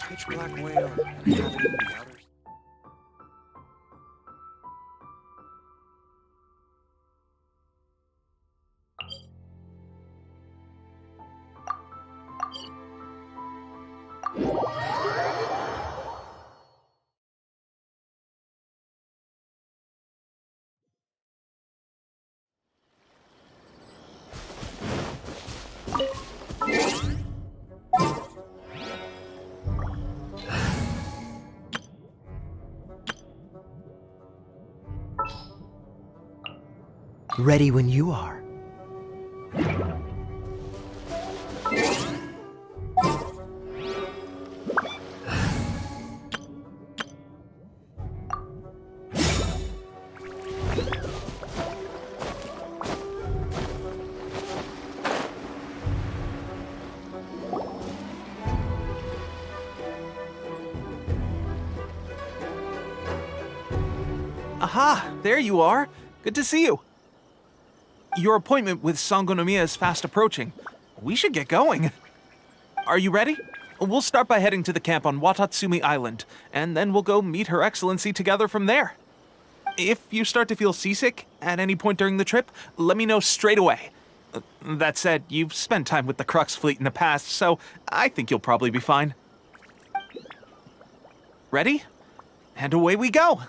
pitch black whale inhabiting the outer... Ready when you are. Aha! There you are! Good to see you! Your appointment with Sangonomiya is fast approaching. We should get going. Are you ready? We'll start by heading to the camp on Watatsumi Island, and then we'll go meet Her Excellency together from there. If you start to feel seasick at any point during the trip, let me know straight away. That said, you've spent time with the Crux fleet in the past, so I think you'll probably be fine. Ready? And away we go!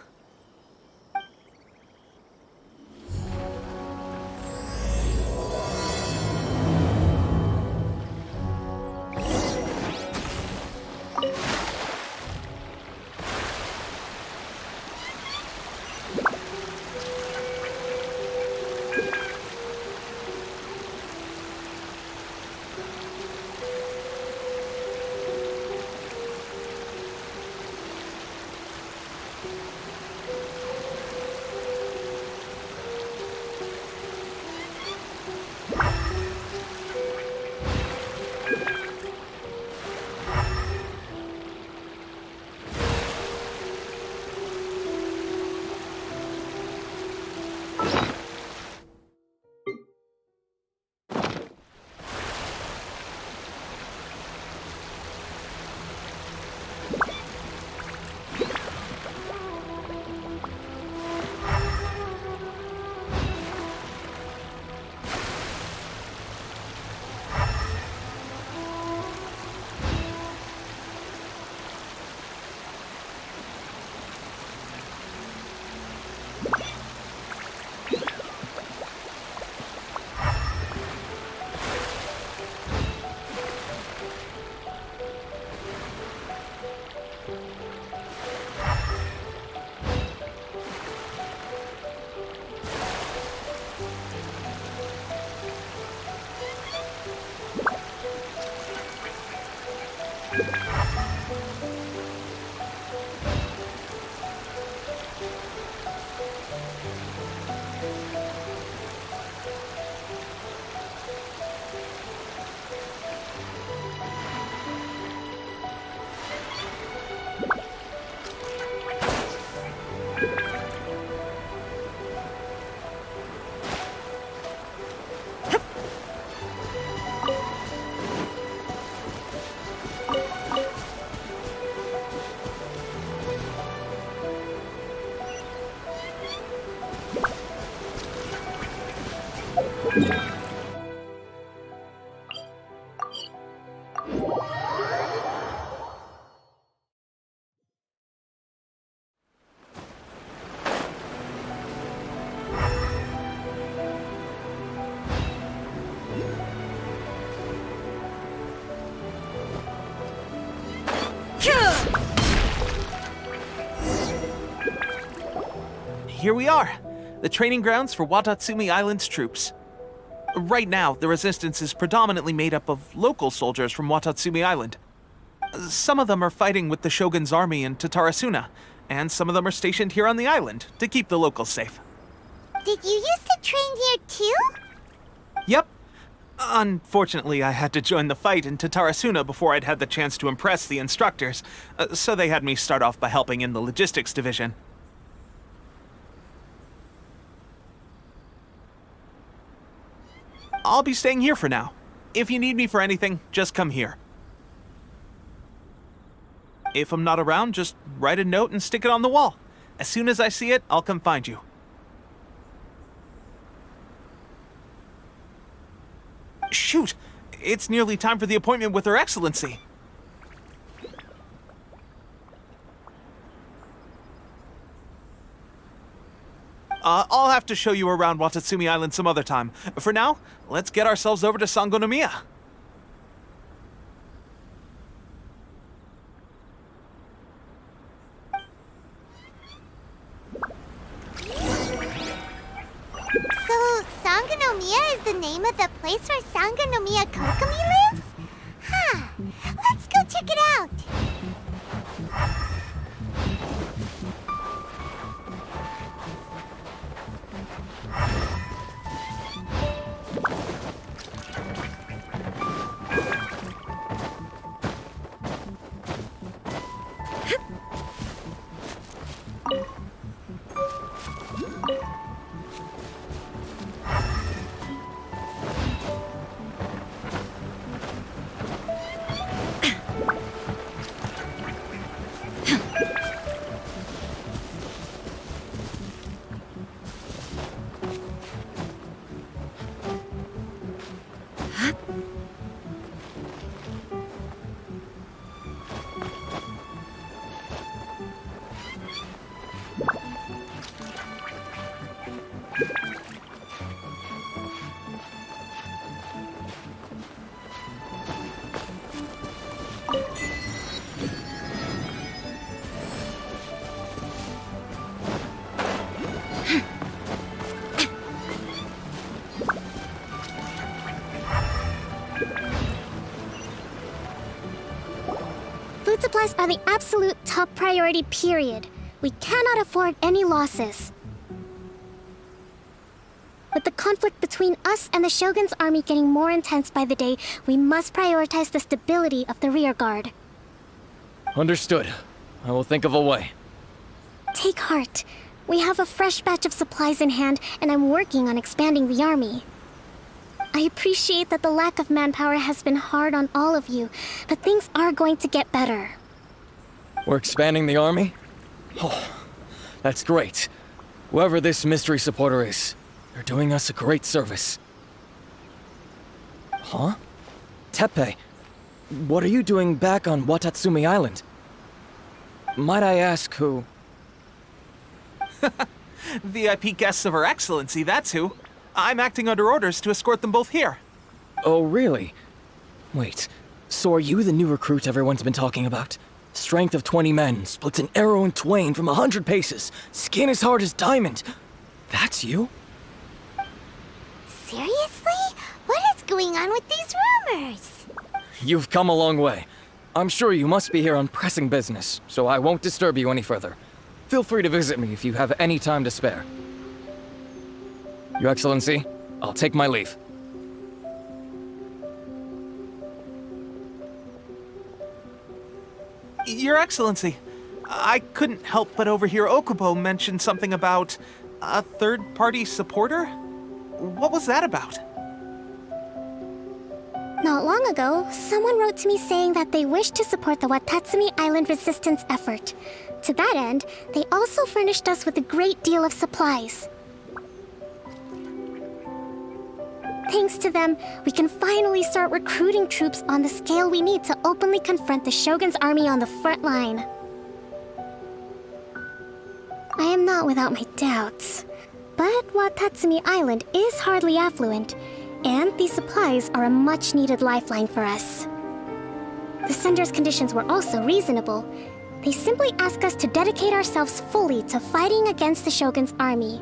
Here we are, the training grounds for Watatsumi Island's troops. Right now, the resistance is predominantly made up of local soldiers from Watatsumi Island. Some of them are fighting with the Shogun's army in Tatarasuna, and some of them are stationed here on the island to keep the locals safe. Did you used to train here too? Yep. Unfortunately, I had to join the fight in Tatarasuna before I'd had the chance to impress the instructors, so they had me start off by helping in the logistics division. I'll be staying here for now. If you need me for anything, just come here. If I'm not around, just write a note and stick it on the wall. As soon as I see it, I'll come find you. Shoot! It's nearly time for the appointment with Her Excellency. I'll have to show you around Watatsumi Island some other time. For now, let's get ourselves over to Sangonomiya. So, Sangonomiya is the name of the place where Sangonomiya Kokomi lives? Huh. Let's go check it out. Food supplies are the absolute top priority, period. We cannot afford any losses. With the conflict between us and the Shogun's army getting more intense by the day, we must prioritize the stability of the rear guard. Understood. I will think of a way. Take heart. We have a fresh batch of supplies in hand, and I'm working on expanding the army. I appreciate that the lack of manpower has been hard on all of you, but things are going to get better. We're expanding the army? Oh, that's great. Whoever this mystery supporter is, they're doing us a great service. Huh? Teppei, what are you doing back on Watatsumi Island? Might I ask who? VIP guests of Her Excellency, that's who. I'm acting under orders to escort them both here. Oh, really? Wait, so are you the new recruit everyone's been talking about? Strength of 20 men, splits an arrow in twain from 100 paces, skin as hard as diamond. That's you? Seriously? What is going on with these rumors? You've come a long way. I'm sure you must be here on pressing business, so I won't disturb you any further. Feel free to visit me if you have any time to spare. Your Excellency, I'll take my leave. Your Excellency, I couldn't help but overhear Okubo mention something about a third-party supporter? What was that about? Not long ago, someone wrote to me saying that they wish to support the Watatsumi Island resistance effort. To that end, they also furnished us with a great deal of supplies. Thanks to them, we can finally start recruiting troops on the scale we need to openly confront the Shogun's army on the front line. I am not without my doubts, but Watatsumi Island is hardly affluent, and these supplies are a much-needed lifeline for us. The sender's conditions were also reasonable. They simply ask us to dedicate ourselves fully to fighting against the Shogun's army.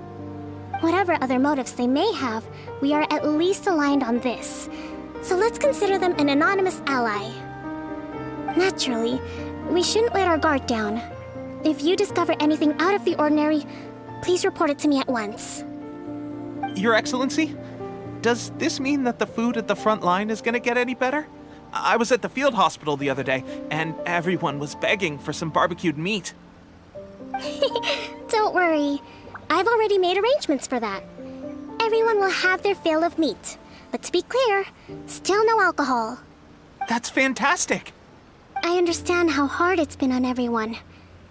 Whatever other motives they may have, we are at least aligned on this. So let's consider them an anonymous ally. Naturally, we shouldn't let our guard down. If you discover anything out of the ordinary, please report it to me at once. Your Excellency, does this mean that the food at the front line is gonna get any better? I was at the field hospital the other day, and everyone was begging for some barbecued meat. Don't worry. I've already made arrangements for that. Everyone will have their fill of meat. But to be clear, still no alcohol. That's fantastic. I understand how hard it's been on everyone.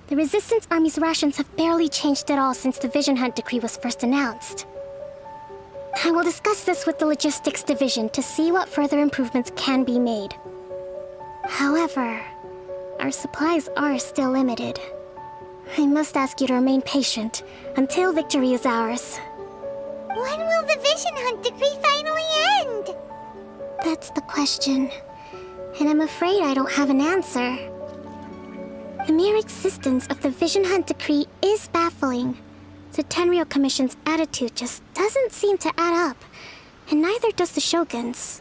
The Resistance Army's rations have barely changed at all since the Vision Hunt decree was first announced. I will discuss this with the Logistics Division to see what further improvements can be made. However, our supplies are still limited. I must ask you to remain patient until victory is ours. When will the Vision Hunt decree finally end? That's the question, and I'm afraid I don't have an answer. The mere existence of the Vision Hunt decree is baffling. The Tenryou Commission's attitude just doesn't seem to add up, and neither does the Shogun's.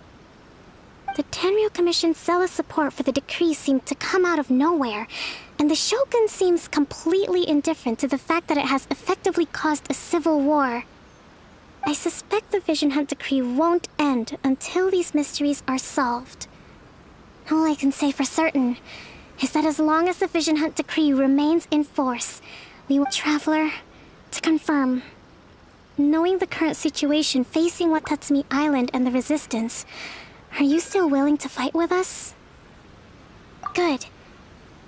The Tenryou Commission's zealous support for the decree seemed to come out of nowhere, and the Shogun seems completely indifferent to the fact that it has effectively caused a civil war. I suspect the Vision Hunt decree won't end until these mysteries are solved. All I can say for certain is that as long as the Vision Hunt decree remains in force, we will Traveler, to confirm. Knowing the current situation facing Watatsumi Island and the Resistance, are you still willing to fight with us? Good.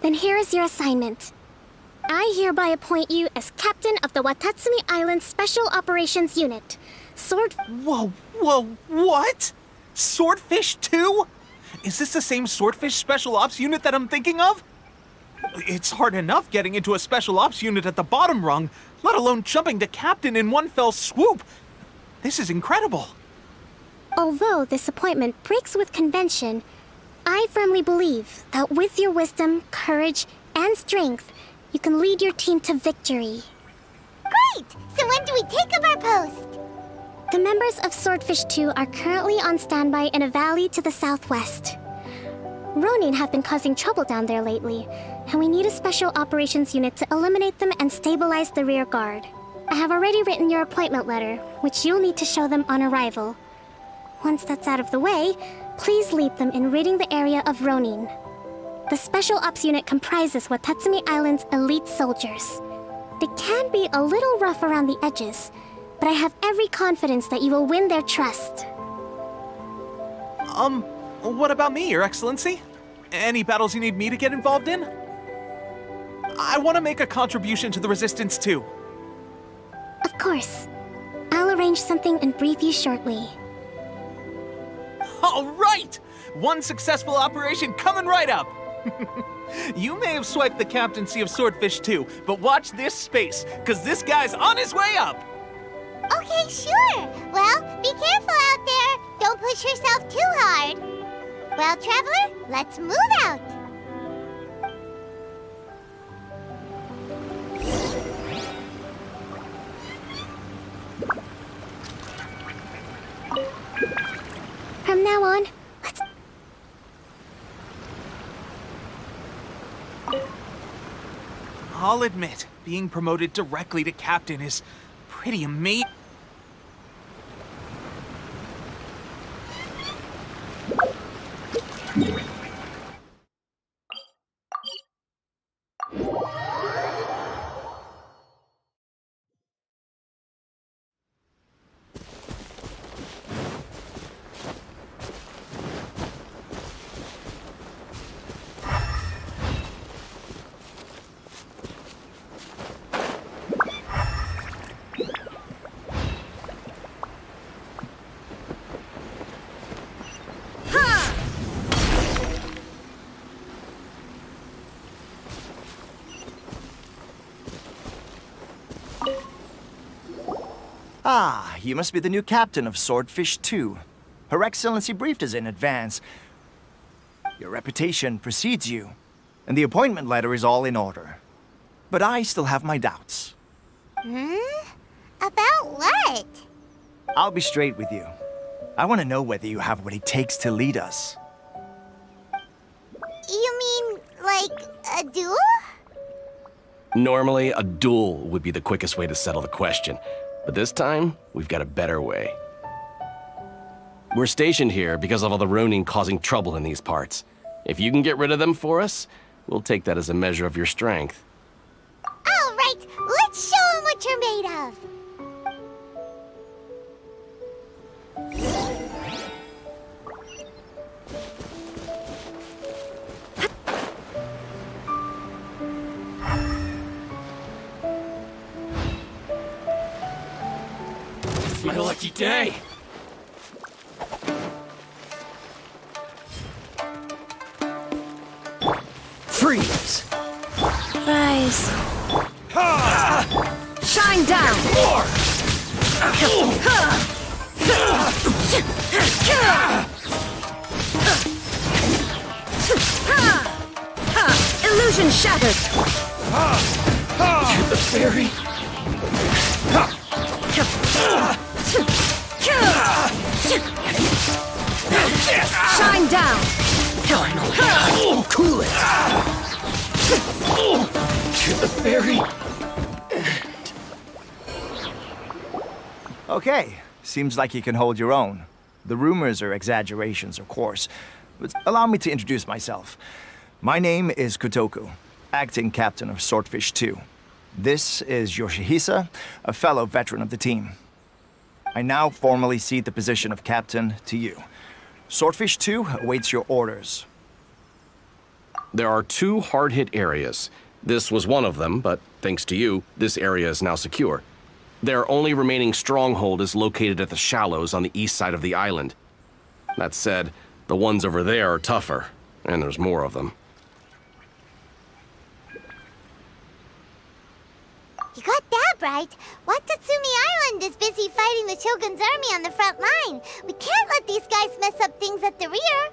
Then here is your assignment. I hereby appoint you as captain of the Watatsumi Island Special Operations Unit. Whoa, what? Swordfish 2? Is this the same Swordfish Special Ops unit that I'm thinking of? It's hard enough getting into a Special Ops unit at the bottom rung, let alone jumping to captain in one fell swoop. This is incredible. Although this appointment breaks with convention, I firmly believe that with your wisdom, courage, and strength, you can lead your team to victory. Great! So when do we take up our post? The members of Swordfish 2 are currently on standby in a valley to the southwest. Ronin have been causing trouble down there lately, and we need a special operations unit to eliminate them and stabilize the rear guard. I have already written your appointment letter, which you'll need to show them on arrival. Once that's out of the way, please lead them in ridding the area of Ronin. The Special Ops unit comprises Watatsumi Island's elite soldiers. They can be a little rough around the edges, but I have every confidence that you will win their trust. What about me, Your Excellency? Any battles you need me to get involved in? I want to make a contribution to the Resistance too. Of course. I'll arrange something and brief you shortly. All right! One successful operation coming right up! You may have swiped the captaincy of Swordfish 2, but watch this space, because this guy's on his way up! Okay, sure. Well, be careful out there. Don't push yourself too hard. Well, Traveler, let's move out. From now on, let's... I'll admit, being promoted directly to captain is pretty amazing. Ah, you must be the new captain of Swordfish 2. Her Excellency briefed us in advance. Your reputation precedes you, and the appointment letter is all in order. But I still have my doubts. About what? I'll be straight with you. I want to know whether you have what it takes to lead us. You mean, like, a duel? Normally, a duel would be the quickest way to settle the question. But this time, we've got a better way. We're stationed here because of all the Ronin causing trouble in these parts. If you can get rid of them for us, we'll take that as a measure of your strength. All right, let's show them what you're made of. My lucky day. Freeze. Rise. Shine down. Illusion shattered. To the fairy. Shine down. Finally. Cool it. To the fairy. Okay, seems like you can hold your own. The rumors are exaggerations, of course. But allow me to introduce myself. My name is Kotoku, acting captain of Swordfish 2. This is Yoshihisa, a fellow veteran of the team. I now formally cede the position of captain to you. Swordfish 2 awaits your orders. There are 2 hard-hit areas. This was one of them, but thanks to you, this area is now secure. Their only remaining stronghold is located at the shallows on the east side of the island. That said, the ones over there are tougher, and there's more of them. You got that right. Watatsumi Island is busy fighting the Shogun's army on the front line. We can't let these guys mess up things at the rear.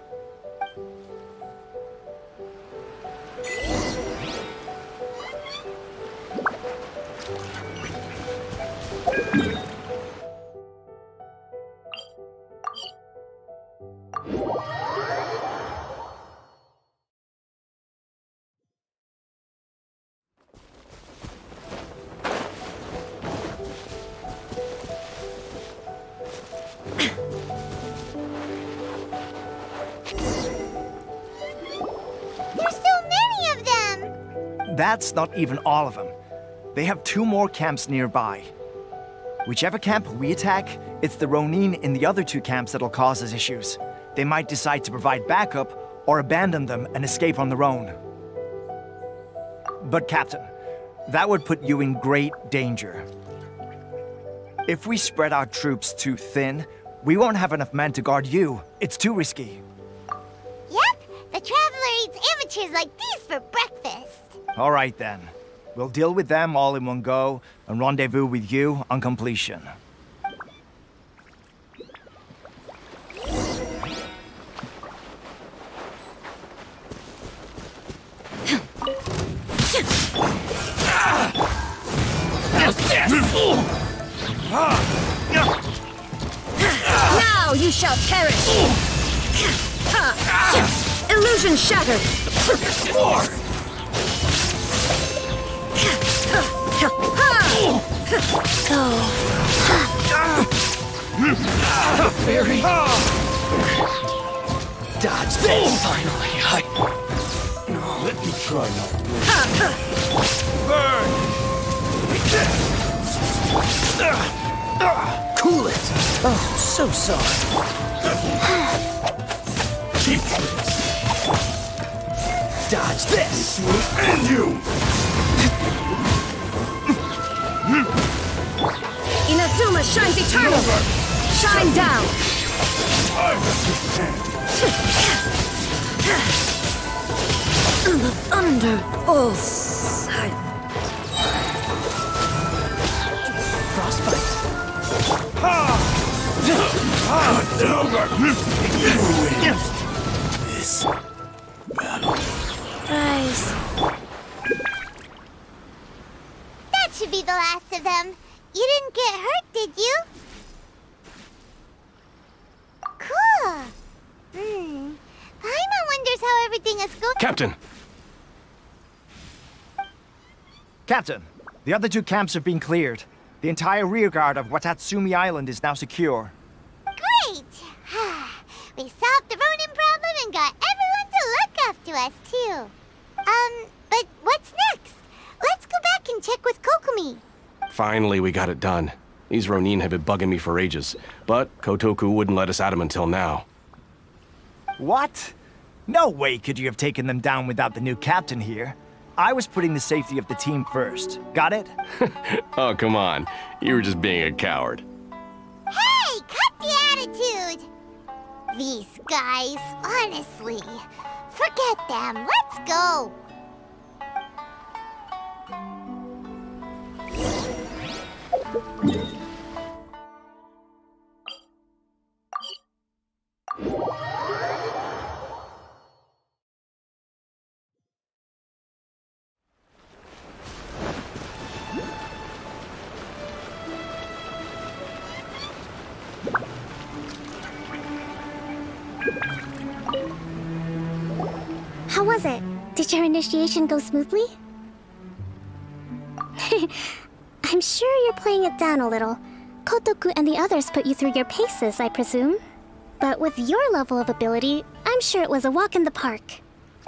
There's so many of them! That's not even all of them. They have 2 more camps nearby. Whichever camp we attack, it's the Ronin in the other 2 camps that'll cause us issues. They might decide to provide backup or abandon them and escape on their own. But Captain, that would put you in great danger. If we spread our troops too thin, we won't have enough men to guard you. It's too risky. Yep, the Traveler eats amateurs like these for breakfast. All right then. We'll deal with them all in one go and rendezvous with you on completion. Now you shall perish. Illusion shattered. Perfect war. The fairy. Dodge this. Finally, Let me try not to. cool it. Oh, so sorry. Cheap tricks. Dodge this. And you! Inazuma shines eternal. Shine down. I understand. Under full sight. Frostbite. This battle. Rise. That should be the last of them. You didn't get hurt, did you? Cool. Paimon wonders how everything is going. Captain! Captain, the other 2 camps have been cleared. The entire rearguard of Watatsumi Island is now secure. Great! We solved the Ronin problem and got everyone to look after us, too. But what's next? Let's go back and check with Kokumi. Finally, we got it done. These Ronin have been bugging me for ages, but Kotoku wouldn't let us at them until now. What? No way could you have taken them down without the new captain here. I was putting the safety of the team first. Got it? Oh, come on. You were just being a coward. These guys, honestly. Forget them. Let's go. How was it? Did your initiation go smoothly? I'm sure you're playing it down a little. Kotoku and the others put you through your paces, I presume. But with your level of ability, I'm sure it was a walk in the park.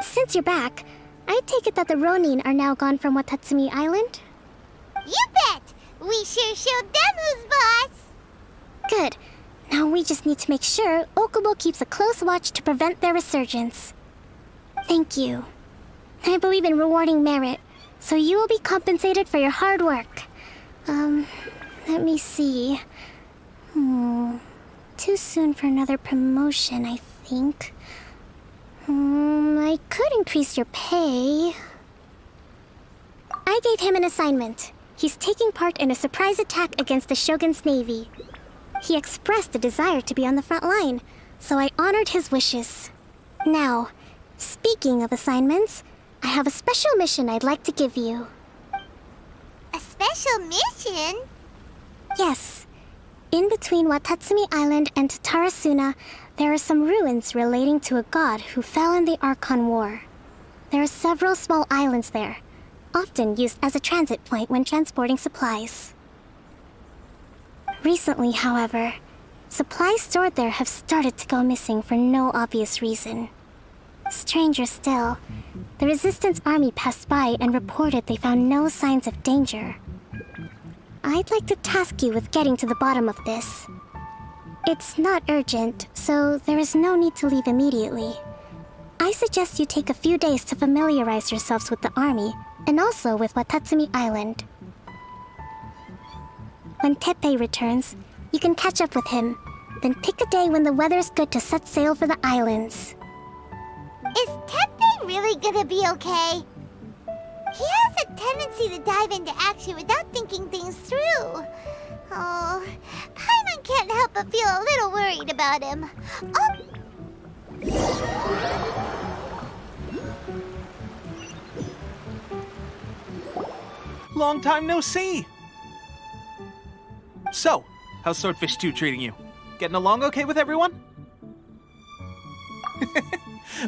Since you're back, I take it that the Ronin are now gone from Watatsumi Island? You bet! We sure showed them who's boss! Good. Now we just need to make sure Okubo keeps a close watch to prevent their resurgence. Thank you. I believe in rewarding merit, so you will be compensated for your hard work. Let me see. Too soon for another promotion, I think. I could increase your pay. I gave him an assignment. He's taking part in a surprise attack against the Shogun's navy. He expressed a desire to be on the front line, so I honored his wishes. Now, speaking of assignments, I have a special mission I'd like to give you. A special mission? Yes. In between Watatsumi Island and Tarasuna, there are some ruins relating to a god who fell in the Archon War. There are several small islands there, often used as a transit point when transporting supplies. Recently, however, supplies stored there have started to go missing for no obvious reason. Stranger still, the Resistance army passed by and reported they found no signs of danger. I'd like to task you with getting to the bottom of this. It's not urgent, so there is no need to leave immediately. I suggest you take a few days to familiarize yourselves with the army, and also with Watatsumi Island. When Teppei returns, you can catch up with him, then pick a day when the weather's good to set sail for the islands. Is Teppei really gonna be okay? He has a tendency to dive into action without thinking things through. Oh, Paimon can't help but feel a little worried about him. Long time no see! So, how's Swordfish 2 treating you? Getting along okay with everyone?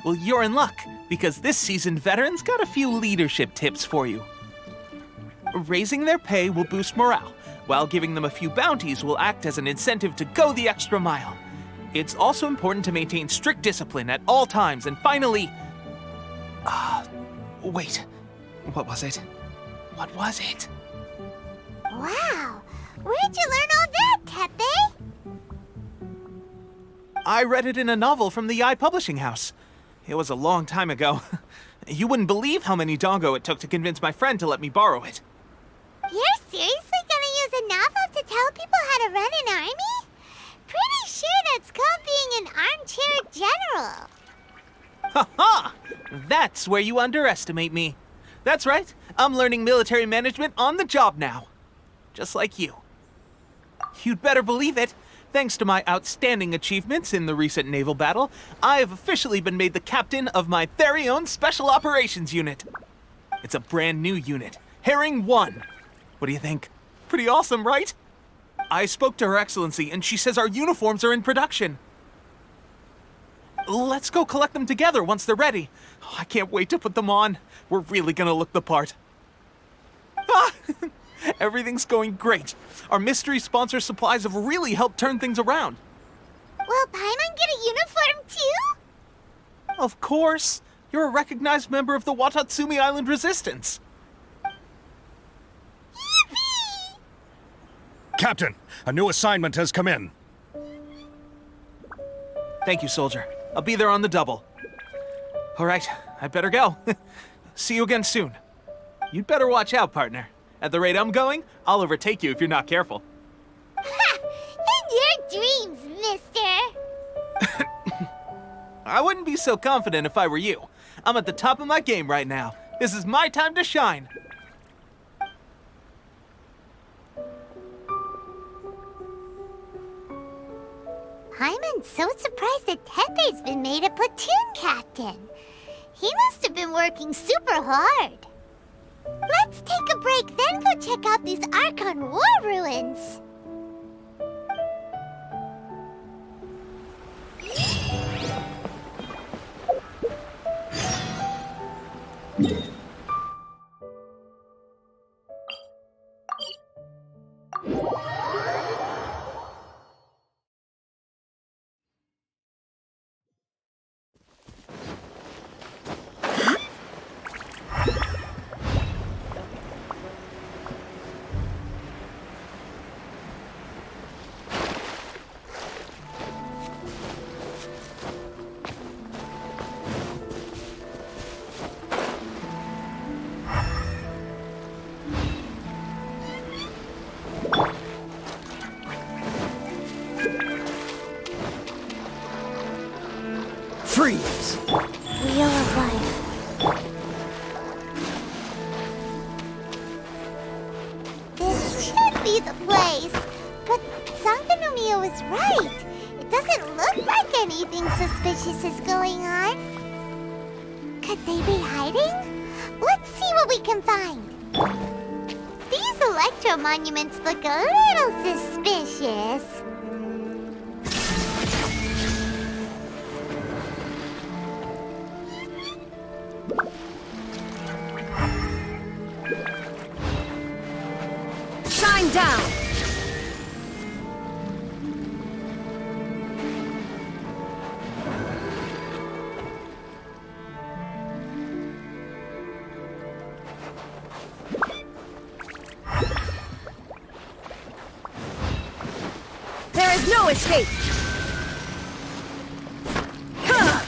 Well, you're in luck, because this seasoned veteran's got a few leadership tips for you. Raising their pay will boost morale, while giving them a few bounties will act as an incentive to go the extra mile. It's also important to maintain strict discipline at all times, and finally... wait. What was it? What was it? Wow, where'd you learn all that, Teppei? I read it in a novel from the Publishing House. It was a long time ago. You wouldn't believe how many dongo it took to convince my friend to let me borrow it. You're seriously gonna use a novel to tell people how to run an army? Pretty sure that's called being an armchair general. Ha ha! That's where you underestimate me. That's right, I'm learning military management on the job now. Just like you. You'd better believe it. Thanks to my outstanding achievements in the recent naval battle, I have officially been made the captain of my very own Special Operations Unit. It's a brand new unit, Herring 1. What do you think? Pretty awesome, right? I spoke to Her Excellency, and she says our uniforms are in production. Let's go collect them together once they're ready. I can't wait to put them on. We're really gonna look the part. Everything's going great. Our mystery sponsor supplies have really helped turn things around. Will Paimon get a uniform too? Of course. You're a recognized member of the Watatsumi Island Resistance. Yippee! Captain, a new assignment has come in. Thank you, soldier. I'll be there on the double. All right, I better go. See you again soon. You'd better watch out, partner. At the rate I'm going, I'll overtake you if you're not careful. Ha! In your dreams, mister! I wouldn't be so confident if I were you. I'm at the top of my game right now. This is my time to shine. Paimon's so surprised that Tepe's been made a platoon captain. He must have been working super hard. Let's take a break, then go check out these Archon war ruins. Freeze! Wheel of Life. This should be the place. But Sangonomiya was right. It doesn't look like anything suspicious is going on. Could they be hiding? Let's see what we can find. These electro monuments look a little suspicious. Shine down! There is no escape! Huh!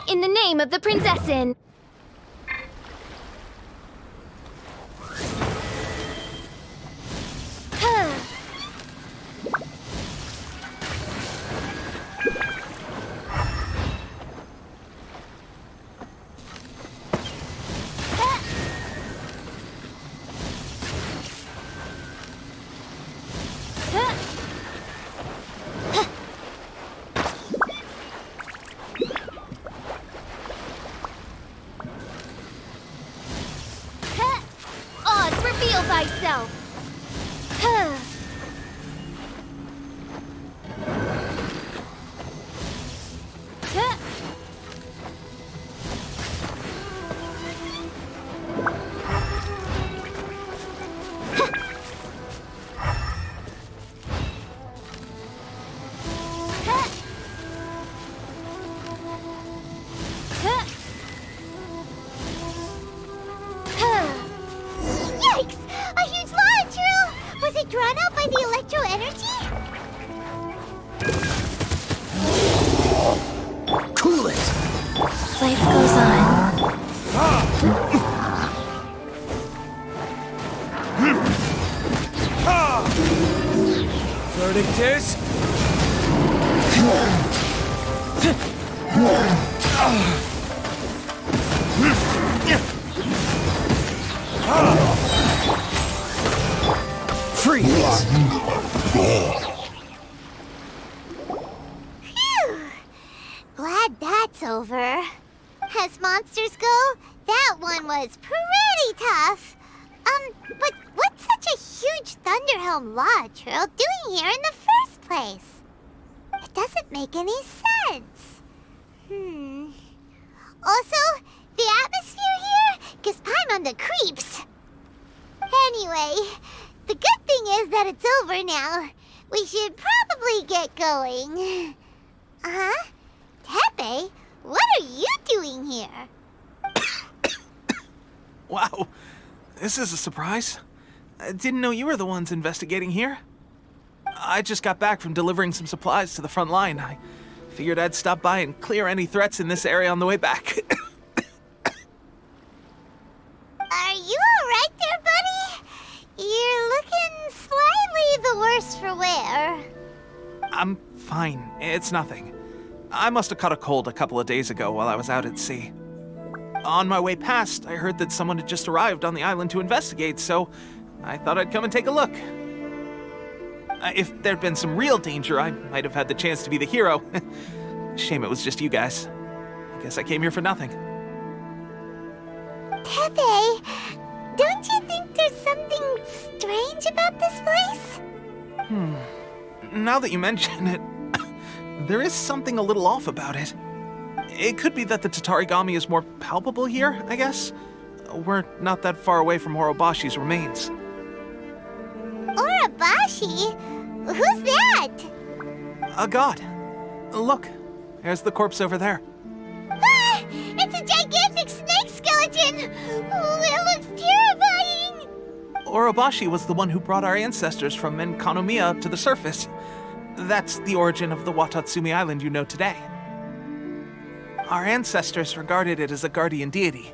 In the name of the Prinzessin! Oz, reveal thyself! Yikes! A huge launch, Rule! Was it drawn out by the electro energy? Cool it! Life goes on. Verdict is... Freeze! Phew! Glad that's over. As monsters go, that one was pretty tough. But what's such a huge Thunderhelm Lodge Earl doing here in the first place? It doesn't make any sense. Also, the atmosphere here gives Paimon the creeps. Anyway, the good thing is that it's over now. We should probably get going. Tepe, what are you doing here? Wow, this is a surprise. I didn't know you were the ones investigating here. I just got back from delivering some supplies to the front line. I figured I'd stop by and clear any threats in this area on the way back. Are you alright there, buddy? You're looking slightly the worse for wear. I'm fine. It's nothing. I must have caught a cold a couple of days ago while I was out at sea. On my way past, I heard that someone had just arrived on the island to investigate, so I thought I'd come and take a look. If there'd been some real danger, I might have had the chance to be the hero. Shame it was just you guys. Guess I came here for nothing. Pepe, don't you think there's something strange about this place? Now that you mention it, there is something a little off about it. It could be that the Tatarigami is more palpable here, I guess. We're not that far away from Orobashi's remains. Orobashi? Who's that? A god. Look, there's the corpse over there. Ah! It's a gigantic snake skeleton! Oh, it looks terrifying! Orobashi was the one who brought our ancestors from Menkanomiya up to the surface. That's the origin of the Watatsumi Island you know today. Our ancestors regarded it as a guardian deity.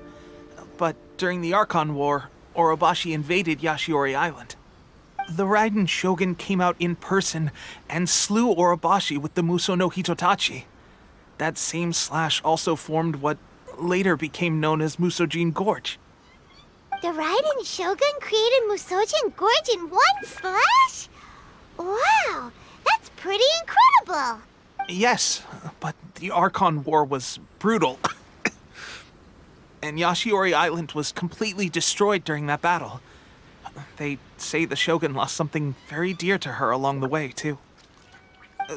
But during the Archon War, Orobashi invaded Yashiori Island. The Raiden Shogun came out in person and slew Orobashi with the Muso no Hitotachi. That same slash also formed what later became known as Musojin Gorge. The Raiden Shogun created Musojin Gorge in one slash? Wow, that's pretty incredible! Yes, but the Archon War was brutal. And Yashiori Island was completely destroyed during that battle. They say the Shogun lost something very dear to her along the way, too.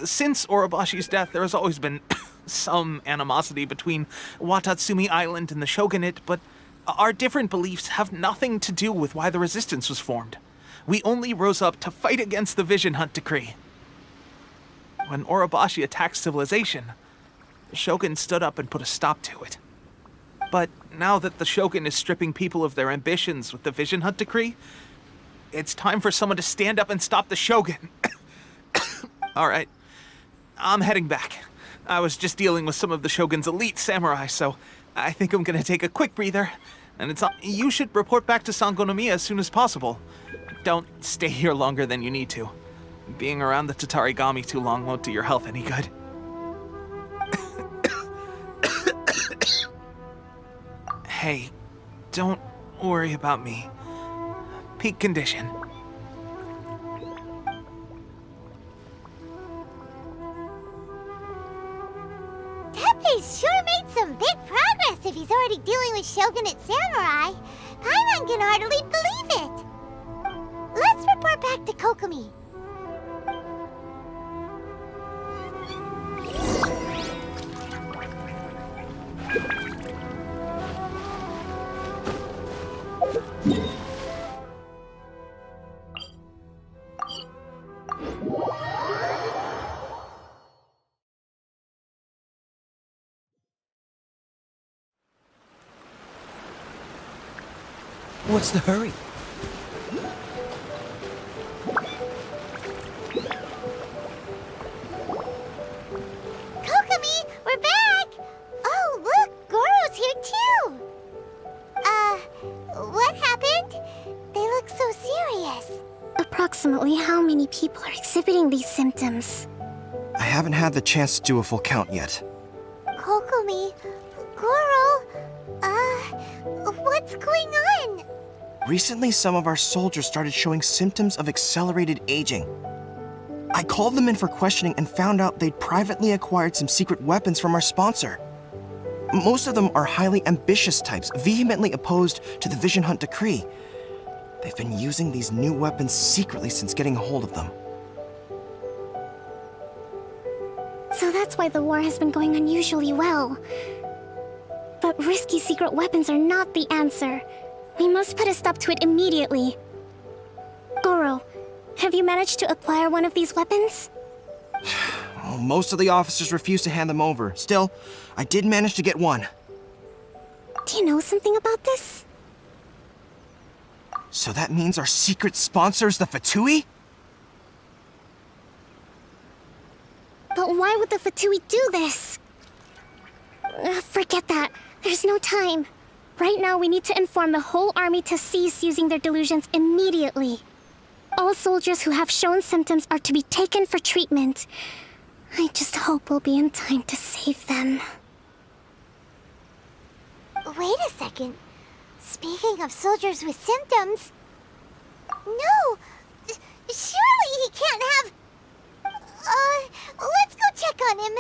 Since Orobashi's death, there has always been some animosity between Watatsumi Island and the Shogunate, but our different beliefs have nothing to do with why the resistance was formed. We only rose up to fight against the Vision Hunt Decree. When Orobashi attacked civilization, the Shogun stood up and put a stop to it. But now that the Shogun is stripping people of their ambitions with the Vision Hunt Decree, it's time for someone to stand up and stop the Shogun. All right, I'm heading back. I was just dealing with some of the Shogun's elite samurai, so I think I'm gonna take a quick breather. And you should report back to Sangonomiya as soon as possible. Don't stay here longer than you need to. Being around the Tatarigami too long won't do your health any good. Hey, don't worry about me. Peak condition. Tepe's sure made some big progress if he's already dealing with Shogunate samurai. Paimon can hardly believe it. Let's report back to Kokomi. What's the hurry? Kokomi, we're back! Oh, look, Goro's here too! What happened? They look so serious. Approximately how many people are exhibiting these symptoms? I haven't had the chance to do a full count yet. Kokomi, Goro, what's going on? Recently, some of our soldiers started showing symptoms of accelerated aging. I called them in for questioning and found out they'd privately acquired some secret weapons from our sponsor. Most of them are highly ambitious types, vehemently opposed to the Vision Hunt Decree. They've been using these new weapons secretly since getting a hold of them. So that's why the war has been going unusually well. But risky secret weapons are not the answer. We must put a stop to it immediately. Goro, have you managed to acquire one of these weapons? Well, most of the officers refused to hand them over. Still, I did manage to get one. Do you know something about this? So that means our secret sponsor is the Fatui? But why would the Fatui do this? Forget that. There's no time. Right now, we need to inform the whole army to cease using their delusions immediately. All soldiers who have shown symptoms are to be taken for treatment. I just hope we'll be in time to save them. Wait a second. Speaking of soldiers with symptoms... No! Surely he can't have... let's go check on him.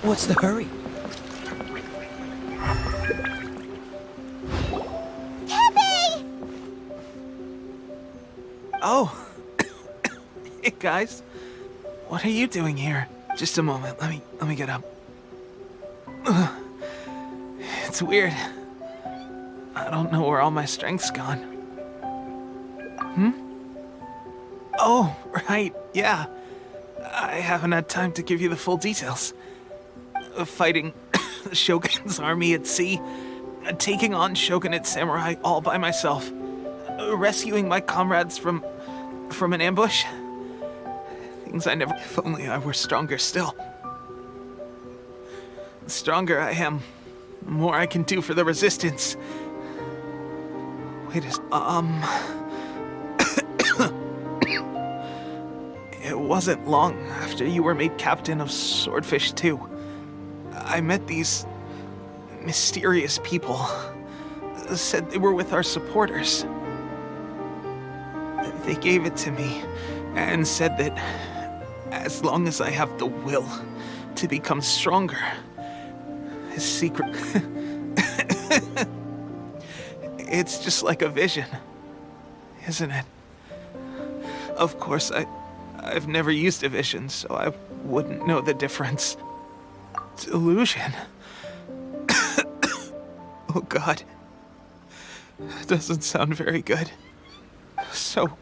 What's the hurry? Tepe! Oh. Hey, guys. What are you doing here? Just a moment. Let me get up. It's weird. I don't know where all my strength's gone. Oh, right. Yeah. I haven't had time to give you the full details. Fighting the Shogun's army at sea, taking on Shogunate samurai all by myself, rescuing my comrades from an ambush. Things I never... If only I were stronger still. The stronger I am, the more I can do for the Resistance. Wait It wasn't long after you were made captain of Swordfish 2. I met these mysterious people. Said they were with our supporters. They gave it to me and said that as long as I have the will to become stronger, his secret... It's just like a vision, isn't it? Of course, I've never used a vision, so I wouldn't know the difference. Delusion? Oh God. That doesn't sound very good. So,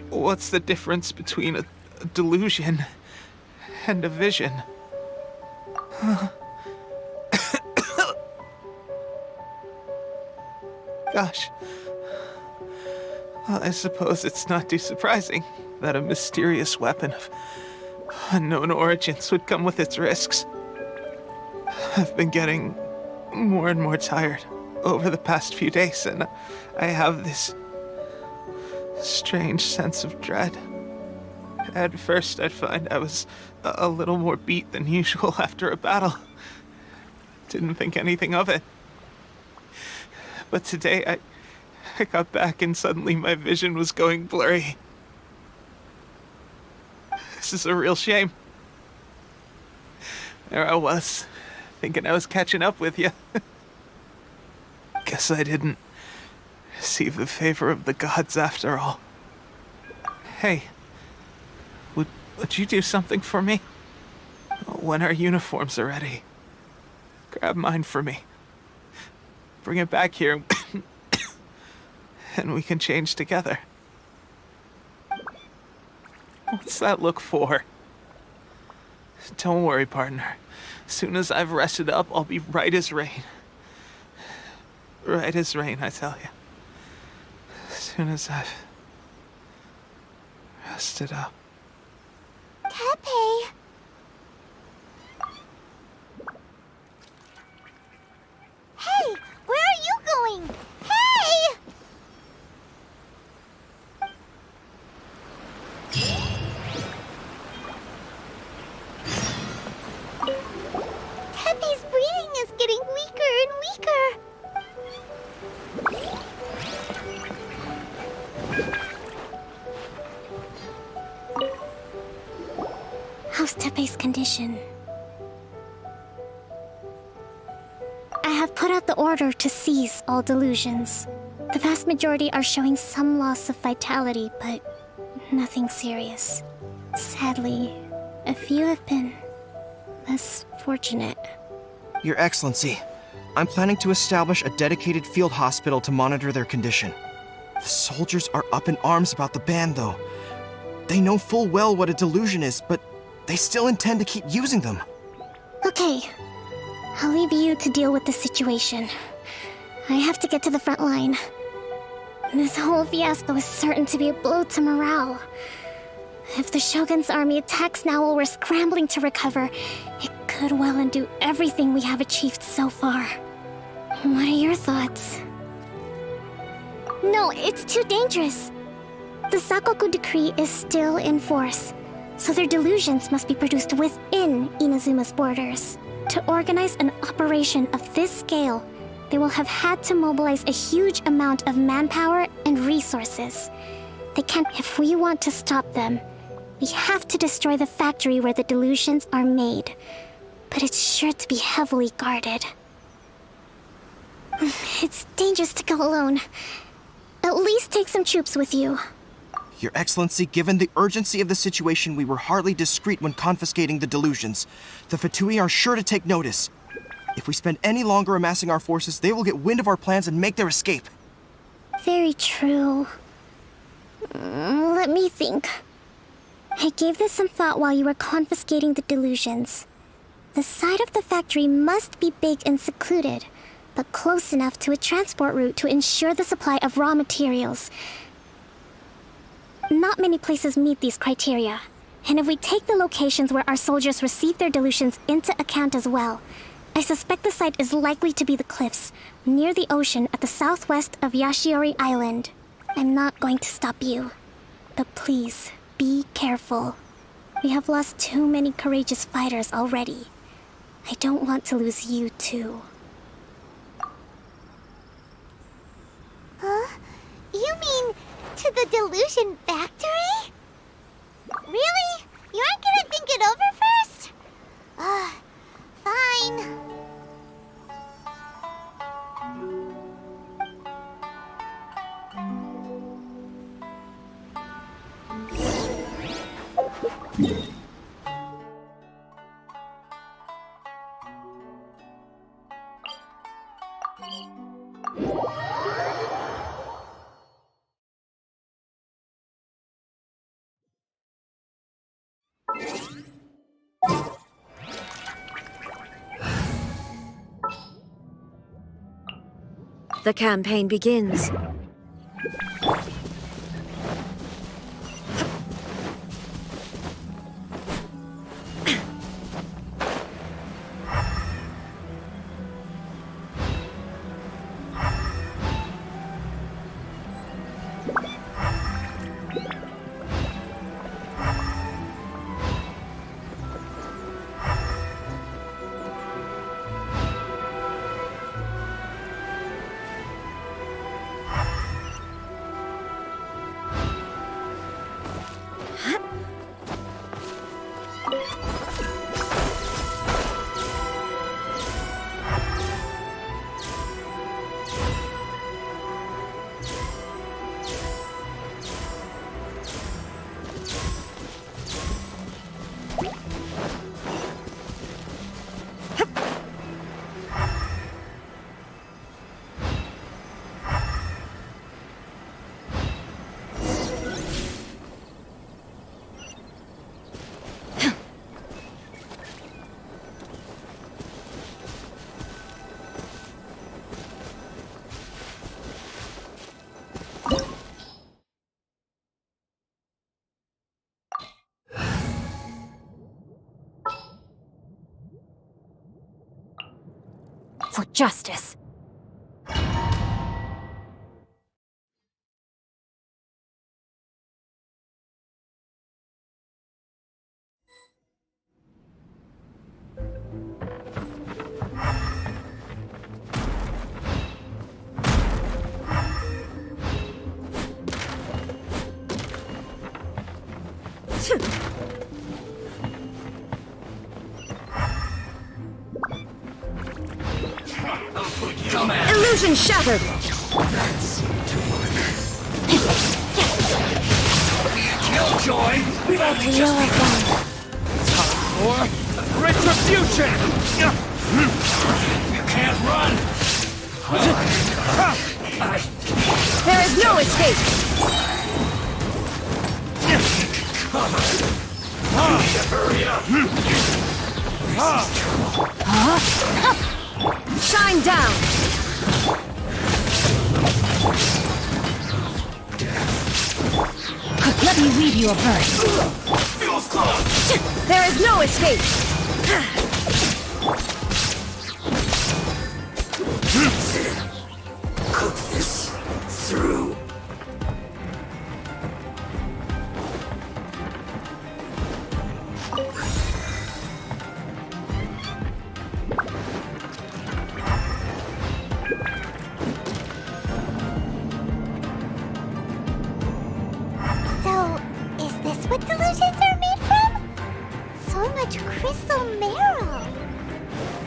what's the difference between a delusion and a vision? Gosh. Well, I suppose it's not too surprising that a mysterious weapon of unknown origins would come with its risks. I've been getting more and more tired over the past few days, and I have this strange sense of dread. At first, I'd find I was a little more beat than usual after a battle. Didn't think anything of it. But today, I got back and suddenly my vision was going blurry. This is a real shame. There I was, thinking I was catching up with you. Guess I didn't receive the favor of the gods after all. Hey, would you do something for me? When our uniforms are ready, grab mine for me. Bring it back here, and we can change together. What's that look for? Don't worry, partner. As soon as I've rested up, I'll be right as rain. Right as rain, I tell you. As soon as I've rested up. Tepe! Hey! Where are you going? Hey! Tepe's breathing is getting weaker and weaker. How's Tepe's condition? I have put out the order to seize all delusions. The vast majority are showing some loss of vitality, but nothing serious. Sadly, a few have been less fortunate. Your Excellency, I'm planning to establish a dedicated field hospital to monitor their condition. The soldiers are up in arms about the ban, though. They know full well what a delusion is, but they still intend to keep using them. Okay, I'll leave you to deal with the situation. I have to get to the front line. This whole fiasco is certain to be a blow to morale. If the Shogun's army attacks now while we're scrambling to recover, it could well undo everything we have achieved so far. What are your thoughts? No, it's too dangerous. The Sakoku decree is still in force, so their delusions must be produced within Inazuma's borders. To organize an operation of this scale, they will have had to mobilize a huge amount of manpower and resources. They can't. If we want to stop them, we have to destroy the factory where the delusions are made. But it's sure to be heavily guarded. It's dangerous to go alone. At least take some troops with you. Your Excellency, given the urgency of the situation, we were hardly discreet when confiscating the delusions. The Fatui are sure to take notice. If we spend any longer amassing our forces, they will get wind of our plans and make their escape. Very true. Let me think. I gave this some thought while you were confiscating the delusions. The side of the factory must be big and secluded, but close enough to a transport route to ensure the supply of raw materials. Not many places meet these criteria, and if we take the locations where our soldiers receive their delusions into account as well, I suspect the site is likely to be the cliffs, near the ocean at the southwest of Yashiori Island. I'm not going to stop you, but please, be careful. We have lost too many courageous fighters already. I don't want to lose you too. Huh? You mean to the delusion factory? Really? You aren't gonna think it over first? Fine. The campaign begins. For justice. Illusion shattered! Killjoy! Or retribution! You can't run! There is no escape! Hurry up! Shine down! Let me weave you a verse. Feels close! There is no escape! Cook this through. So, is this what delusions are made from? So much crystal marrow.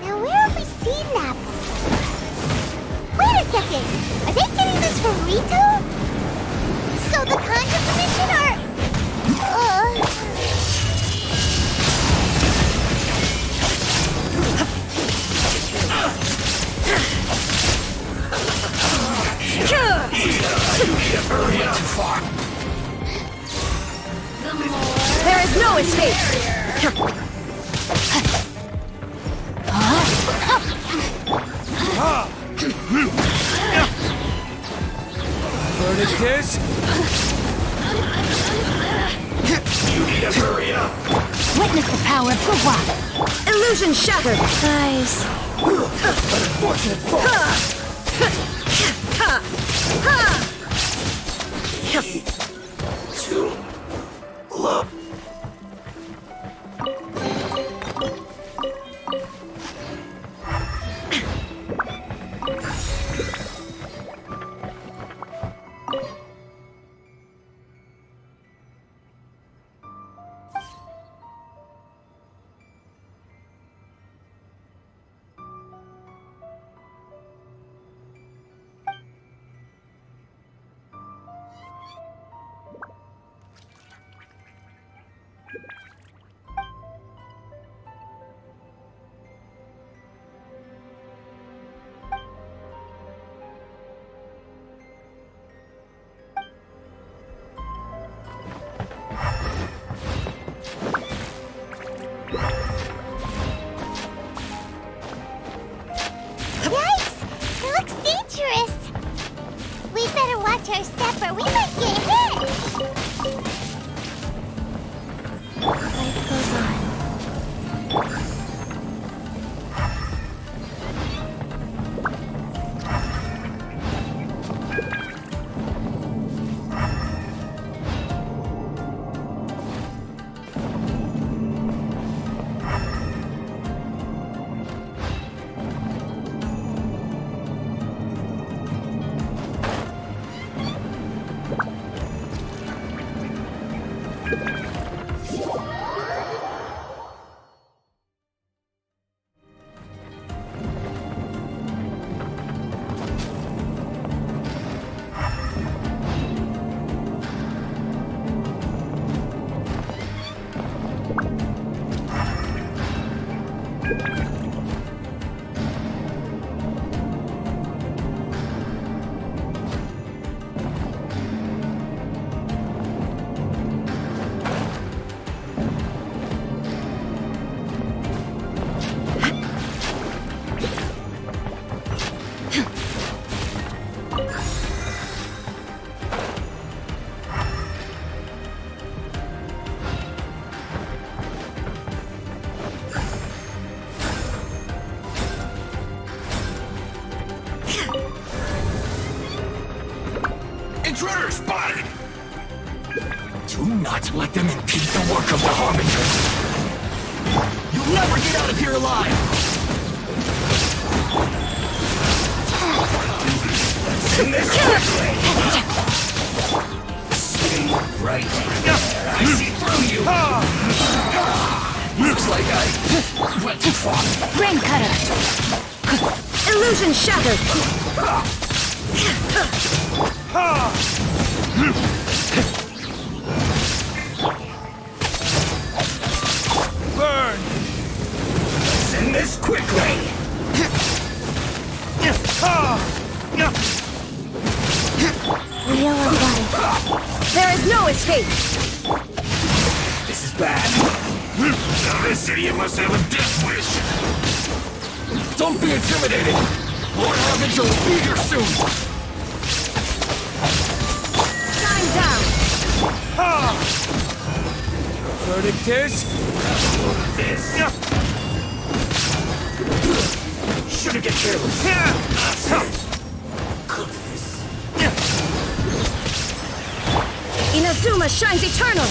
Now, where have we seen that before? Wait a second! Are they getting this from Rito? So the content commission are... There is no escape! Verdict is... Witness the power of Gua! Illusion shattered! Guys... Unfortunate fault. Too low. Yikes! It looks dangerous! We better watch our step or we might get hit! Life goes on. Intruder spotted! Do not let them impede the work of the Harbingers! You'll never get out of here alive! In this quickly! Stay right there. I see through you! Looks like I went too far. Brain cutter! Illusion shattered! Burn! Send this quickly! Real or what? There is no escape! This is bad. Now this idiot must have a death wish. Don't be intimidated. Lord Harbinger will be here soon. Time down! Verdict is... This. Shouldn't get careless. Inazuma shines eternal!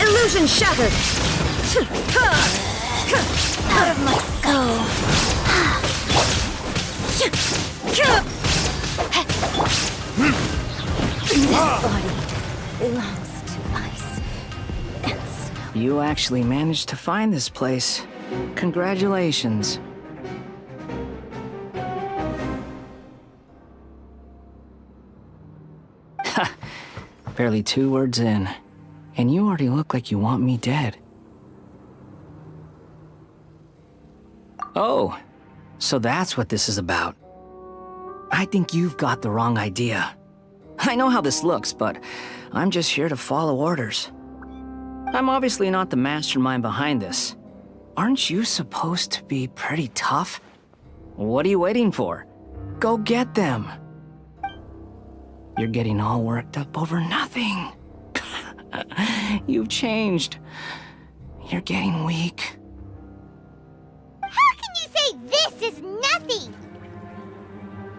Illusion shattered! Out of my soul. This body belongs to ice and snow. You actually managed to find this place. Congratulations. Ha! Barely 2 words in, and you already look like you want me dead. Oh, so that's what this is about. I think you've got the wrong idea. I know how this looks, but I'm just here to follow orders. I'm obviously not the mastermind behind this. Aren't you supposed to be pretty tough? What are you waiting for? Go get them. You're getting all worked up over nothing. You've changed. You're getting weak. How can you say this is nothing?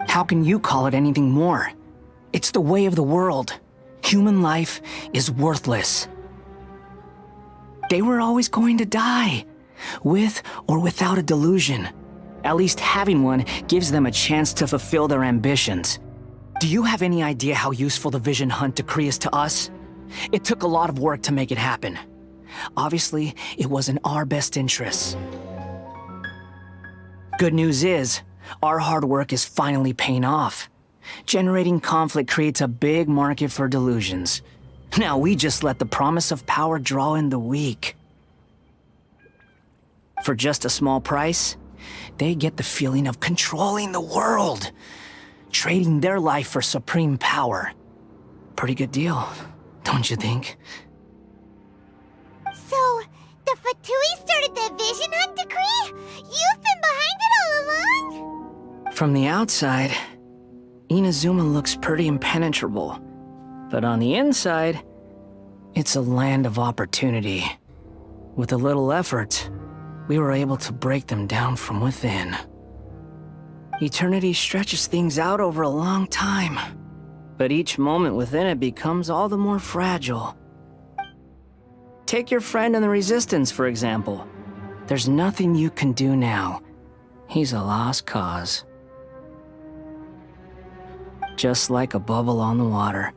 How can you call it anything more? It's the way of the world. Human life is worthless. They were always going to die, with or without a delusion. At least having one gives them a chance to fulfill their ambitions. Do you have any idea how useful the Vision Hunt decree is to us? It took a lot of work to make it happen. Obviously, it was in our best interests. Good news is, our hard work is finally paying off. Generating conflict creates a big market for delusions. Now we just let the promise of power draw in the weak. For just a small price, they get the feeling of controlling the world, trading their life for supreme power. Pretty good deal, don't you think? So, the Fatui started the Vision Hunt decree? You've been behind it all along? From the outside, Inazuma looks pretty impenetrable. But on the inside, it's a land of opportunity. With a little effort, we were able to break them down from within. Eternity stretches things out over a long time, but each moment within it becomes all the more fragile. Take your friend in the Resistance, for example. There's nothing you can do now. He's a lost cause. Just like a bubble on the water.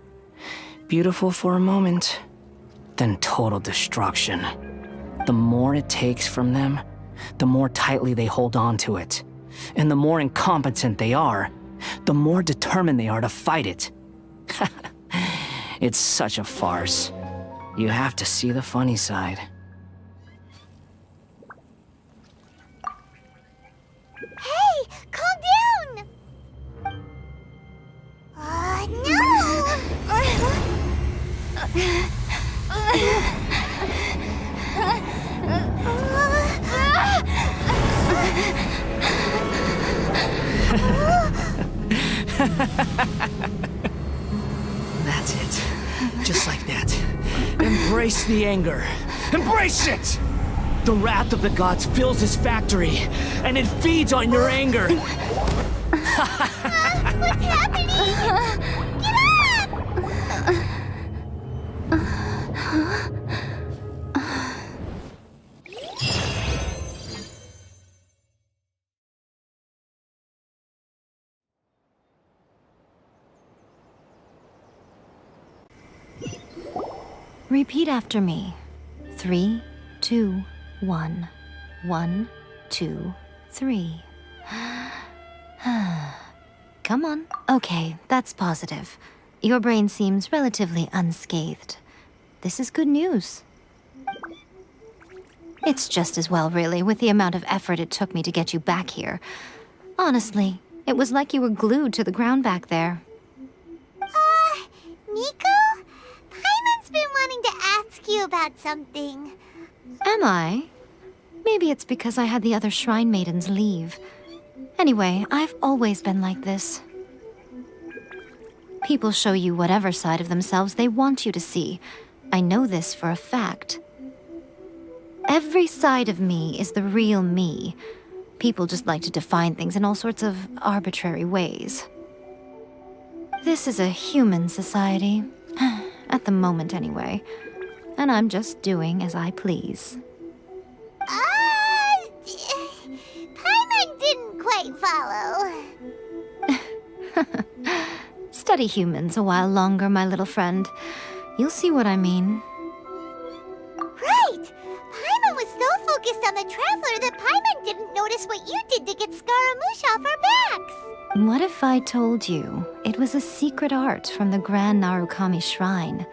Beautiful for a moment, then total destruction. The more it takes from them, the more tightly they hold on to it. And the more incompetent they are, the more determined they are to fight it. It's such a farce. You have to see the funny side. Hey, calm down! That's it. Just like that. Embrace the anger. Embrace it! The wrath of the gods fills this factory, and it feeds on your anger. What's happening? Get up! Repeat after me. 3, 2, 1. 1, 2, 3. Come on. Okay, that's positive. Your brain seems relatively unscathed. This is good news. It's just as well, really, with the amount of effort it took me to get you back here. Honestly, it was like you were glued to the ground back there. Nico? Paimon's been wanting to ask you about something. Am I? Maybe it's because I had the other Shrine Maidens leave. Anyway, I've always been like this. People show you whatever side of themselves they want you to see. I know this for a fact. Every side of me is the real me. People just like to define things in all sorts of arbitrary ways. This is a human society. At the moment, anyway. And I'm just doing as I please. Paimon didn't quite follow. Study humans a while longer, my little friend. You'll see what I mean. Right! Paimon was so focused on the Traveler that Paimon didn't notice what you did to get Scaramouche off our backs. What if I told you it was a secret art from the Grand Narukami Shrine,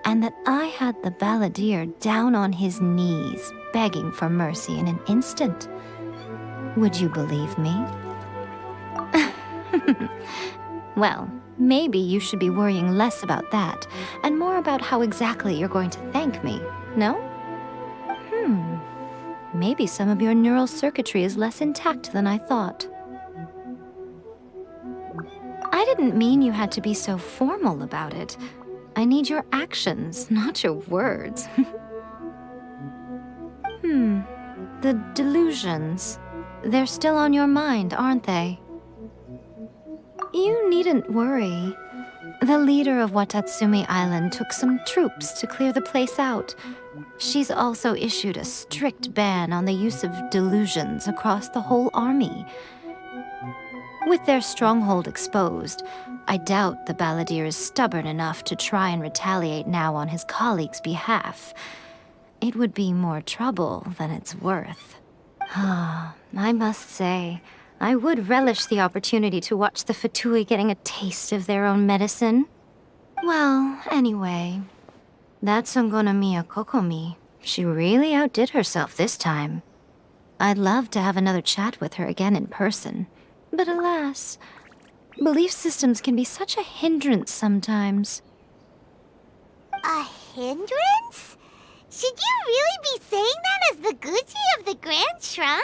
and that I had the balladeer down on his knees, begging for mercy in an instant? Would you believe me? Well, maybe you should be worrying less about that, and more about how exactly you're going to thank me, no? Maybe some of your neural circuitry is less intact than I thought. I didn't mean you had to be so formal about it. I need your actions, not your words. The delusions. They're still on your mind, aren't they? You needn't worry. The leader of Watatsumi Island took some troops to clear the place out. She's also issued a strict ban on the use of delusions across the whole army. With their stronghold exposed, I doubt the balladeer is stubborn enough to try and retaliate now on his colleagues' behalf. It would be more trouble than it's worth. I must say, I would relish the opportunity to watch the Fatui getting a taste of their own medicine. Well, anyway, that Sangonomiya Kokomi, she really outdid herself this time. I'd love to have another chat with her again in person. But alas, belief systems can be such a hindrance sometimes. A hindrance? Should you really be saying that as the Gucci of the Grand Shrine?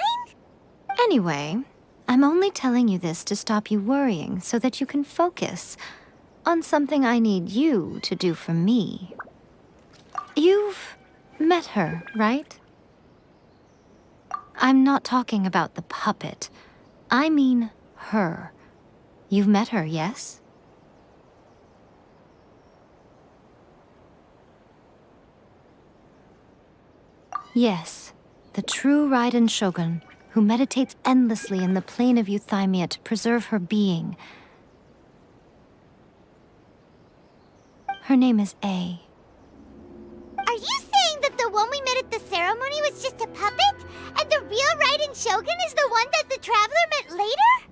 Anyway, I'm only telling you this to stop you worrying so that you can focus on something I need you to do for me. You've met her, right? I'm not talking about the puppet. I mean her. You've met her, yes? Yes, the true Raiden Shogun, who meditates endlessly in the plane of Euthymia to preserve her being. Her name is A. Are you saying that the one we met at the ceremony was just a puppet? And the real Raiden Shogun is the one that the Traveler met later?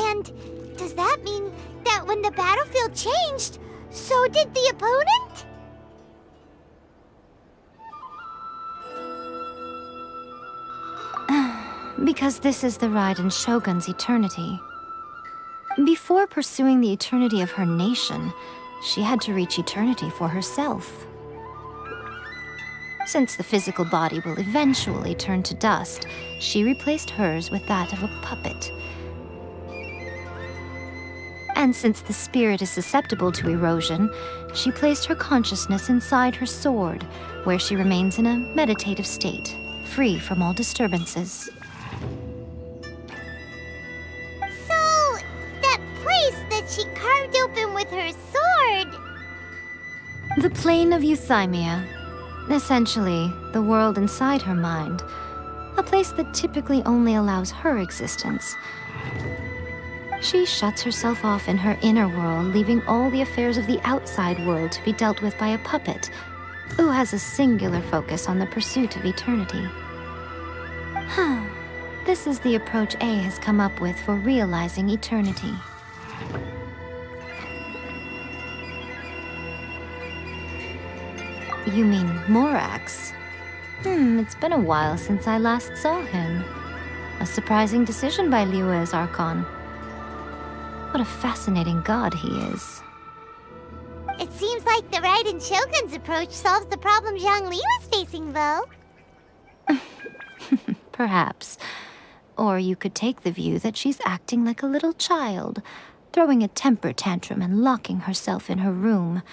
And does that mean that when the battlefield changed, so did the opponent? Because this is the Raiden Shogun's eternity. Before pursuing the eternity of her nation, she had to reach eternity for herself. Since the physical body will eventually turn to dust, she replaced hers with that of a puppet. And since the spirit is susceptible to erosion, she placed her consciousness inside her sword, where she remains in a meditative state, free from all disturbances. So, that place that she carved open with her sword... The plane of Euthymia. Essentially, the world inside her mind. A place that typically only allows her existence. She shuts herself off in her inner world, leaving all the affairs of the outside world to be dealt with by a puppet, who has a singular focus on the pursuit of eternity. This is the approach A has come up with for realizing eternity. You mean Morax? It's been a while since I last saw him. A surprising decision by Liyue's Archon. What a fascinating god he is. It seems like the Raiden Shogun's approach solves the problem Zhongli was facing, though. Perhaps. Or you could take the view that she's acting like a little child, throwing a temper tantrum and locking herself in her room.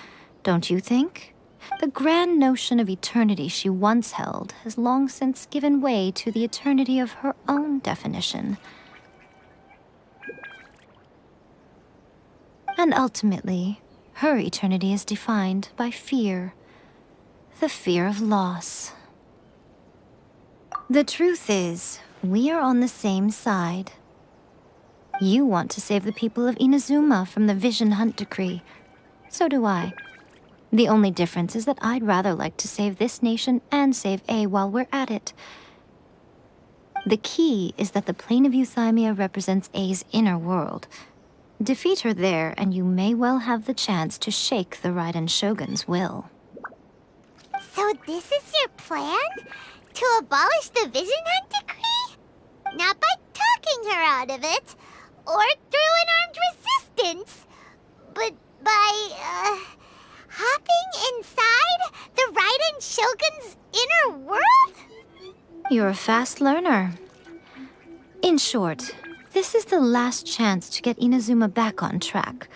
Don't you think? The grand notion of eternity she once held has long since given way to the eternity of her own definition. And ultimately, her eternity is defined by fear. The fear of loss. The truth is, we are on the same side. You want to save the people of Inazuma from the Vision Hunt Decree. So do I. The only difference is that I'd rather like to save this nation and save A while we're at it. The key is that the plane of Euthymia represents A's inner world. Defeat her there, and you may well have the chance to shake the Raiden Shogun's will. So this is your plan? To abolish the Vision Hunt Decree? Not by talking her out of it, or through an armed resistance, but by, hopping inside the Raiden Shogun's inner world? You're a fast learner. In short, this is the last chance to get Inazuma back on track.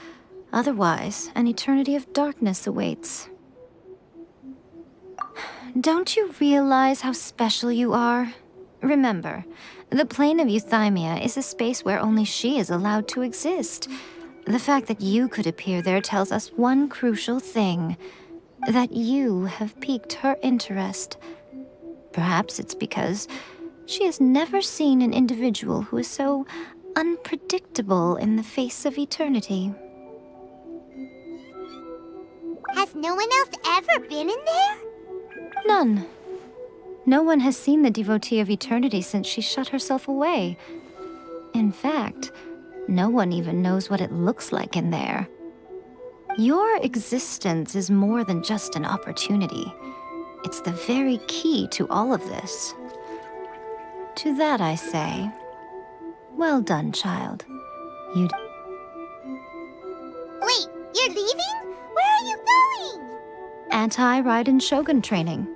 Otherwise, an eternity of darkness awaits. Don't you realize how special you are? Remember, the plane of Euthymia is a space where only she is allowed to exist. The fact that you could appear there tells us one crucial thing. That you have piqued her interest. Perhaps it's because she has never seen an individual who is so unpredictable in the face of eternity. Has no one else ever been in there? None. No one has seen the devotee of eternity since she shut herself away. In fact, no one even knows what it looks like in there. Your existence is more than just an opportunity. It's the very key to all of this. To that I say, well done, child. Wait, you're leaving? Where are you going? Anti-Raiden Shogun training.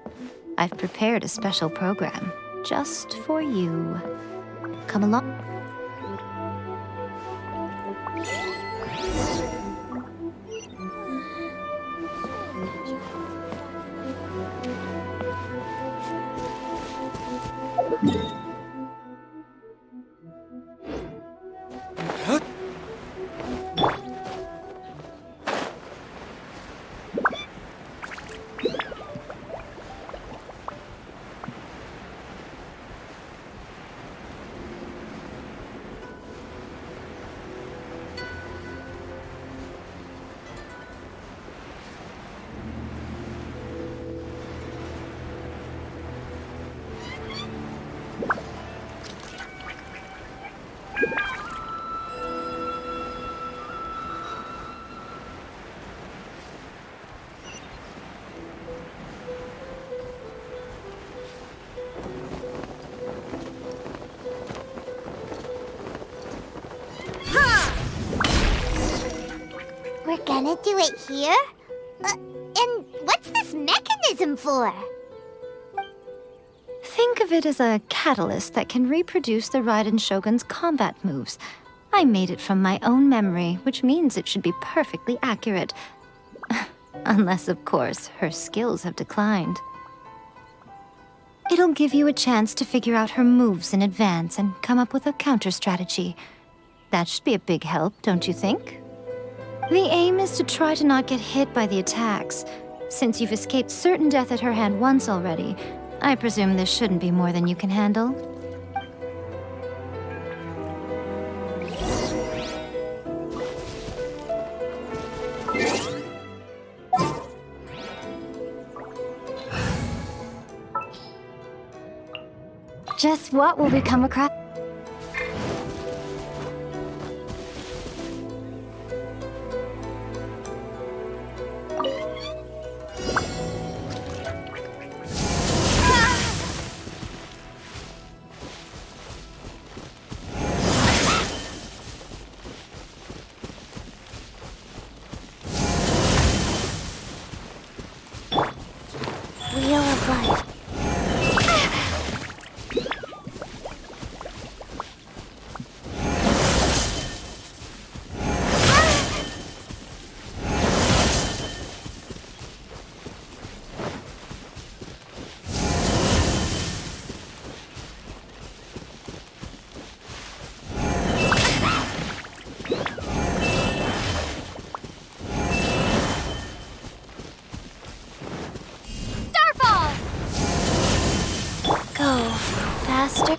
I've prepared a special program just for you. Come along. We're gonna do it here? And what's this mechanism for? Think of it as a catalyst that can reproduce the Raiden Shogun's combat moves. I made it from my own memory, which means it should be perfectly accurate. Unless, of course, her skills have declined. It'll give you a chance to figure out her moves in advance and come up with a counter-strategy. That should be a big help, don't you think? The aim is to try to not get hit by the attacks. Since you've escaped certain death at her hand once already, I presume this shouldn't be more than you can handle. Just what will we come across? Wheel of Life. Go faster.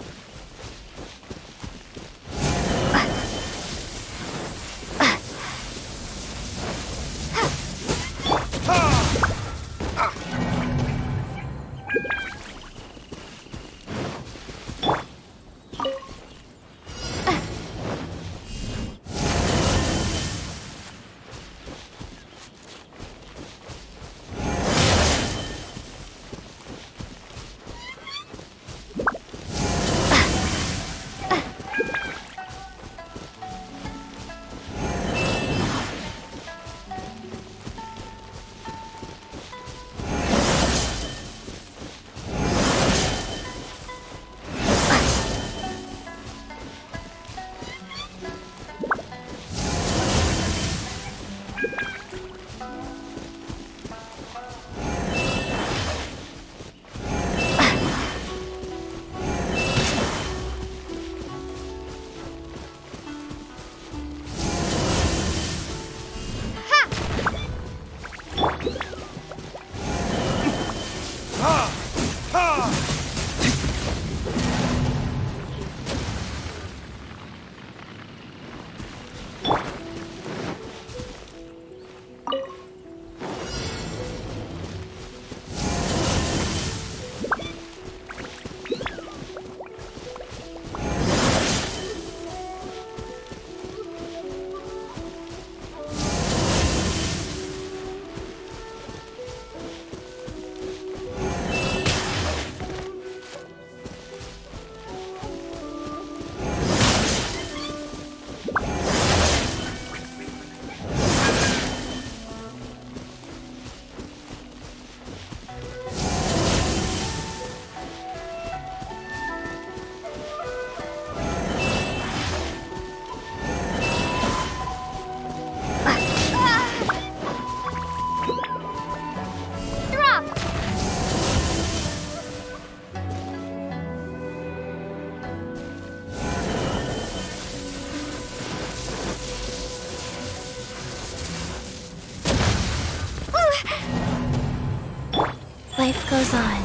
Life goes on.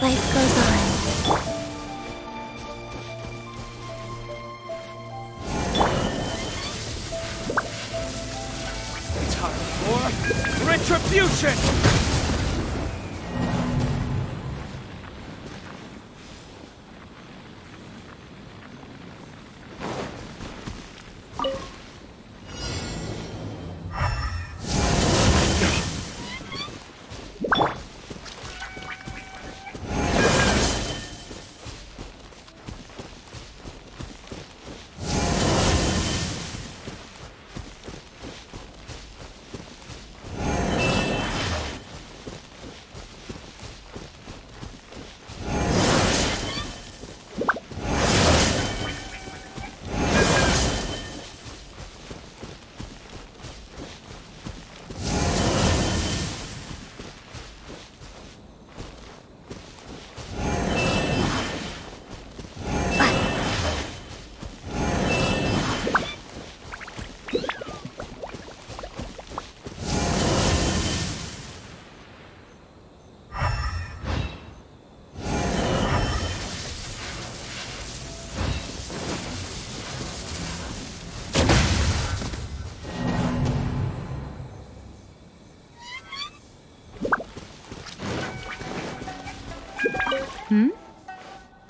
Life goes on. Time for retribution!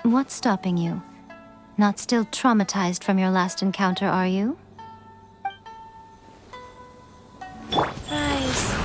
What's stopping you? Not still traumatized from your last encounter, are you? Rise.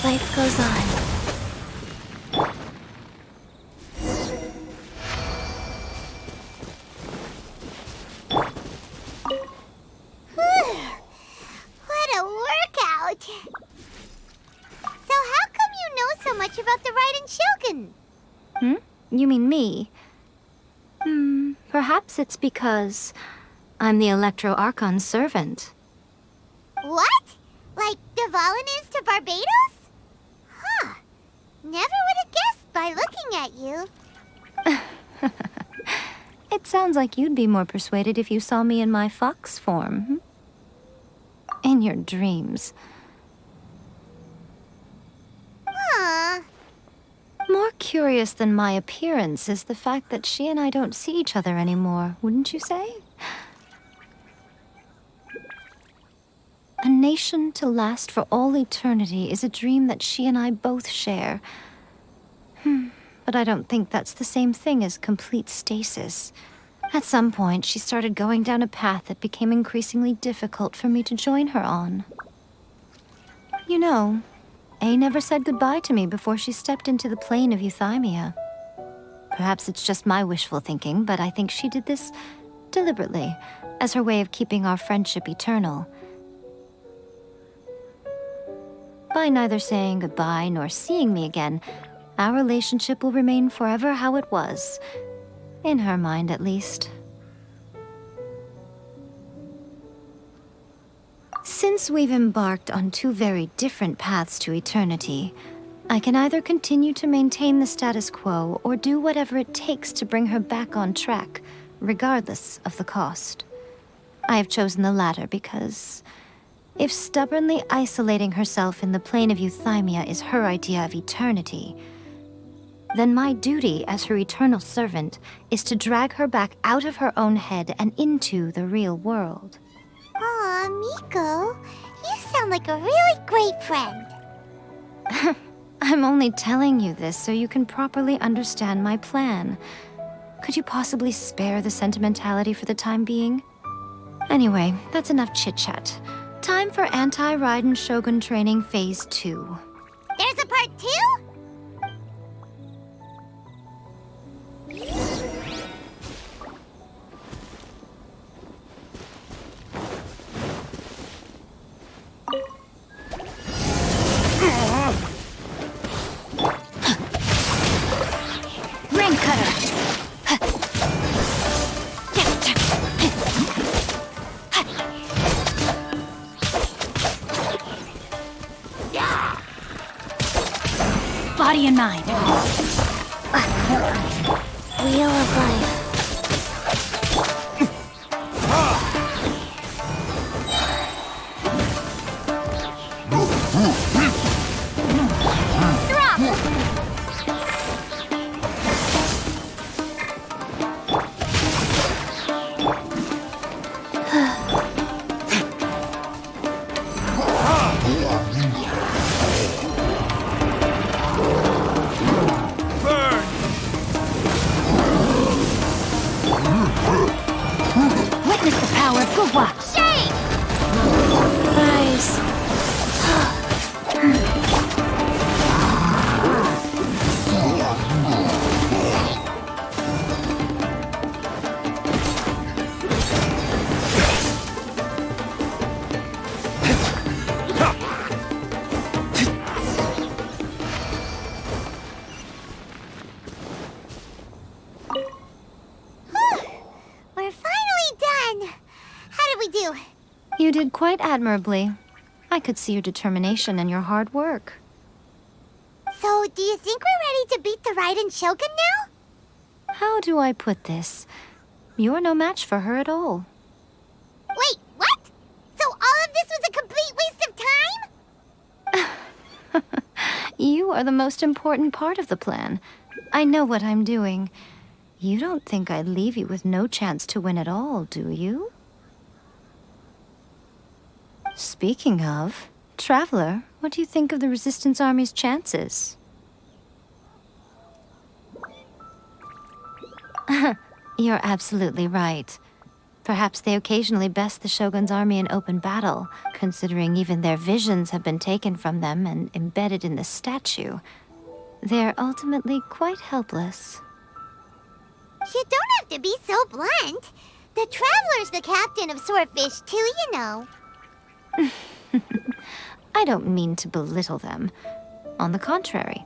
Life goes on. What a workout! So how come you know so much about the Raiden Shogun? You mean me? Perhaps it's because I'm the Electro Archon's servant. What? Like Dvalin is to Barbados? Huh. Never would have guessed by looking at you. It sounds like you'd be more persuaded if you saw me in my fox form. In your dreams. Huh. More curious than my appearance is the fact that she and I don't see each other anymore, wouldn't you say? A nation to last for all eternity is a dream that she and I both share. But I don't think that's the same thing as complete stasis. At some point, she started going down a path that became increasingly difficult for me to join her on. You know, A never said goodbye to me before she stepped into the plane of Euthymia. Perhaps it's just my wishful thinking, but I think she did this deliberately, as her way of keeping our friendship eternal. By neither saying goodbye nor seeing me again, our relationship will remain forever how it was. In her mind, at least. Since we've embarked on two very different paths to eternity, I can either continue to maintain the status quo or do whatever it takes to bring her back on track, regardless of the cost. I have chosen the latter because if stubbornly isolating herself in the plane of euthymia is her idea of eternity, then my duty as her eternal servant is to drag her back out of her own head and into the real world. Aw, Miko, you sound like a really great friend. I'm only telling you this so you can properly understand my plan. Could you possibly spare the sentimentality for the time being? Anyway, that's enough chit-chat. Time for Anti-Raiden Shogun Training Phase 2. There's a part 2? Rain Cutter! Body and mind. Wheel of Life. Witness the power of Gugwa! Shake! Rise. We're finally done. How did we do? You did quite admirably. I could see your determination and your hard work. So, do you think we're ready to beat the Raiden Shogun now? How do I put this? You're no match for her at all. Wait, what? So all of this was a complete waste of time? You are the most important part of the plan. I know what I'm doing. You don't think I'd leave you with no chance to win at all, do you? Speaking of, Traveler, what do you think of the Resistance Army's chances? You're absolutely right. Perhaps they occasionally best the Shogun's army in open battle, considering even their visions have been taken from them and embedded in the statue. They're ultimately quite helpless. You don't have to be so blunt. The Traveler's the captain of Swordfish too, you know. I don't mean to belittle them. On the contrary,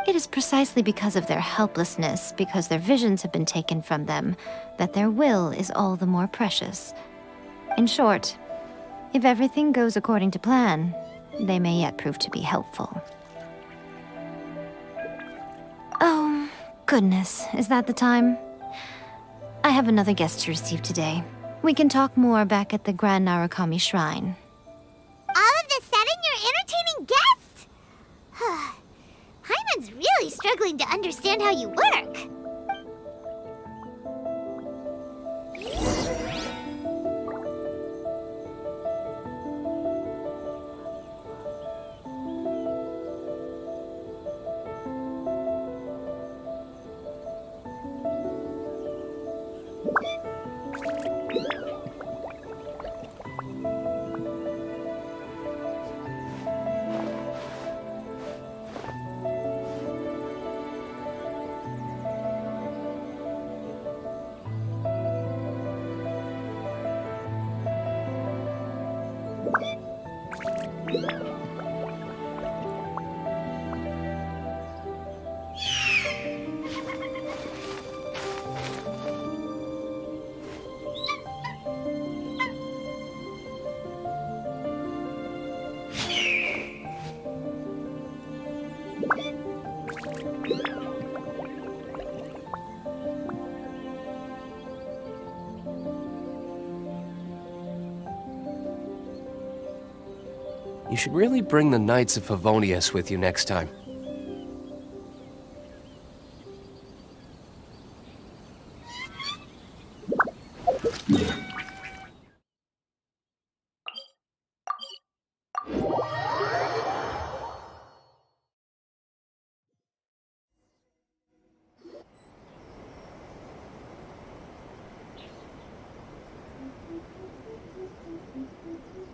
it is precisely because of their helplessness, because their visions have been taken from them, that their will is all the more precious. In short, if everything goes according to plan, they may yet prove to be helpful. Oh, goodness, is that the time? I have another guest to receive today. We can talk more back at the Grand Narukami Shrine. All of a sudden, you're entertaining guests? Paimon's really struggling to understand how you work. You should really bring the Knights of Favonius with you next time.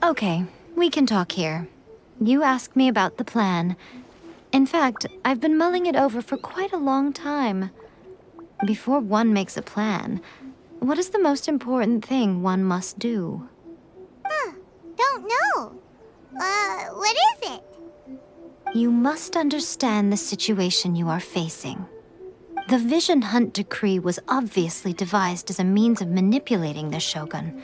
Okay, we can talk here. You asked me about the plan. In fact, I've been mulling it over for quite a long time. Before one makes a plan, what is the most important thing one must do? Don't know. What is it? You must understand the situation you are facing. The Vision Hunt Decree was obviously devised as a means of manipulating the Shogun.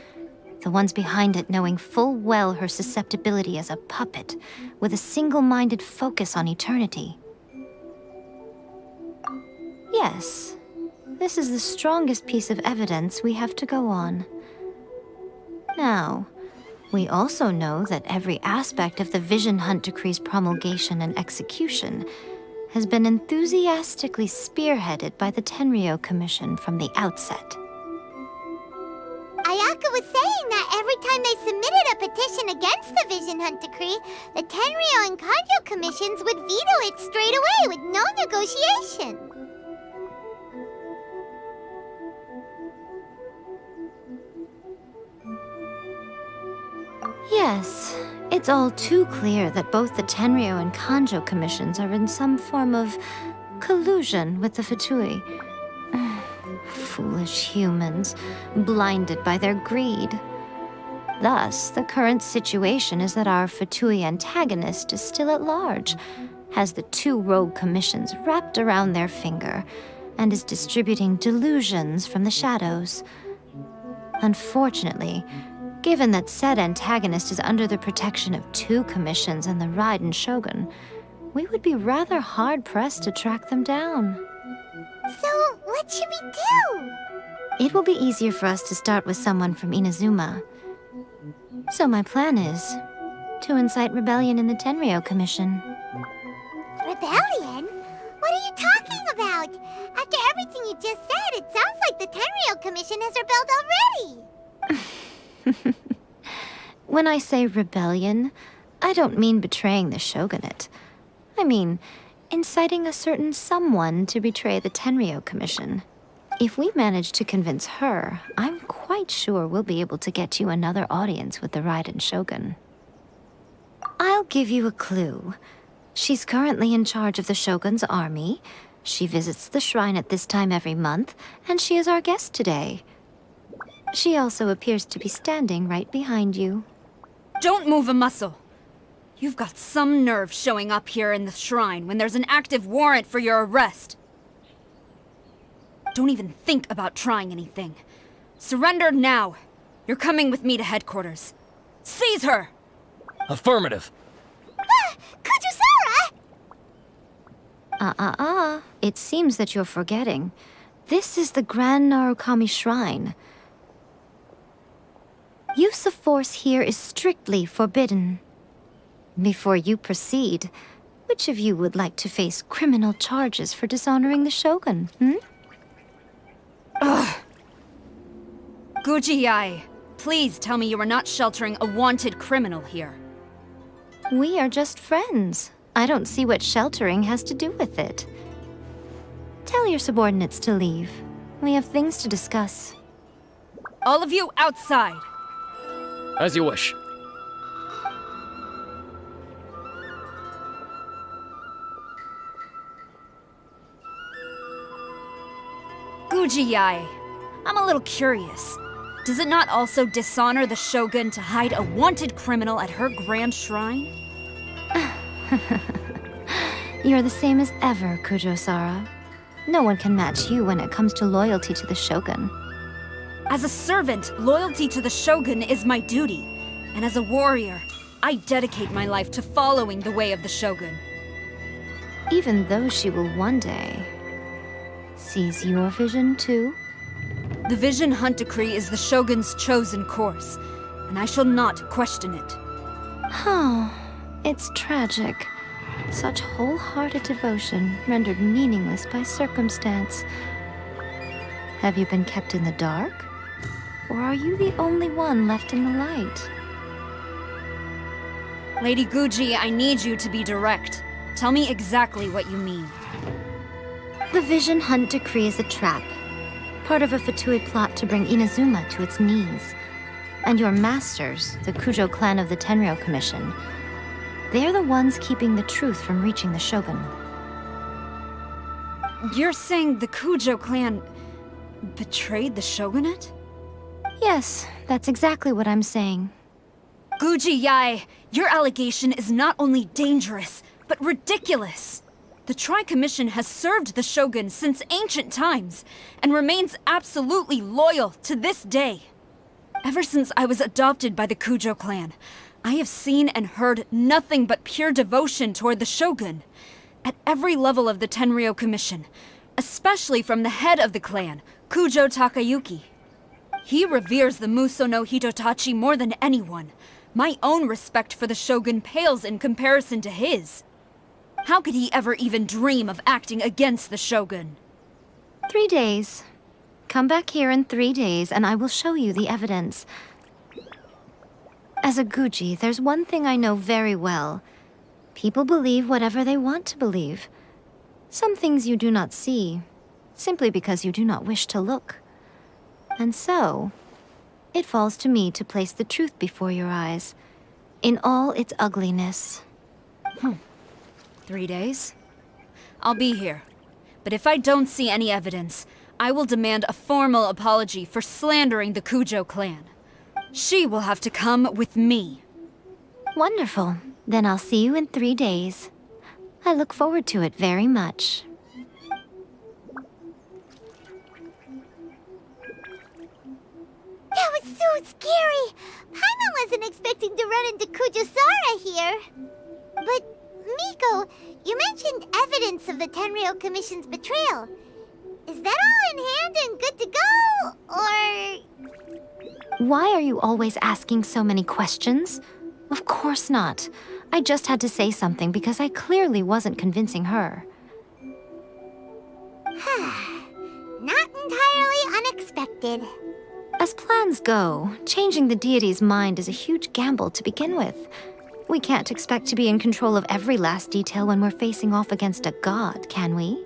The ones behind it knowing full well her susceptibility as a puppet, with a single-minded focus on eternity. Yes, this is the strongest piece of evidence we have to go on. Now, we also know that every aspect of the Vision Hunt Decree's promulgation and execution has been enthusiastically spearheaded by the Tenryou Commission from the outset. Ayaka was saying that every time they submitted a petition against the Vision Hunt Decree, the Tenryou and Kanjo commissions would veto it straight away with no negotiation. Yes, it's all too clear that both the Tenryou and Kanjo commissions are in some form of collusion with the Fatui. Foolish humans, blinded by their greed. Thus, the current situation is that our Fatui antagonist is still at large, has the two rogue commissions wrapped around their finger, and is distributing delusions from the shadows. Unfortunately, given that said antagonist is under the protection of two commissions and the Raiden Shogun, we would be rather hard-pressed to track them down. So, what should we do? It will be easier for us to start with someone from Inazuma. So my plan is to incite rebellion in the Tenryou Commission. Rebellion? What are you talking about? After everything you just said, it sounds like the Tenryou Commission has rebelled already. When I say rebellion, I don't mean betraying the shogunate. I mean inciting a certain someone to betray the Tenryou Commission. If we manage to convince her, I'm quite sure we'll be able to get you another audience with the Raiden Shogun. I'll give you a clue. She's currently in charge of the Shogun's army. She visits the shrine at this time every month, and she is our guest today. She also appears to be standing right behind you. Don't move a muscle. You've got some nerve showing up here in the shrine when there's an active warrant for your arrest. Don't even think about trying anything. Surrender now. You're coming with me to headquarters. Seize her! Affirmative. Kujusara! It seems that you're forgetting. This is the Grand Narukami Shrine. Use of force here is strictly forbidden. Before you proceed, which of you would like to face criminal charges for dishonoring the Shogun, Ugh. Guji-ai, please tell me you are not sheltering a wanted criminal here. We are just friends. I don't see what sheltering has to do with it. Tell your subordinates to leave. We have things to discuss. All of you outside. As you wish. Guji-ai, I'm a little curious. Does it not also dishonor the Shogun to hide a wanted criminal at her grand shrine? You're the same as ever, Kujo-sara. No one can match you when it comes to loyalty to the Shogun. As a servant, loyalty to the Shogun is my duty. And as a warrior, I dedicate my life to following the way of the Shogun. Even though she will one day seize your vision too? The Vision Hunt Decree is the Shogun's chosen course, and I shall not question it. It's tragic. Such wholehearted devotion rendered meaningless by circumstance. Have you been kept in the dark? Or are you the only one left in the light? Lady Guji, I need you to be direct. Tell me exactly what you mean. The Vision Hunt decree is a trap. Part of a Fatui plot to bring Inazuma to its knees. And your masters, the Kujo clan of the Tenryou Commission, they're the ones keeping the truth from reaching the Shogun. You're saying the Kujo clan betrayed the Shogunate? Yes, that's exactly what I'm saying. Guji Yae, your allegation is not only dangerous, but ridiculous. The Tri-Commission has served the Shogun since ancient times, and remains absolutely loyal to this day. Ever since I was adopted by the Kujo clan, I have seen and heard nothing but pure devotion toward the Shogun. At every level of the Tenryou Commission, especially from the head of the clan, Kujo Takayuki. He reveres the Muso no Hitotachi more than anyone. My own respect for the Shogun pales in comparison to his. How could he ever even dream of acting against the Shogun? 3 days. Come back here in 3 days and I will show you the evidence. As a Guji, there's one thing I know very well. People believe whatever they want to believe. Some things you do not see, simply because you do not wish to look. And so, it falls to me to place the truth before your eyes, in all its ugliness. 3 days? I'll be here. But if I don't see any evidence, I will demand a formal apology for slandering the Kujo clan. She will have to come with me. Wonderful. Then I'll see you in 3 days. I look forward to it very much. That was so scary! Paimon wasn't expecting to run into Kujosara here. But, Miko, you mentioned evidence of the Tenryou Commission's betrayal. Is that all in hand and good to go, or...? Why are you always asking so many questions? Of course not. I just had to say something because I clearly wasn't convincing her. Not entirely unexpected. As plans go, changing the deity's mind is a huge gamble to begin with. We can't expect to be in control of every last detail when we're facing off against a god, can we?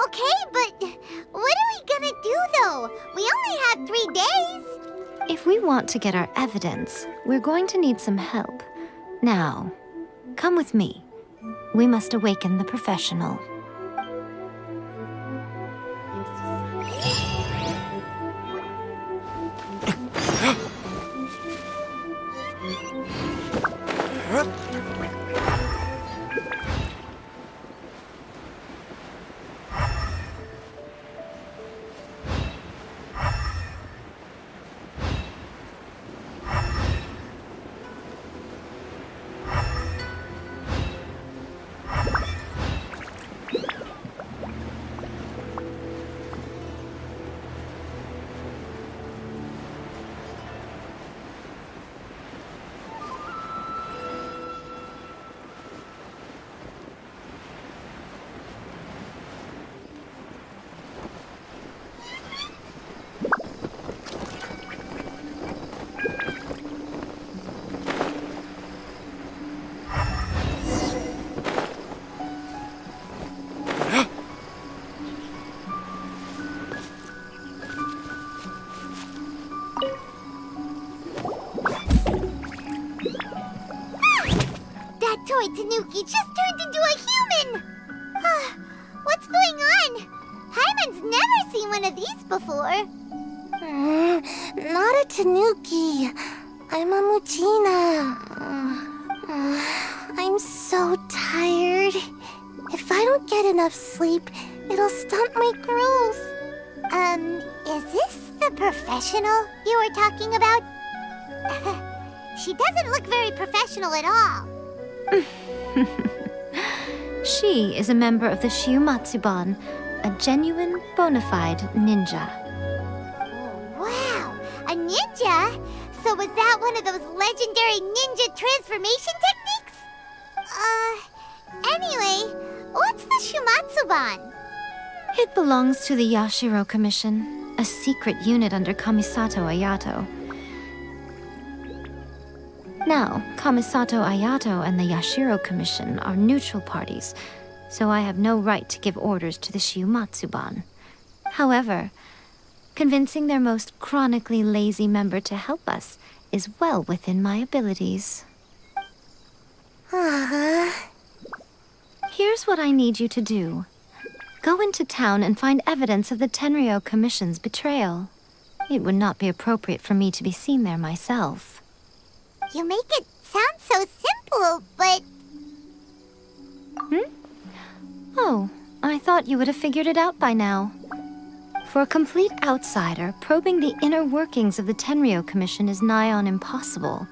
Okay, but what are we gonna do, though? We only have 3 days. If we want to get our evidence, we're going to need some help. Now, come with me. We must awaken the professional. Toy Tanuki just turned into a human! What's going on? Paimon's never seen one of these before. Not a Tanuki. I'm a Muchina. I'm so tired. If I don't get enough sleep, it'll stunt my growth. Is this the professional you were talking about? She doesn't look very professional at all. She is a member of the Shiumatsuban, a genuine, bona fide ninja. Wow, a ninja? So was that one of those legendary ninja transformation techniques? Anyway, what's the Shumatsuban? It belongs to the Yashiro Commission, a secret unit under Kamisato Ayato. Now, Kamisato Ayato and the Yashiro Commission are neutral parties, so I have no right to give orders to the Shiumatsuban. However, convincing their most chronically lazy member to help us is well within my abilities. Here's what I need you to do. Go into town and find evidence of the Tenryou Commission's betrayal. It would not be appropriate for me to be seen there myself. You make it sound so simple, but... Oh, I thought you would have figured it out by now. For a complete outsider, probing the inner workings of the Tenryou Commission is nigh on impossible.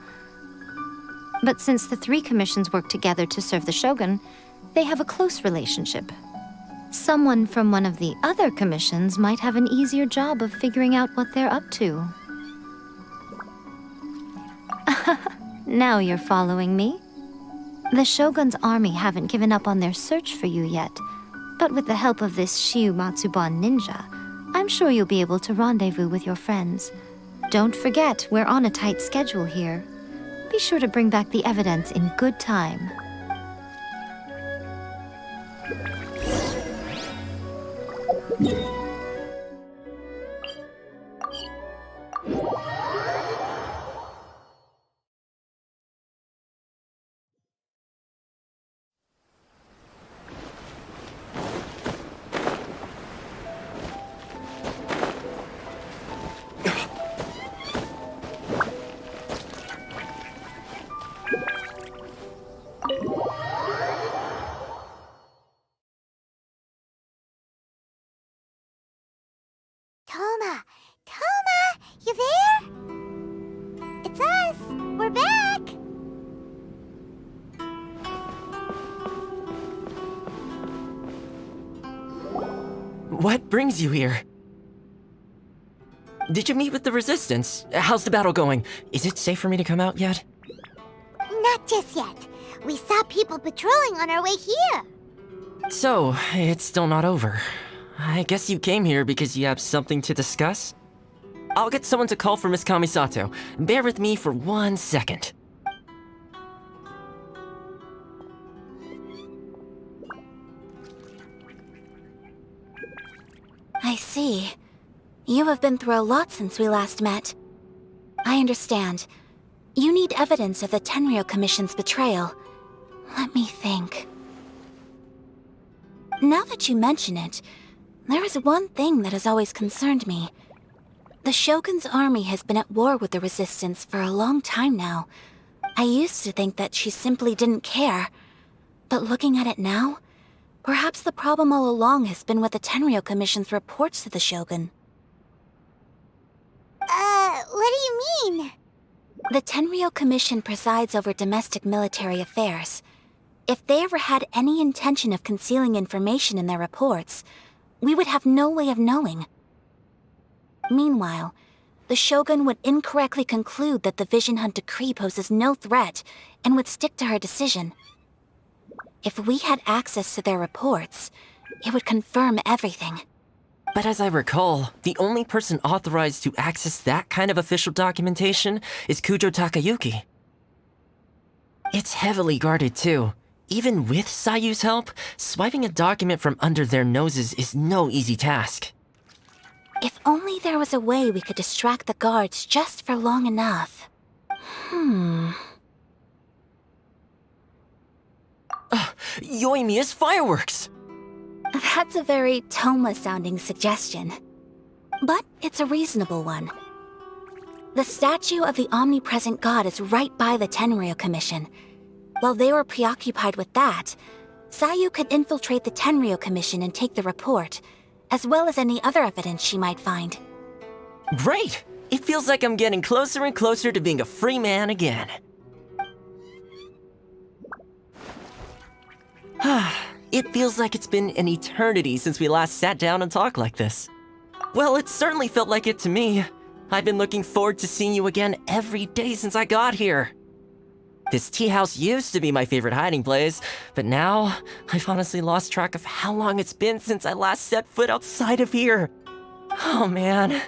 But since the three commissions work together to serve the Shogun, they have a close relationship. Someone from one of the other commissions might have an easier job of figuring out what they're up to. Now you're following me. The Shogun's army haven't given up on their search for you yet, but with the help of this Shiumatsuban ninja, I'm sure you'll be able to rendezvous with your friends. Don't forget, we're on a tight schedule here. Be sure to bring back the evidence in good time. Toma, you there? It's us. We're back. What brings you here? Did you meet with the Resistance? How's the battle going? Is it safe for me to come out yet? Not just yet. We saw people patrolling on our way here. So, it's still not over. I guess you came here because you have something to discuss? I'll get someone to call for Miss Kamisato. Bear with me for 1 second. I see. You have been through a lot since we last met. I understand. You need evidence of the Tenryou Commission's betrayal. Let me think. Now that you mention it, there is one thing that has always concerned me. The Shogun's army has been at war with the Resistance for a long time now. I used to think that she simply didn't care. But looking at it now, perhaps the problem all along has been with the Tenryou Commission's reports to the Shogun. What do you mean? The Tenryou Commission presides over domestic military affairs. If they ever had any intention of concealing information in their reports, we would have no way of knowing. Meanwhile, the Shogun would incorrectly conclude that the Vision Hunt decree poses no threat and would stick to her decision. If we had access to their reports, it would confirm everything. But as I recall, the only person authorized to access that kind of official documentation is Kujo Takayuki. It's heavily guarded too. Even with Sayu's help, swiping a document from under their noses is no easy task. If only there was a way we could distract the guards just for long enough. Yoimiya's fireworks! That's a very Toma-sounding suggestion. But it's a reasonable one. The statue of the omnipresent god is right by the Tenryou Commission. While they were preoccupied with that, Sayu could infiltrate the Tenryou Commission and take the report, as well as any other evidence she might find. Great! It feels like I'm getting closer and closer to being a free man again. It feels like it's been an eternity since we last sat down and talked like this. Well, it certainly felt like it to me. I've been looking forward to seeing you again every day since I got here. This tea house used to be my favorite hiding place, but now I've honestly lost track of how long it's been since I last set foot outside of here. Oh man,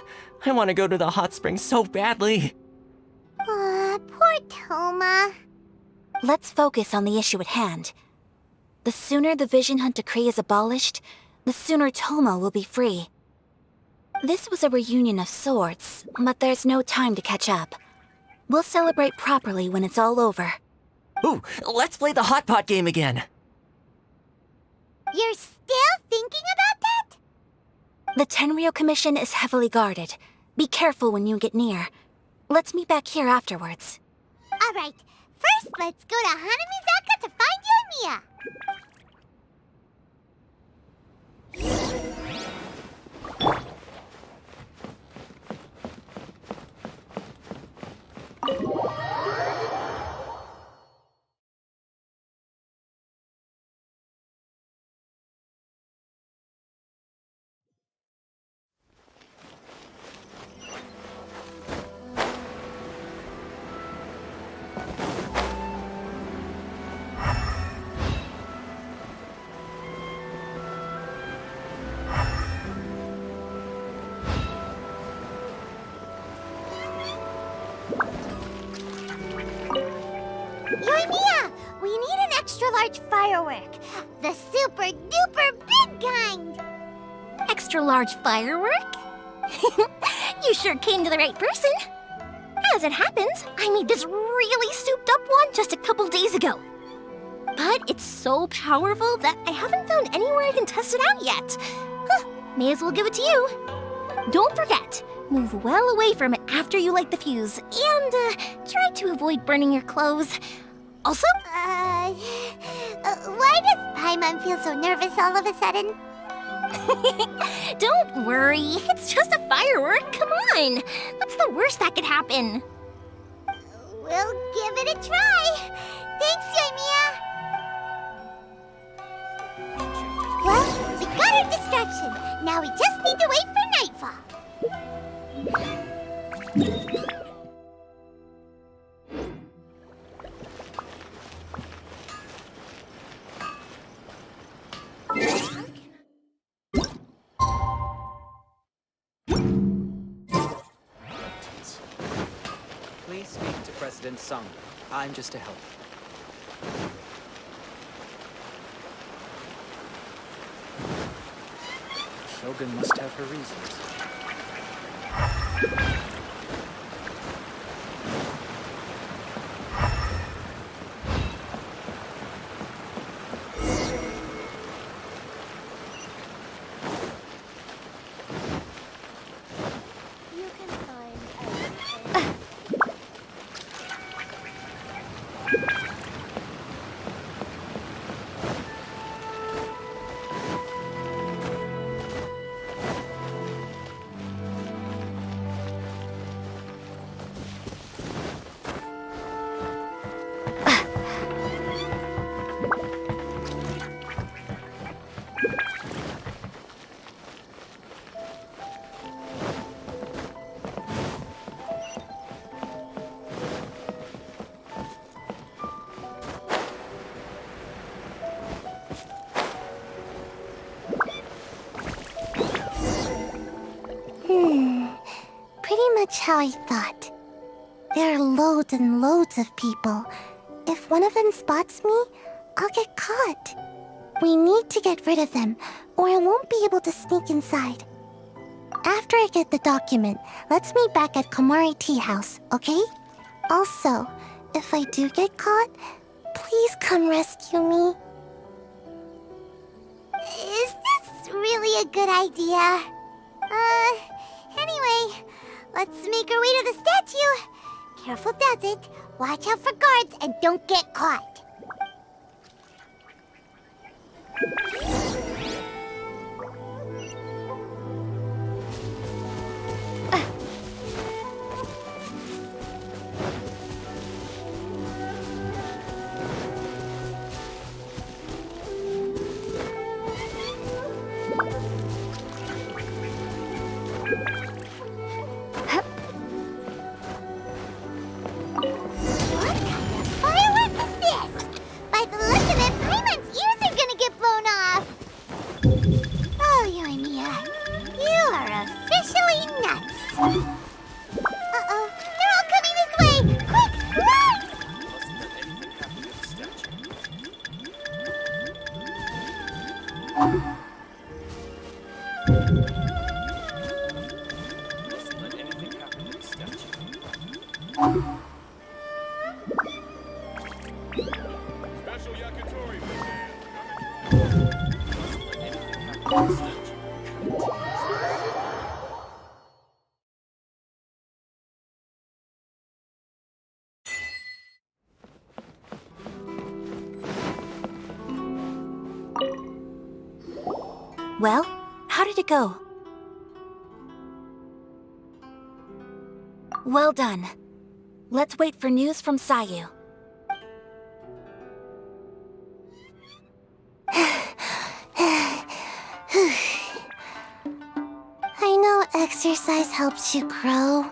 I want to go to the hot springs so badly. Poor Toma. Let's focus on the issue at hand. The sooner the Vision Hunt Decree is abolished, the sooner Toma will be free. This was a reunion of sorts, but there's no time to catch up. We'll celebrate properly when it's all over. Ooh, let's play the hot pot game again. You're still thinking about that? The Tenryou Commission is heavily guarded. Be careful when you get near. Let's meet back here afterwards. Alright, first let's go to Hanamizaka to find Yoimiya. Yoimiya, we need an extra-large firework. The super-duper big kind. Extra-large firework? You sure came to the right person. As it happens, I made this really souped-up one just a couple days ago. But it's so powerful that I haven't found anywhere I can test it out yet. May as well give it to you. Don't forget, move well away from it after you light the fuse, and try to avoid burning your clothes. Also, why does Paimon feel so nervous all of a sudden? don't worry, it's just a firework, come on. What's the worst that could happen? We'll give it a try. Thanks, Yoimiya. Well, we got our distraction. Now we just need to wait for nightfall. Please speak to President Sung. I'm just a helper. Shogun must have her reasons. You can find Pretty much how I thought. There are loads and loads of people. If one of them spots me, I'll get caught. We need to get rid of them, or I won't be able to sneak inside. After I get the document, let's meet back at Komari Tea House, okay? Also, if I do get caught, please come rescue me. Is this really a good idea? Anyway, let's make our way to the statue. Careful does it. Watch out for guards and don't get caught. Well, how did it go? Well done. Let's wait for news from Sayu. I know exercise helps you grow,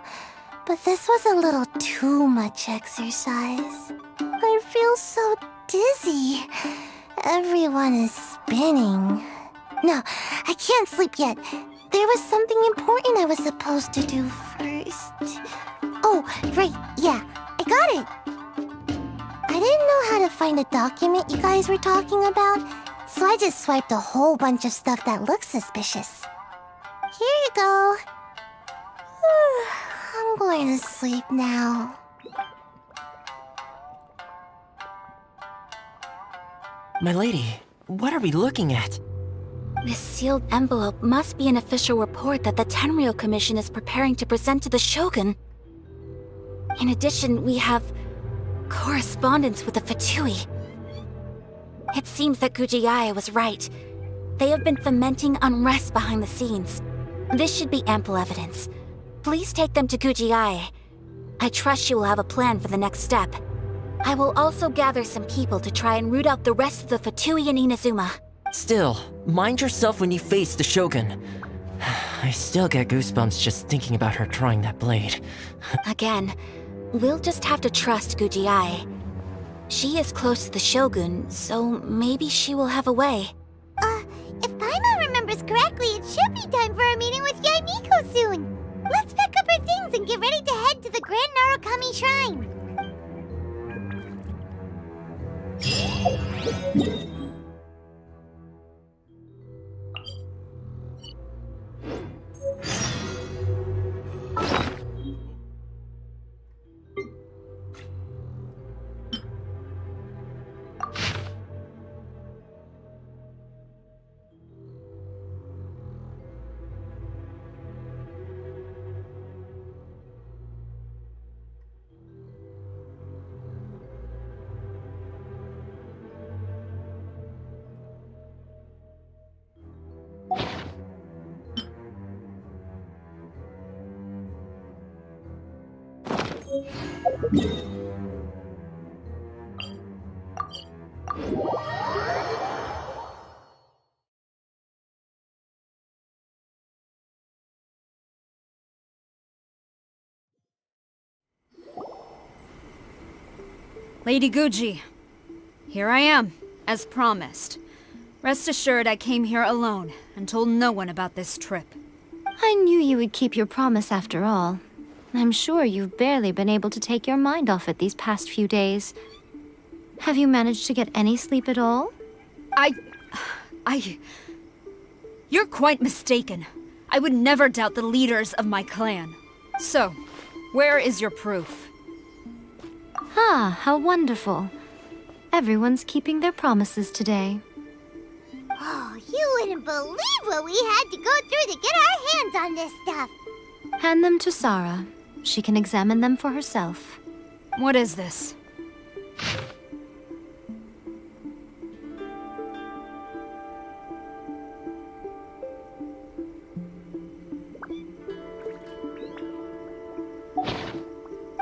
but this was a little too much exercise. I feel so dizzy. Everyone is spinning. No, I can't sleep yet. There was something important I was supposed to do first. Oh, right, yeah, I got it. I didn't know how to find a document you guys were talking about, so I just swiped a whole bunch of stuff that looks suspicious. Here you go. I'm going to sleep now. My lady, what are we looking at? This sealed envelope must be an official report that the Tenryou Commission is preparing to present to the Shogun. In addition, we have correspondence with the Fatui. It seems that Gujiae was right. They have been fomenting unrest behind the scenes. This should be ample evidence. Please take them to Gujiae. I trust she will have a plan for the next step. I will also gather some people to try and root out the rest of the Fatui in Inazuma. Still, mind yourself when you face the Shogun. I still get goosebumps just thinking about her drawing that blade. Again, we'll just have to trust Gujiae. She is close to the Shogun, so maybe she will have a way. If Paimon remembers correctly, it should be time for a meeting with Yaimiko soon. Let's pack up our things and get ready to head to the Grand Narukami Shrine. Lady Guji, here I am, as promised. Rest assured I came here alone and told no one about this trip. I knew you would keep your promise after all. I'm sure you've barely been able to take your mind off it these past few days. Have you managed to get any sleep at all? You're quite mistaken. I would never doubt the leaders of my clan. So, where is your proof? Ah, how wonderful. Everyone's keeping their promises today. Oh, you wouldn't believe what we had to go through to get our hands on this stuff. Hand them to Sarah. She can examine them for herself. What is this?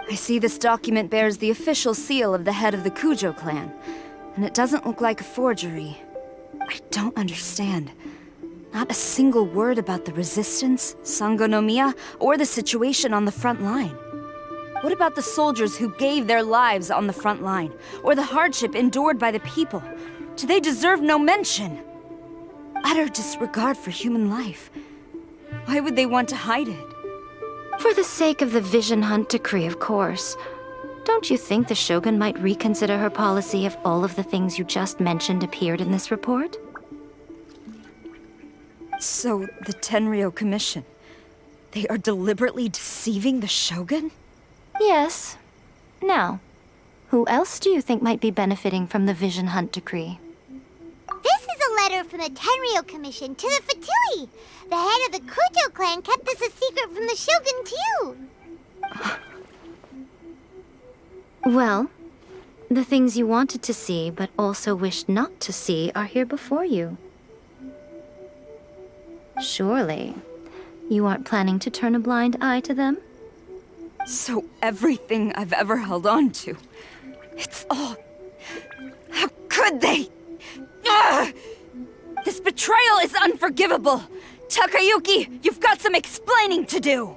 I see this document bears the official seal of the head of the Kujo clan, and it doesn't look like a forgery. I don't understand. Not a single word about the resistance, Sangonomiya, or the situation on the front line. What about the soldiers who gave their lives on the front line, or the hardship endured by the people? Do they deserve no mention? Utter disregard for human life. Why would they want to hide it? For the sake of the Vision Hunt decree, of course. Don't you think the Shogun might reconsider her policy if all of the things you just mentioned appeared in this report? So, the Tenryou Commission, they are deliberately deceiving the Shogun? Yes. Now, who else do you think might be benefiting from the Vision Hunt decree? This is a letter from the Tenryou Commission to the Fatui. The head of the Kujo clan kept this a secret from the Shogun, too. Well, the things you wanted to see but also wished not to see are here before you. Surely, you aren't planning to turn a blind eye to them? So everything I've ever held on to, it's all... How could they? Ugh! This betrayal is unforgivable! Takayuki, you've got some explaining to do!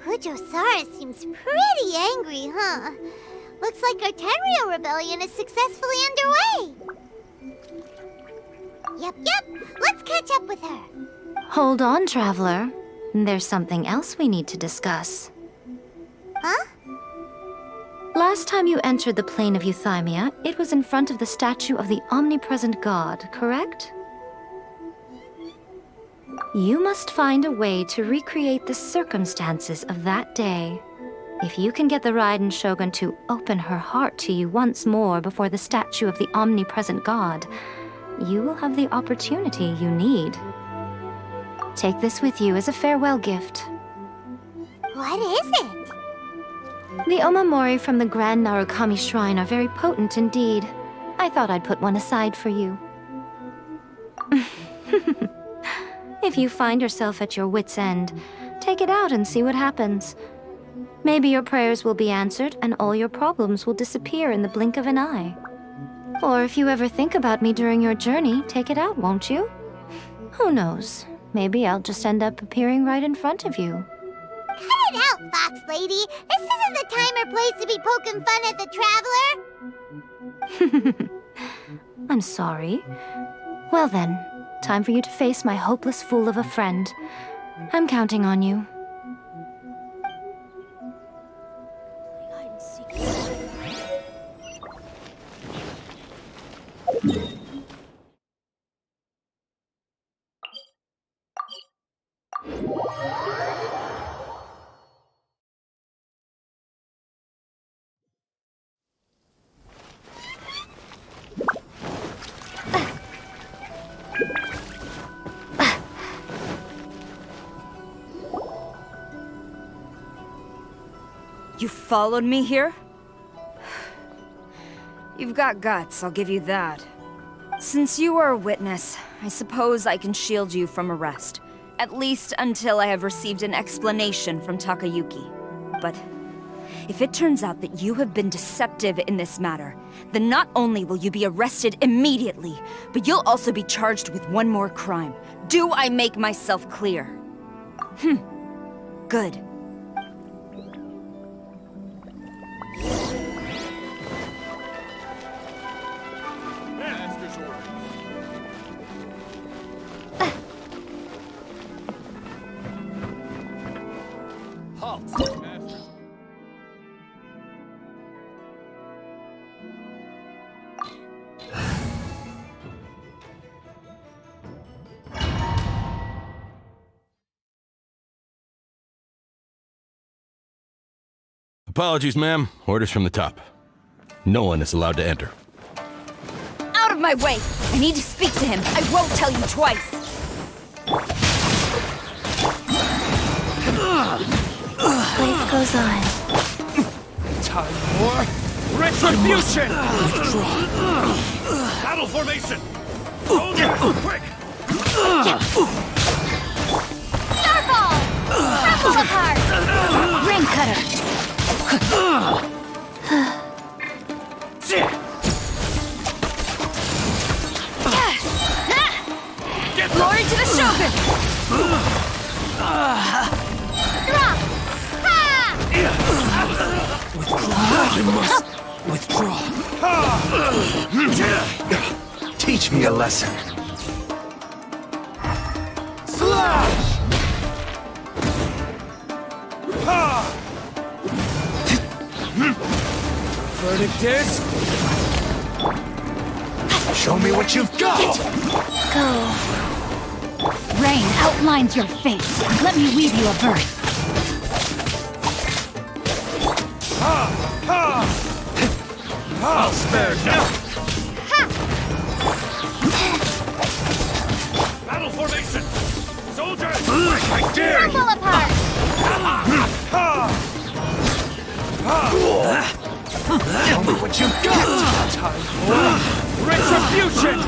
Kujo-Sara seems pretty angry, huh? Looks like our Tenryou rebellion is successfully underway. Yep. Let's catch up with her. Hold on, Traveler. There's something else we need to discuss. Huh? Last time you entered the plane of Euthymia, it was in front of the statue of the Omnipresent God, correct? You must find a way to recreate the circumstances of that day. If you can get the Raiden Shogun to open her heart to you once more before the statue of the Omnipresent God, you will have the opportunity you need. Take this with you as a farewell gift. What is it? The omamori from the Grand Narukami Shrine are very potent indeed. I thought I'd put one aside for you. If you find yourself at your wit's end, take it out and see what happens. Maybe your prayers will be answered and all your problems will disappear in the blink of an eye. Or if you ever think about me during your journey, take it out, won't you? Who knows? Maybe I'll just end up appearing right in front of you. Cut it out, Fox Lady! This isn't the time or place to be poking fun at the Traveler! I'm sorry. Well then, time for you to face my hopeless fool of a friend. I'm counting on you. You followed me here? You've got guts, I'll give you that. Since you are a witness, I suppose I can shield you from arrest. At least until I have received an explanation from Takayuki. But if it turns out that you have been deceptive in this matter, then not only will you be arrested immediately, but you'll also be charged with one more crime. Do I make myself clear? Good. Apologies, ma'am. Orders from the top. No one is allowed to enter. Out of my way! I need to speak to him. I won't tell you twice. Life goes on. Time for retribution! Battle formation! Go there, quick! Starball! Crumble apart! Ring cutter. Glory to the Shogun! Drop! Ha! I must withdraw. Teach me a lesson. Slash! Ha! Verdict is... Show me what you've got! Go. Rain outlines your fate. Let me weave you a verse. I'll spare now. Battle formation! Soldiers! I dare you! Tumble apart! Tell me what you got! Time for retribution!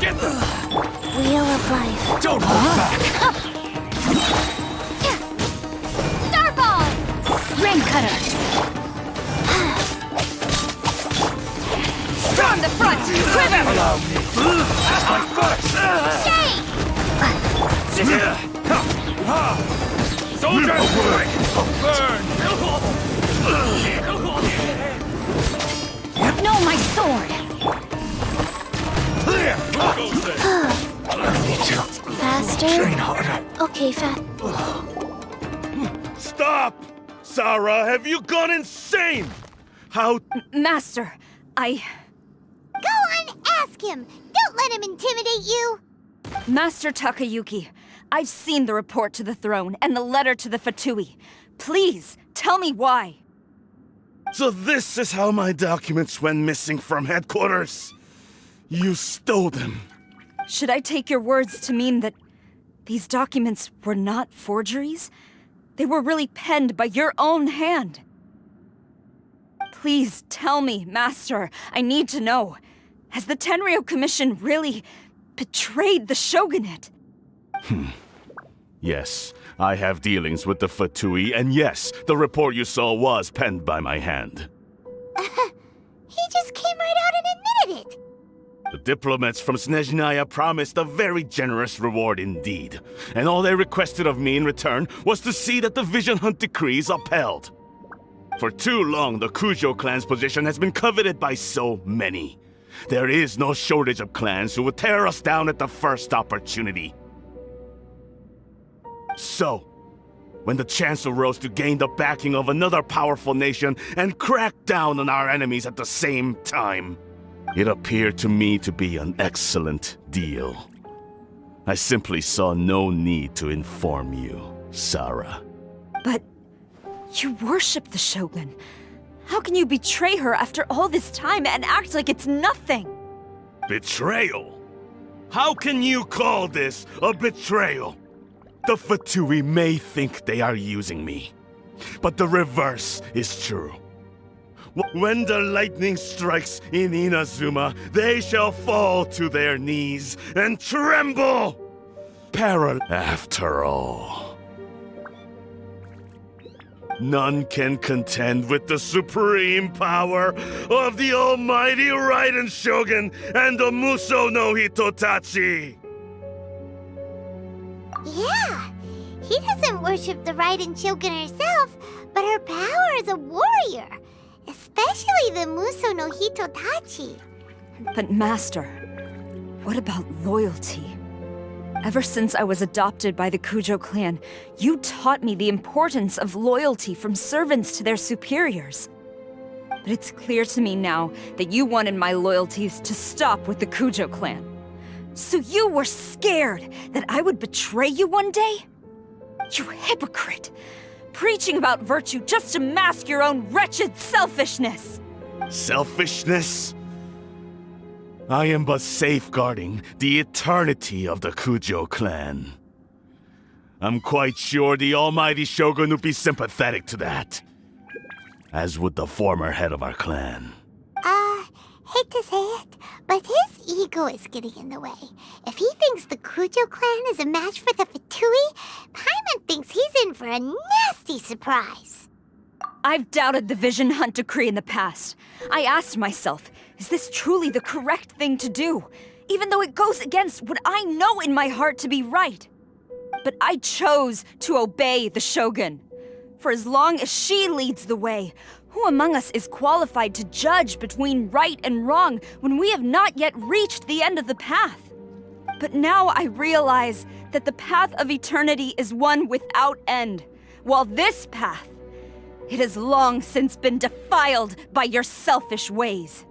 Get them! Wheel of life. Don't hold back! Starball! Rain cutter. Storm the front! Quiver! Allow me! My foot! Shake! Soldiers! Burn! No, my sword! Faster? Train harder. Okay, fat. Stop! Sarah, have you gone insane? How... Master, I... Go on, ask him! Don't let him intimidate you! Master Takayuki, I've seen the report to the throne and the letter to the Fatui. Please, tell me why. So this is how my documents went missing from headquarters. You stole them. Should I take your words to mean that these documents were not forgeries? They were really penned by your own hand. Please tell me, Master. I need to know. Has the Tenryou Commission really betrayed the shogunate? Yes, I have dealings with the Fatui, and yes, the report you saw was penned by my hand. He just came right out and admitted it! The diplomats from Snezhnaya promised a very generous reward indeed, and all they requested of me in return was to see that the Vision Hunt decree is upheld. For too long, the Kujo clan's position has been coveted by so many. There is no shortage of clans who would tear us down at the first opportunity. So, when the chance arose to gain the backing of another powerful nation and crack down on our enemies at the same time, it appeared to me to be an excellent deal. I simply saw no need to inform you, Sarah. But you worship the Shogun. How can you betray her after all this time and act like it's nothing? Betrayal? How can you call this a betrayal? The Fatui may think they are using me, but the reverse is true. When the lightning strikes in Inazuma, they shall fall to their knees and tremble! After all, none can contend with the supreme power of the almighty Raiden Shogun and the Muso no Hitotachi! Yeah, he doesn't worship the Raiden Shogun herself, but her power as a warrior. Especially the Muso no Hitotachi. But Master, what about loyalty? Ever since I was adopted by the Kujo clan, you taught me the importance of loyalty from servants to their superiors. But it's clear to me now that you wanted my loyalties to stop with the Kujo clan. So you were scared that I would betray you one day? You hypocrite! Preaching about virtue just to mask your own wretched selfishness! Selfishness? I am but safeguarding the eternity of the Kujo clan. I'm quite sure the almighty Shogun would be sympathetic to that. As would the former head of our clan. Hate to say it, but his ego is getting in the way. If he thinks the Kujo clan is a match for the Fatui, Paimon thinks he's in for a nasty surprise. I've doubted the Vision Hunt decree in the past. I asked myself, is this truly the correct thing to do? Even though it goes against what I know in my heart to be right. But I chose to obey the Shogun. For as long as she leads the way, who among us is qualified to judge between right and wrong when we have not yet reached the end of the path? But now I realize that the path of eternity is one without end, while this path, it has long since been defiled by your selfish ways.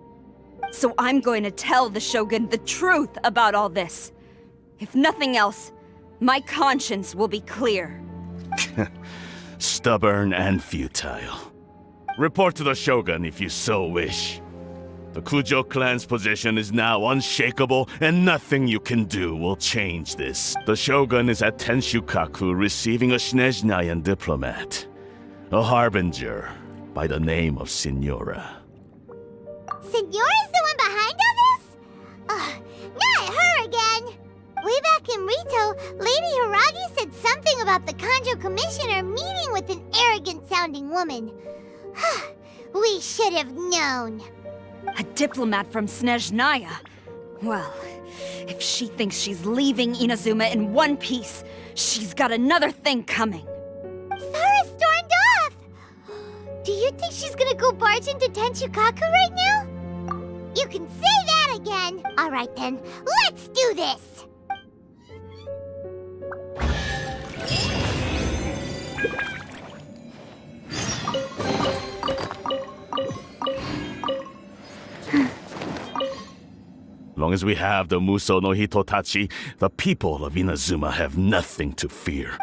So I'm going to tell the Shogun the truth about all this. If nothing else, my conscience will be clear. Stubborn and futile. Report to the Shogun if you so wish. The Kujo clan's position is now unshakable, and nothing you can do will change this. The Shogun is at Tenshukaku receiving a Snezhnayan diplomat. A harbinger by the name of Signora. Signora's the one behind all this? Not her again! Way back in Rito, Lady Hiragi said something about the Kanjo Commissioner meeting with an arrogant-sounding woman. We should have known. A diplomat from Snezhnaya? Well, if she thinks she's leaving Inazuma in one piece, she's got another thing coming. Sara stormed off! Do you think she's gonna go barge into Tenshukaku right now? You can say that again! Alright then, let's do this! Long as we have the Muso no Hitotachi, the people of Inazuma have nothing to fear.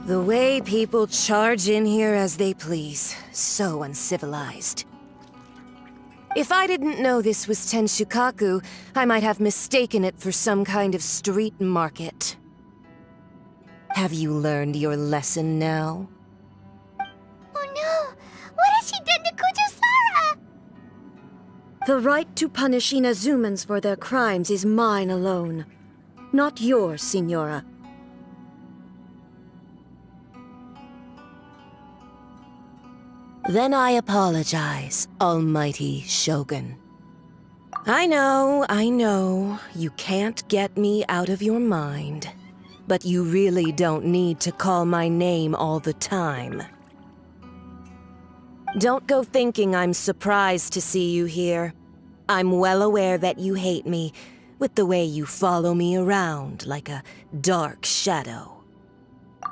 The way people charge in here as they please. So uncivilized. If I didn't know this was Tenshukaku, I might have mistaken it for some kind of street market. Have you learned your lesson now? Oh no! What has she done to Kujo-Sara? The right to punish Inazumans for their crimes is mine alone. Not yours, Signora. Then I apologize, Almighty Shogun. I know, you can't get me out of your mind. But you really don't need to call my name all the time. Don't go thinking I'm surprised to see you here. I'm well aware that you hate me, with the way you follow me around like a dark shadow.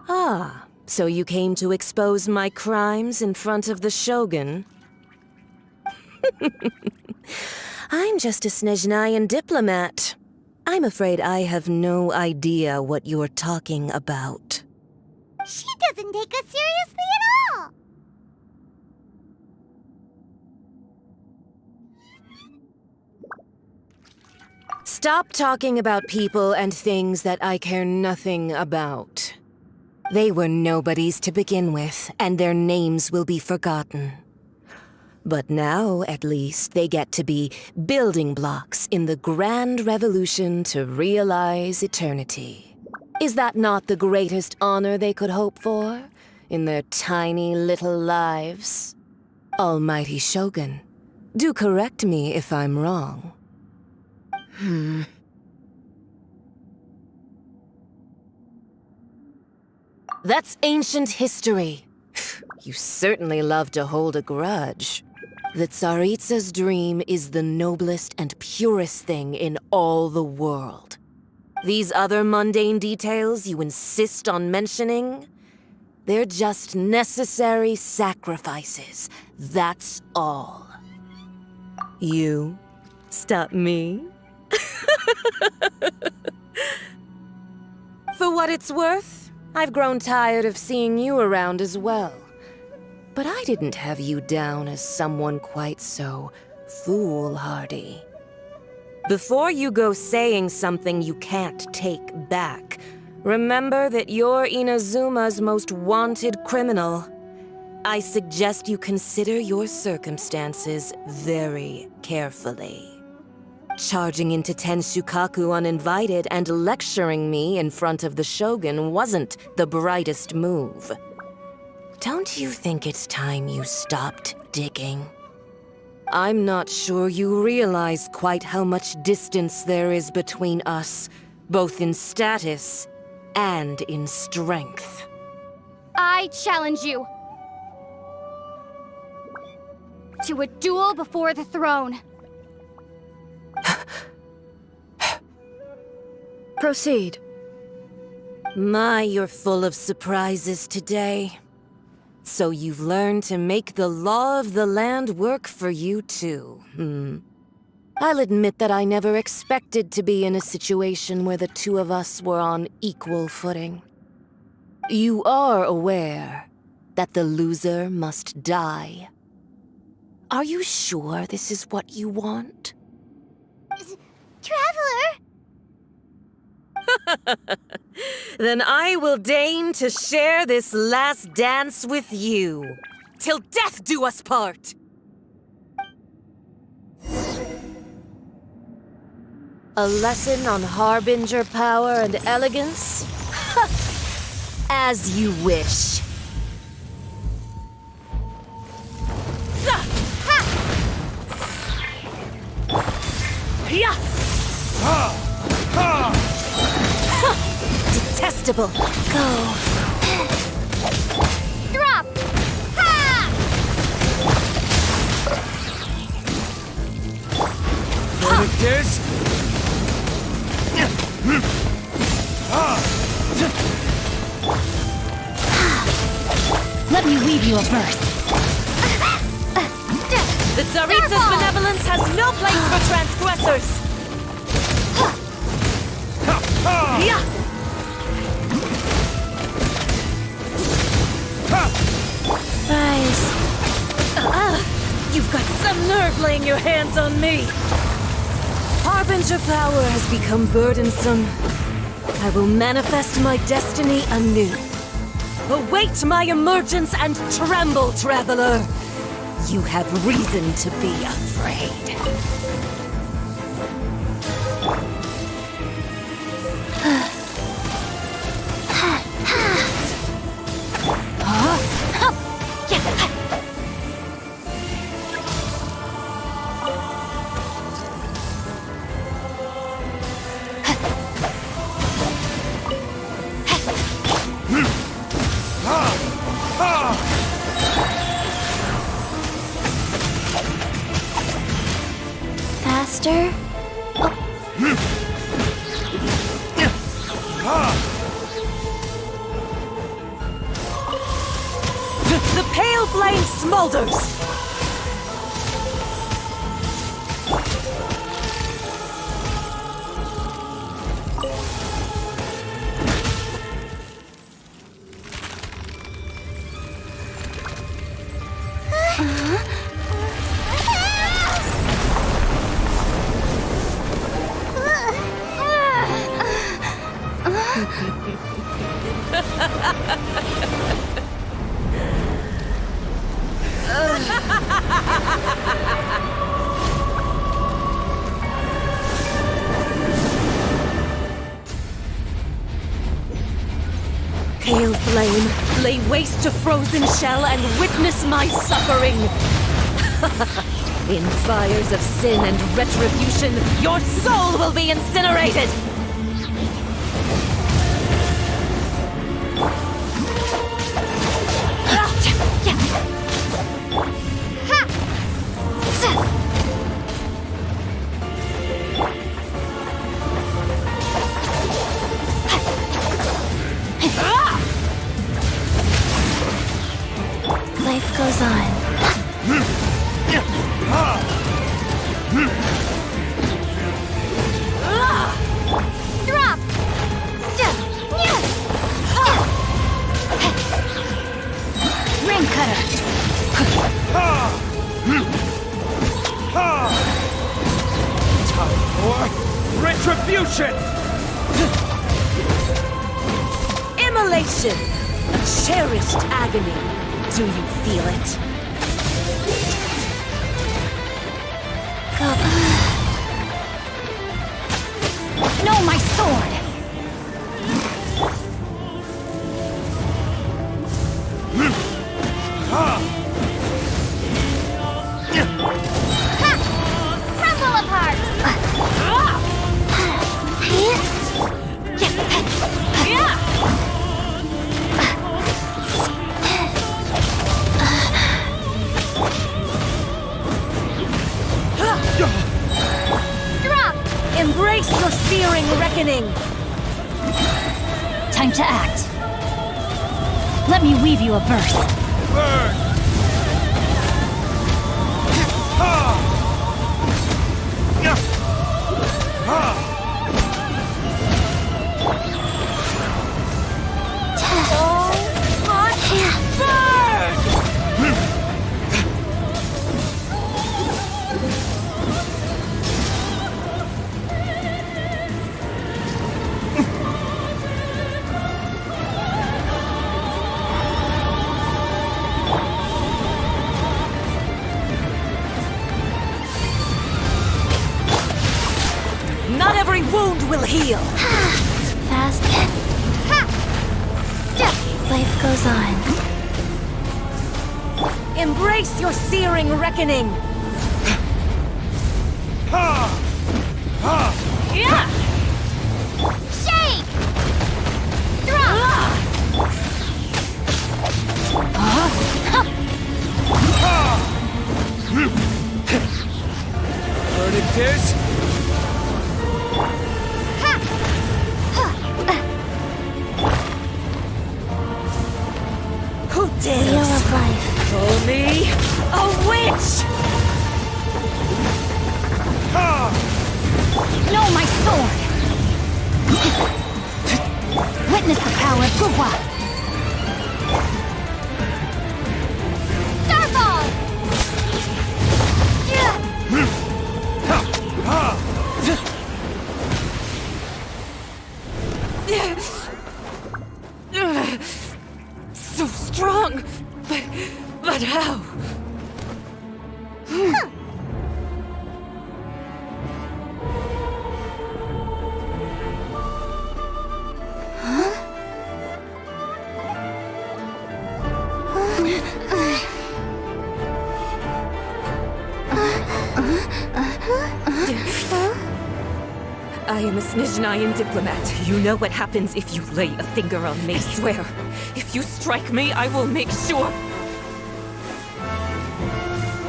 Ah. So you came to expose my crimes in front of the Shogun? I'm just a Snezhnayan diplomat. I'm afraid I have no idea what you're talking about. She doesn't take us seriously at all! Stop talking about people and things that I care nothing about. They were nobodies to begin with, and their names will be forgotten. But now, at least, they get to be building blocks in the grand revolution to realize eternity. Is that not the greatest honor they could hope for, in their tiny little lives? Almighty Shogun, Do correct me if I'm wrong. That's ancient history. You certainly love to hold a grudge. The Tsaritsa's dream is the noblest and purest thing in all the world. These other mundane details you insist on mentioning, they're just necessary sacrifices. That's all. You stop me? For what it's worth, I've grown tired of seeing you around as well. But I didn't have you down as someone quite so foolhardy. Before you go saying something you can't take back, remember that you're Inazuma's most wanted criminal. I suggest you consider your circumstances very carefully. Charging into Tenshukaku uninvited and lecturing me in front of the Shogun wasn't the brightest move. Don't you think it's time you stopped digging? I'm not sure you realize quite how much distance there is between us, both in status and in strength. I challenge you to a duel before the throne. Proceed. My, you're full of surprises today. So you've learned to make the law of the land work for you too, I'll admit that I never expected to be in a situation where the two of us were on equal footing. You are aware that the loser must die. Are you sure this is what you want? Traveler! Then I will deign to share this last dance with you. Till death do us part! A lesson on harbinger power and elegance? As you wish. Detestable. Go. Drop! Ha! Verdict is... Let me weave you a verse. The Tsaritsa's benevolence has no place for transgressors! Rise. You've got some nerve laying your hands on me! Harbinger power has become burdensome. I will manifest my destiny anew. Await my emergence and tremble, traveler! You have reason to be afraid. Faster? The pale flame smolders! Pale flame, lay waste to frozen shell and witness my suffering! In fires of sin and retribution, your soul will be incinerated! Life goes on. Drop! Ring cutter. Time for retribution! Immolation! A cherished agony. Do you feel it? No, my sword! Crumble apart! Drop! Embrace your searing reckoning! Time to act. Let me weave you a verse. Burn! Not every wound will heal! Fast. Life goes on. Embrace your searing reckoning! Shake! Drop! Verdict is... Who dares Wheel of life. call me a witch? No, my sword! Witness the power of Gugwa! Starfall! So strong, but how? I am a Snezhnayan diplomat. You know what happens if you lay a finger on me, swear. If you strike me, I will make sure...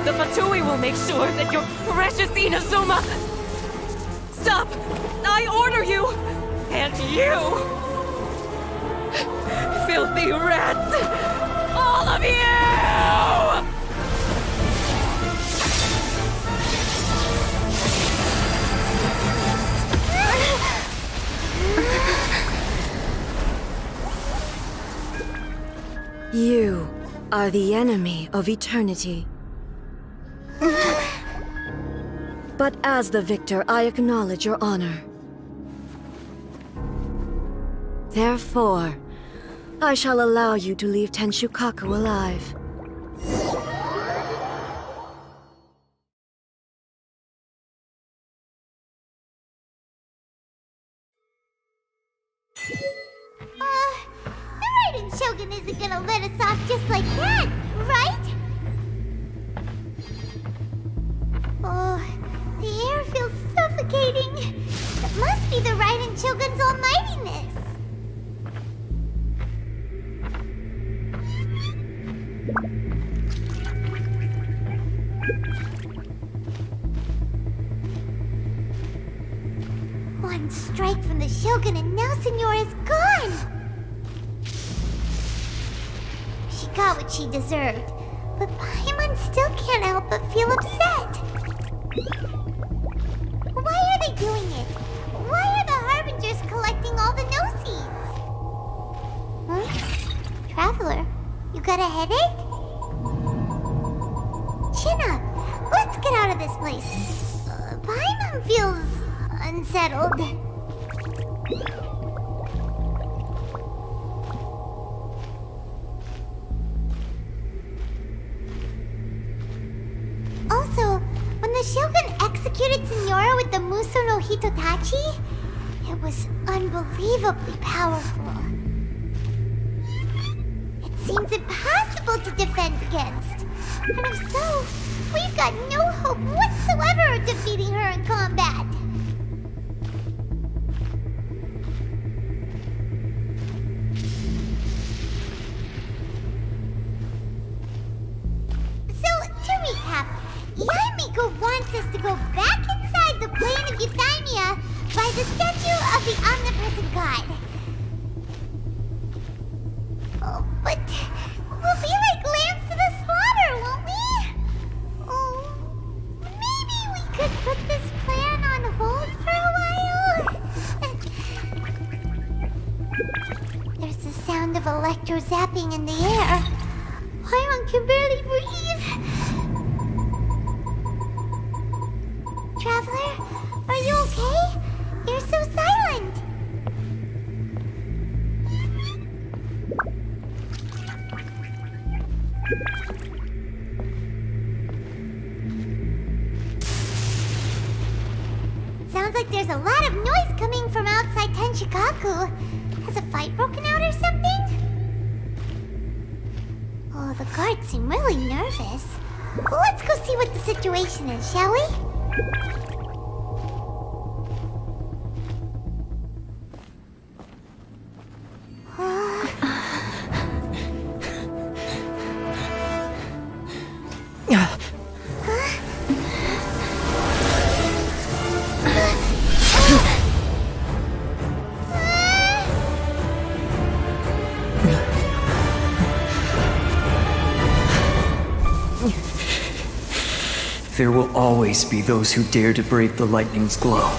The Fatui will make sure that your precious Inazuma... Stop! I order you! And you! Filthy rats! All of you! You are the enemy of eternity. But as the victor, I acknowledge your honor. Therefore, I shall allow you to leave Tenshukaku alive. The Raiden Shogun isn't gonna let us off just like that, right? Must be the Raiden Shogun's almightiness. One strike from the Shogun and now Signora's gone! She got what she deserved, but Paimon still can't help but feel upset. Why are they doing it? Why are the Harbingers collecting all the no-seeds? Huh? Traveler, you got a headache? Chin up! Let's get out of this place. Paimon feels unsettled. Also, when the Shogun executed Signora with the Muso no Hitotachi, it was unbelievably powerful. It seems impossible to defend against. And if so, we've got no hope whatsoever of defeating her in combat. So, to recap, Yaimiko wants us to go back inside the plane of Euthymia by the statue of the Omnipresent God. Oh, but we'll be like lambs to the slaughter, won't we? Oh, maybe we could put this plan on hold for a while? There's the sound of electro zapping in the air. Paimon can barely breathe. Traveler, are you okay? You're so silent. Sounds like there's a lot of noise coming from outside Tenshikaku. Has a fight broken out or something? Oh, the guards seem really nervous. Let's go see what the situation is, shall we? There will always be those who dare to brave the lightning's glow.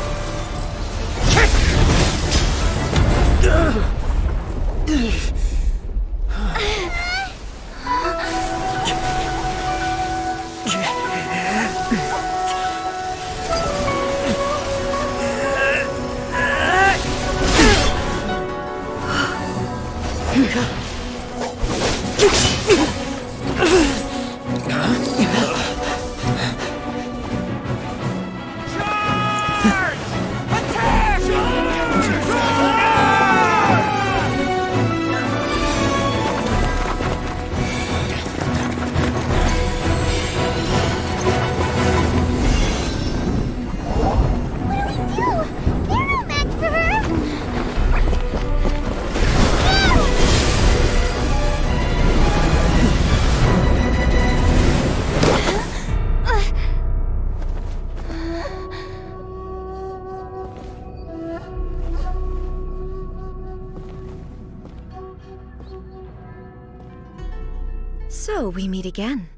So we meet again.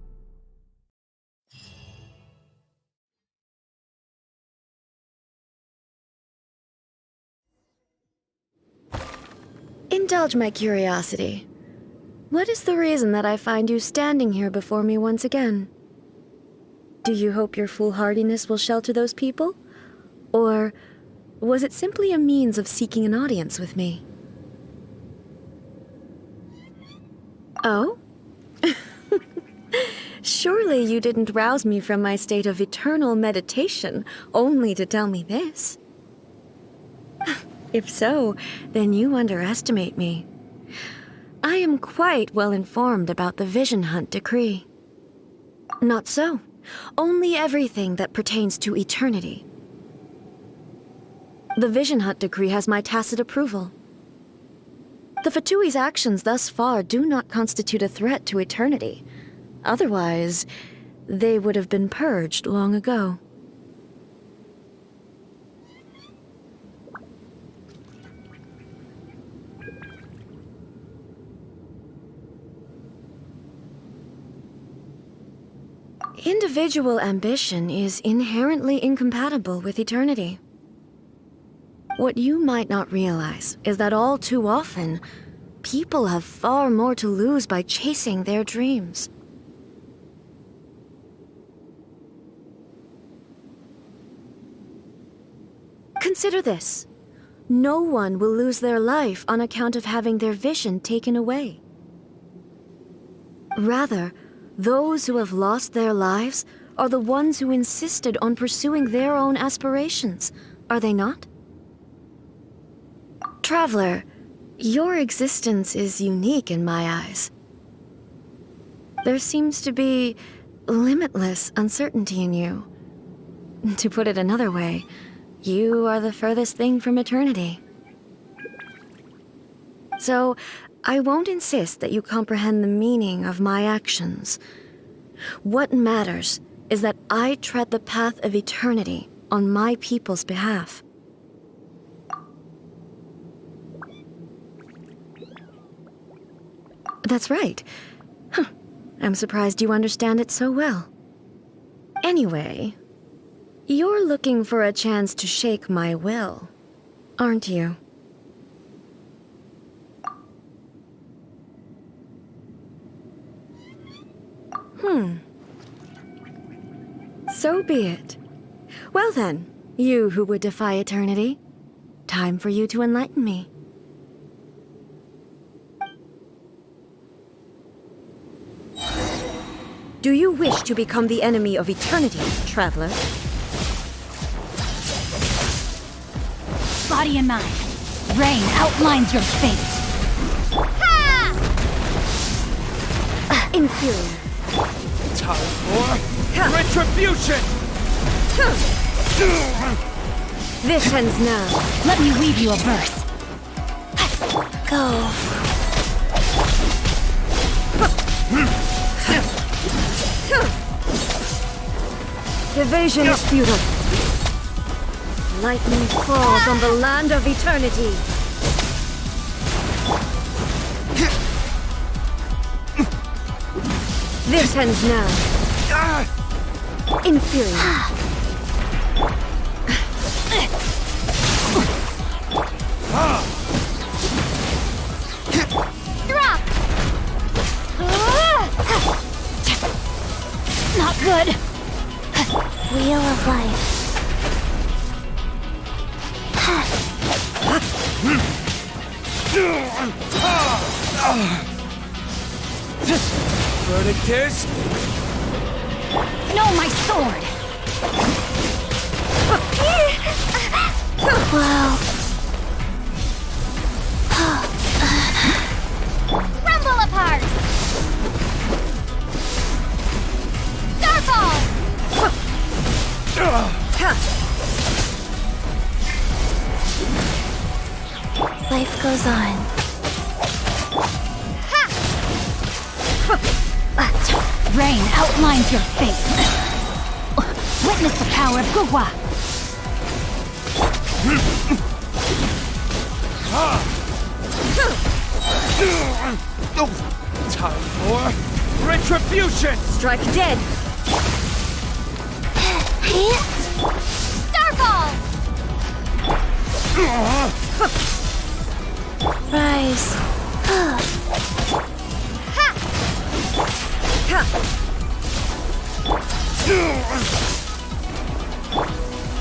Indulge my curiosity. What is the reason that I find you standing here before me once again? Do you hope your foolhardiness will shelter those people? Or was it simply a means of seeking an audience with me? Oh? Surely you didn't rouse me from my state of eternal meditation only to tell me this. If so, then you underestimate me. I am quite well informed about the Vision Hunt decree. Not so. Only everything that pertains to eternity. The Vision Hut decree has my tacit approval. The Fatui's actions thus far do not constitute a threat to eternity. Otherwise, they would have been purged long ago. Individual ambition is inherently incompatible with eternity. What you might not realize is that all too often, people have far more to lose by chasing their dreams. Consider this. No one will lose their life on account of having their vision taken away. Rather, those who have lost their lives are the ones who insisted on pursuing their own aspirations, are they not? Traveler, your existence is unique in my eyes. There seems to be limitless uncertainty in you. To put it another way, you are the furthest thing from eternity. So, I won't insist that you comprehend the meaning of my actions. What matters is that I tread the path of eternity on my people's behalf. That's right. Huh. I'm surprised you understand it so well. Anyway, you're looking for a chance to shake my will, aren't you? So be it. Well then, you who would defy eternity, time for you to enlighten me. Do you wish to become the enemy of eternity, traveler? Body and mind. Rain outlines your fate. Inferior. Time for retribution! This ends now. Let me weave you a verse. Go. Evasion is futile. Lightning falls on the land of eternity. This ends now. Inferior. Drop! Not good. Wheel of life. Verdict is... No, my sword! Wow. Crumble apart! Starfall! Life goes on. Rain outlines your fate. Witness the power of Gugwa. Time for retribution! Strike dead. Starfall! Rise.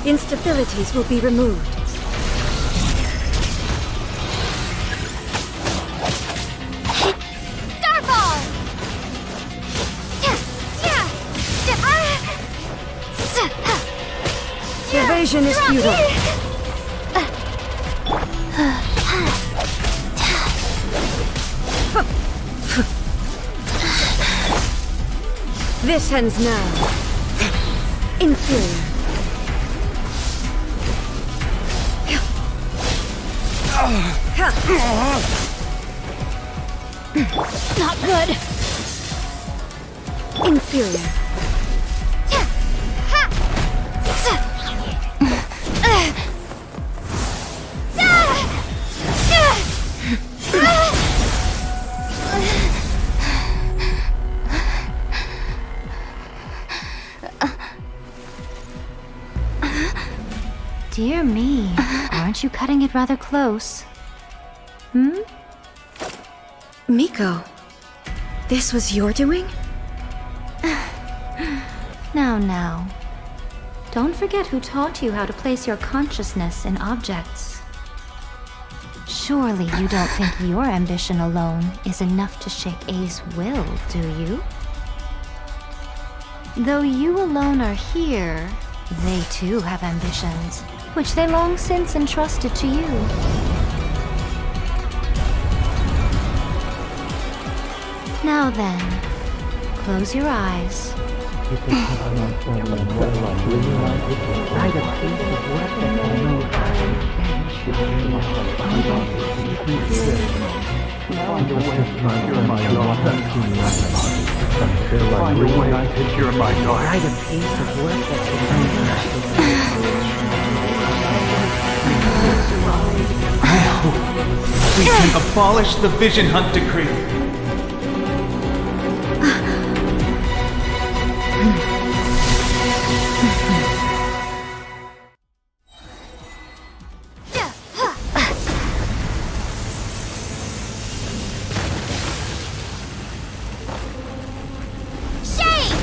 Instabilities will be removed. Starfall! Evasion is futile. This ends now. Inferior. Not good. Inferior. Dear me, aren't you cutting it rather close? Miko, this was your doing? Now. Don't forget who taught you how to place your consciousness in objects. Surely you don't think your ambition alone is enough to shake A's will, do you? Though you alone are here, they too have ambitions, which they long since entrusted to you. Now then, close your eyes. We can abolish the Vision Hunt Decree.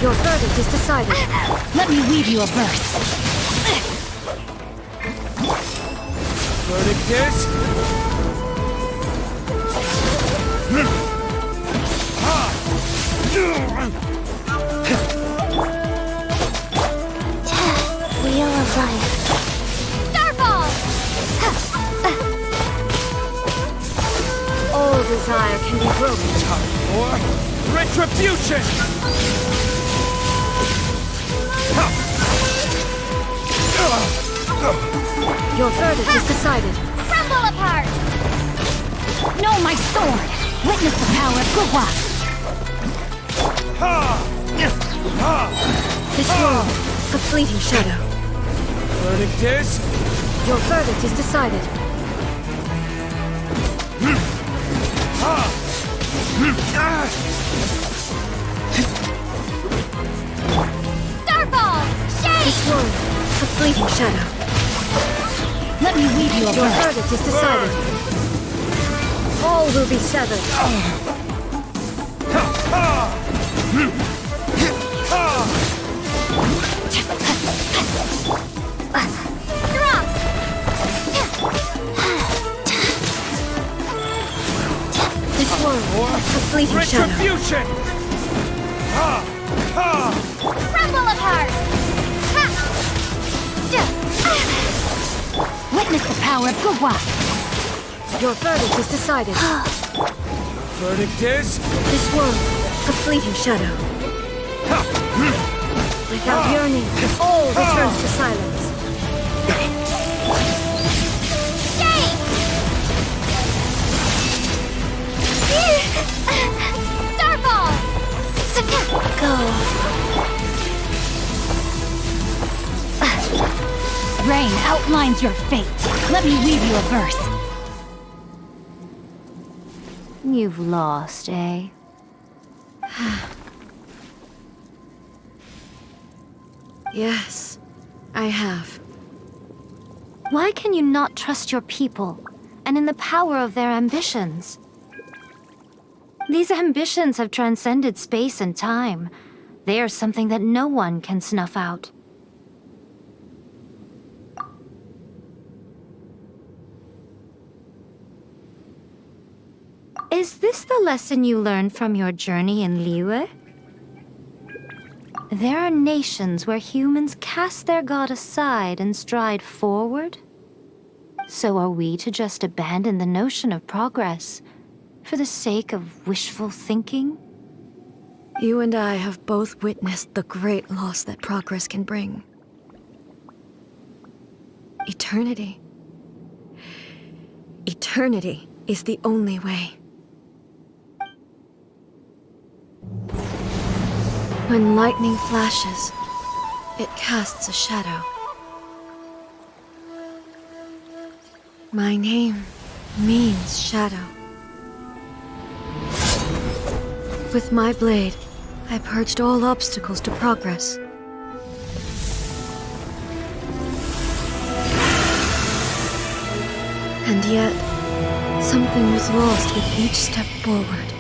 Your verdict is decided. Let me weave you a verse. Verdict is... Wheel of Life. Starball! All desire can be broken. Or retribution! Your verdict is decided. Crumble apart! No, my sword! Witness the power of Gugwa! This world, a fleeting shadow. Verdict is... Your verdict is decided. Starball! Shade! This world, a fleeting shadow. Let me weave you a Your verse. verdict is decided. All will be severed. Drop! This world, a fleeting shadow. Retribution! Crumble apart! Witness the power of Gugwa! Your verdict is decided. Verdict is... This world, a fleeting shadow. Without yearning, all returns to silence. Shade! Starball! Go. Rain outlines your fate. Let me weave you a verse. You've lost, eh? Yes, I have. Why can you not trust your people, and in the power of their ambitions? These ambitions have transcended space and time. They are something that no one can snuff out. Is this the lesson you learned from your journey in Liyue? There are nations where humans cast their god aside and stride forward. So are we to just abandon the notion of progress for the sake of wishful thinking? You and I have both witnessed the great loss that progress can bring. Eternity. Eternity is the only way. When lightning flashes, it casts a shadow. My name means shadow. With my blade, I purged all obstacles to progress. And yet, something was lost with each step forward.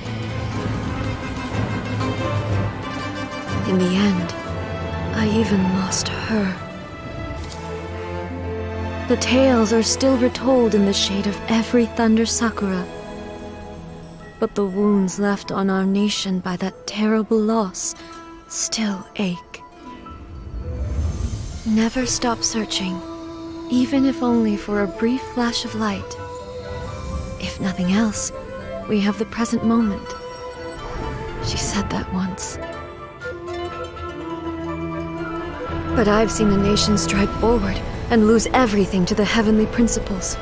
In the end, I even lost her. The tales are still retold in the shade of every Thunder Sakura. But the wounds left on our nation by that terrible loss still ache. Never stop searching, even if only for a brief flash of light. If nothing else, we have the present moment. She said that once. But I've seen a nation strike forward and lose everything to the heavenly principles.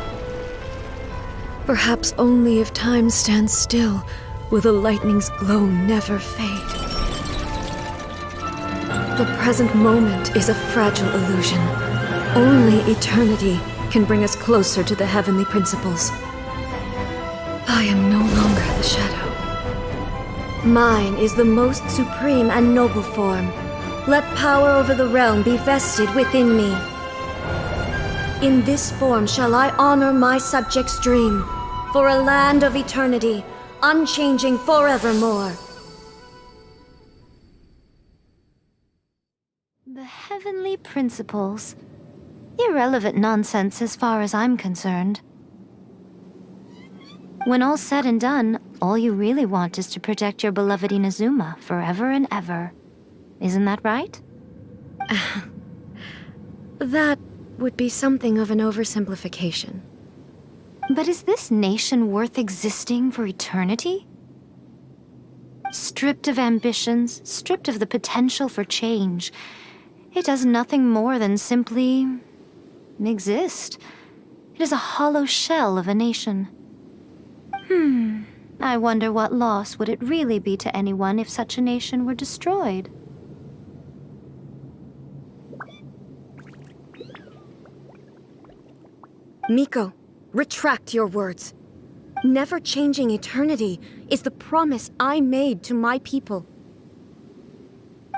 Perhaps only if time stands still will the lightning's glow never fade. The present moment is a fragile illusion. Only eternity can bring us closer to the heavenly principles. I am no longer the shadow. Mine is the most supreme and noble form. Let power over the realm be vested within me. In this form shall I honor my subjects' dream, for a land of eternity, unchanging forevermore. The heavenly principles. Irrelevant nonsense as far as I'm concerned. When all's said and done, all you really want is to protect your beloved Inazuma forever and ever. Isn't that right? That would be something of an oversimplification. But is this nation worth existing for eternity? Stripped of ambitions, stripped of the potential for change, it does nothing more than simply exist. It is a hollow shell of a nation. I wonder what loss would it really be to anyone if such a nation were destroyed? Miko, retract your words. Never changing eternity is the promise I made to my people.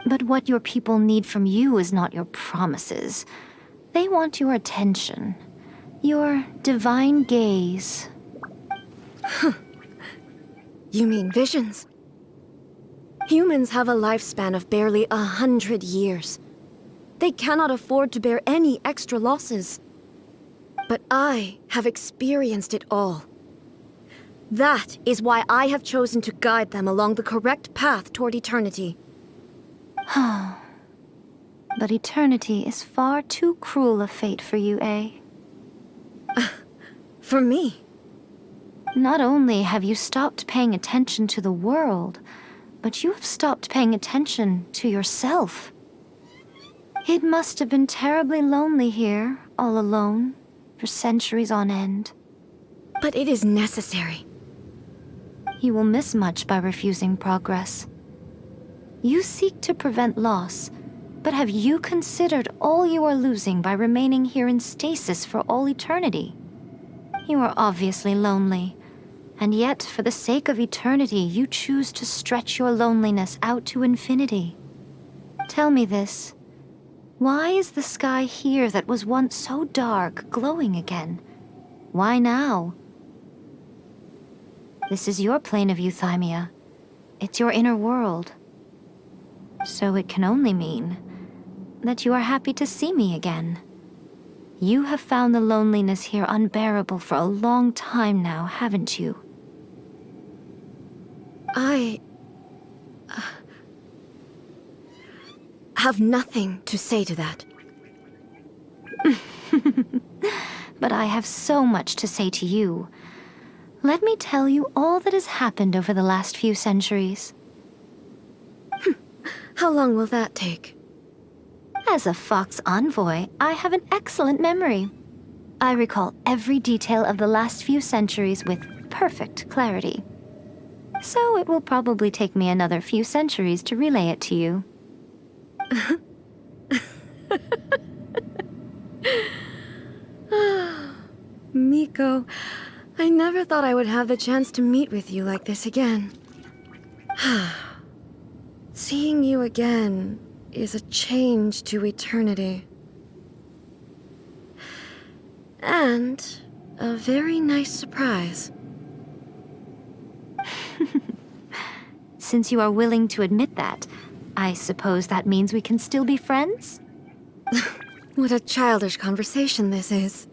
But what your people need from you is not your promises. They want your attention. Your divine gaze. You mean visions? Humans have a lifespan of barely 100 years. They cannot afford to bear any extra losses. But I have experienced it all. That is why I have chosen to guide them along the correct path toward eternity. But eternity is far too cruel a fate for you, eh? For me? Not only have you stopped paying attention to the world, but you have stopped paying attention to yourself. It must have been terribly lonely here, all alone, for centuries on end. But it is necessary. You will miss much by refusing progress. You seek to prevent loss, but have you considered all you are losing by remaining here in stasis for all eternity? You are obviously lonely, and yet for the sake of eternity you choose to stretch your loneliness out to infinity. Tell me this. Why is the sky here that was once so dark glowing again? Why now? This is your plane of euthymia. It's your inner world. So it can only mean that you are happy to see me again. You have found the loneliness here unbearable for a long time now, haven't you? I have nothing to say to that. But I have so much to say to you. Let me tell you all that has happened over the last few centuries. How long will that take? As a Fox envoy, I have an excellent memory. I recall every detail of the last few centuries with perfect clarity. So it will probably take me another few centuries to relay it to you. Miko, I never thought I would have the chance to meet with you like this again. Seeing you again is a change to eternity. And a very nice surprise. Since you are willing to admit that, I suppose that means we can still be friends? What a childish conversation this is.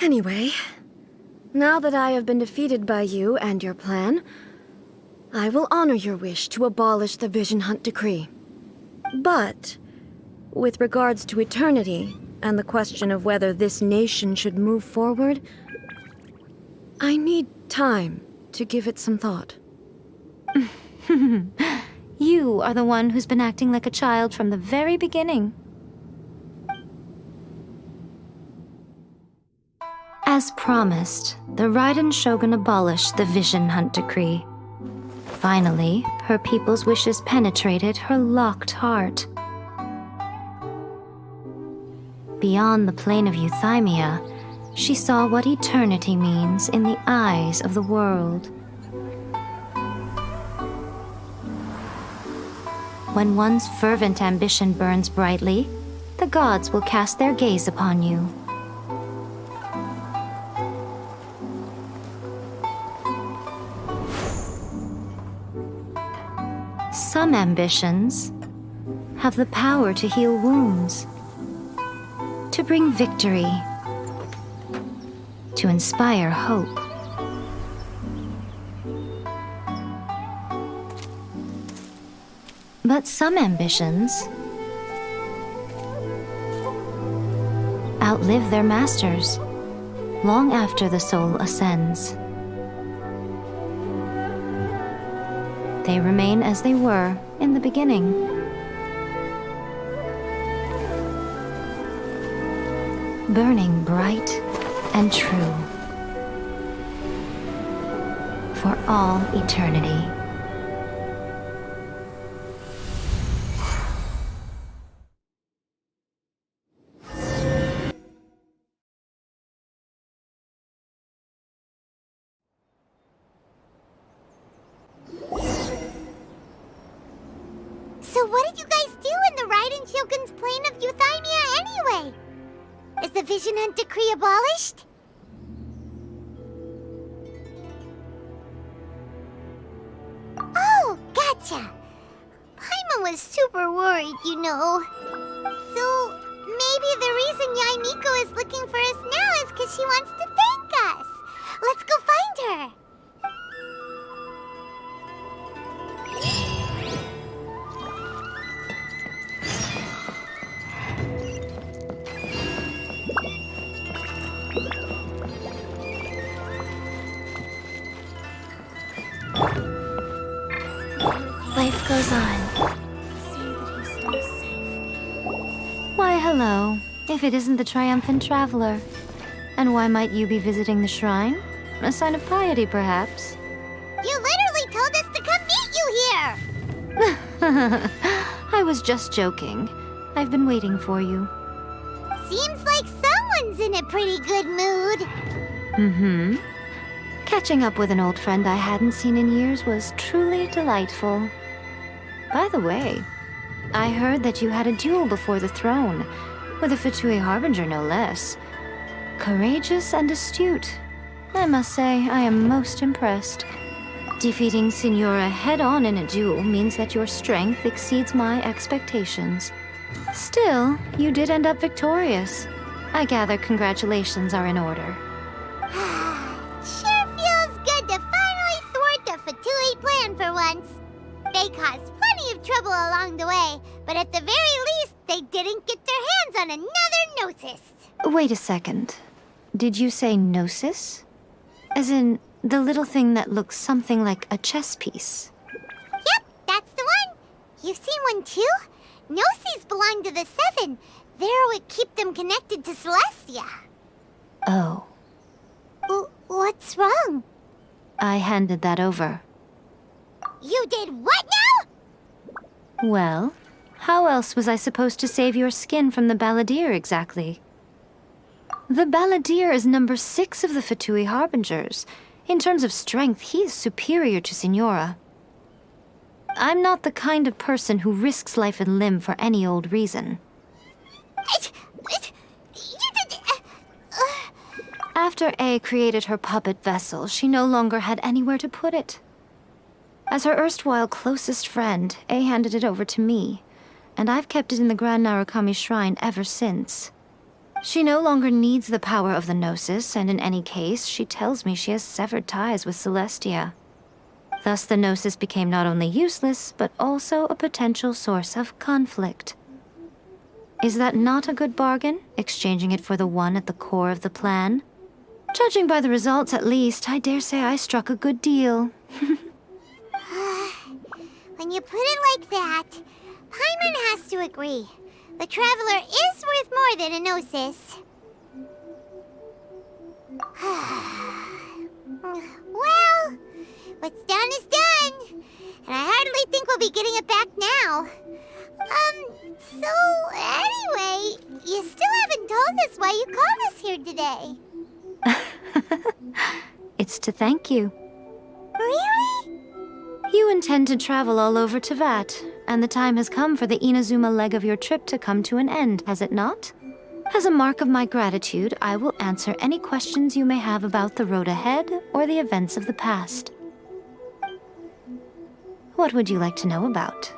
Anyway, now that I have been defeated by you and your plan, I will honor your wish to abolish the Vision Hunt Decree. But, with regards to eternity and the question of whether this nation should move forward, I need time to give it some thought. You are the one who's been acting like a child from the very beginning. As promised, the Raiden Shogun abolished the Vision Hunt Decree. Finally, her people's wishes penetrated her locked heart. Beyond the plane of Euthymia, she saw what eternity means in the eyes of the world. When one's fervent ambition burns brightly, the gods will cast their gaze upon you. Some ambitions have the power to heal wounds, to bring victory, to inspire hope. But some ambitions outlive their masters long after the soul ascends. They remain as they were in the beginning. Burning bright and true for all eternity. So what did you guys do in the Raiden Shogun's plane of Euthymia anyway? Is the Vision Hunt Decree abolished? Oh, gotcha. Paimon was super worried, you know. So maybe the reason Yae Miko is looking for us now is because she wants to thank us. Let's go find her. Life goes on. Why, hello. If it isn't the triumphant traveler. And why might you be visiting the shrine? A sign of piety, perhaps? You literally told us to come meet you here! I was just joking. I've been waiting for you. Seems like someone's in a pretty good mood. Mm-hmm. Catching up with an old friend I hadn't seen in years was truly delightful. By the way, I heard that you had a duel before the throne, with a Fatui Harbinger no less. Courageous and astute. I must say, I am most impressed. Defeating Signora head-on in a duel means that your strength exceeds my expectations. Still, you did end up victorious. I gather congratulations are in order. Sure feels good to finally thwart the Fatui plan for once. They caused plenty of trouble along the way, but at the very least, they didn't get their hands on another Gnosis. Wait a second. Did you say Gnosis? As in, the little thing that looks something like a chess piece? Yep, that's the one. You've seen one too? Gnosis belong to the Seven. They're what keep them connected to Celestia. Oh. What's wrong? I handed that over. You did what now? Well, how else was I supposed to save your skin from the Balladeer exactly? The Balladeer is number 6 of the Fatui Harbingers. In terms of strength, he is superior to Signora. I'm not the kind of person who risks life and limb for any old reason. After A created her puppet vessel, she no longer had anywhere to put it. As her erstwhile closest friend, A handed it over to me, and I've kept it in the Grand Narukami Shrine ever since. She no longer needs the power of the Gnosis, and in any case, she tells me she has severed ties with Celestia. Thus the Gnosis became not only useless, but also a potential source of conflict. Is that not a good bargain, exchanging it for the one at the core of the plan? Judging by the results, at least, I dare say I struck a good deal. When you put it like that, Paimon has to agree. The Traveler is worth more than a Gnosis. Well, what's done is done. And I hardly think we'll be getting it back now. So anyway, you still haven't told us why you called us here today. It's to thank you. Really? You intend to travel all over Teyvat, and the time has come for the Inazuma leg of your trip to come to an end, has it not? As a mark of my gratitude, I will answer any questions you may have about the road ahead or the events of the past. What would you like to know about?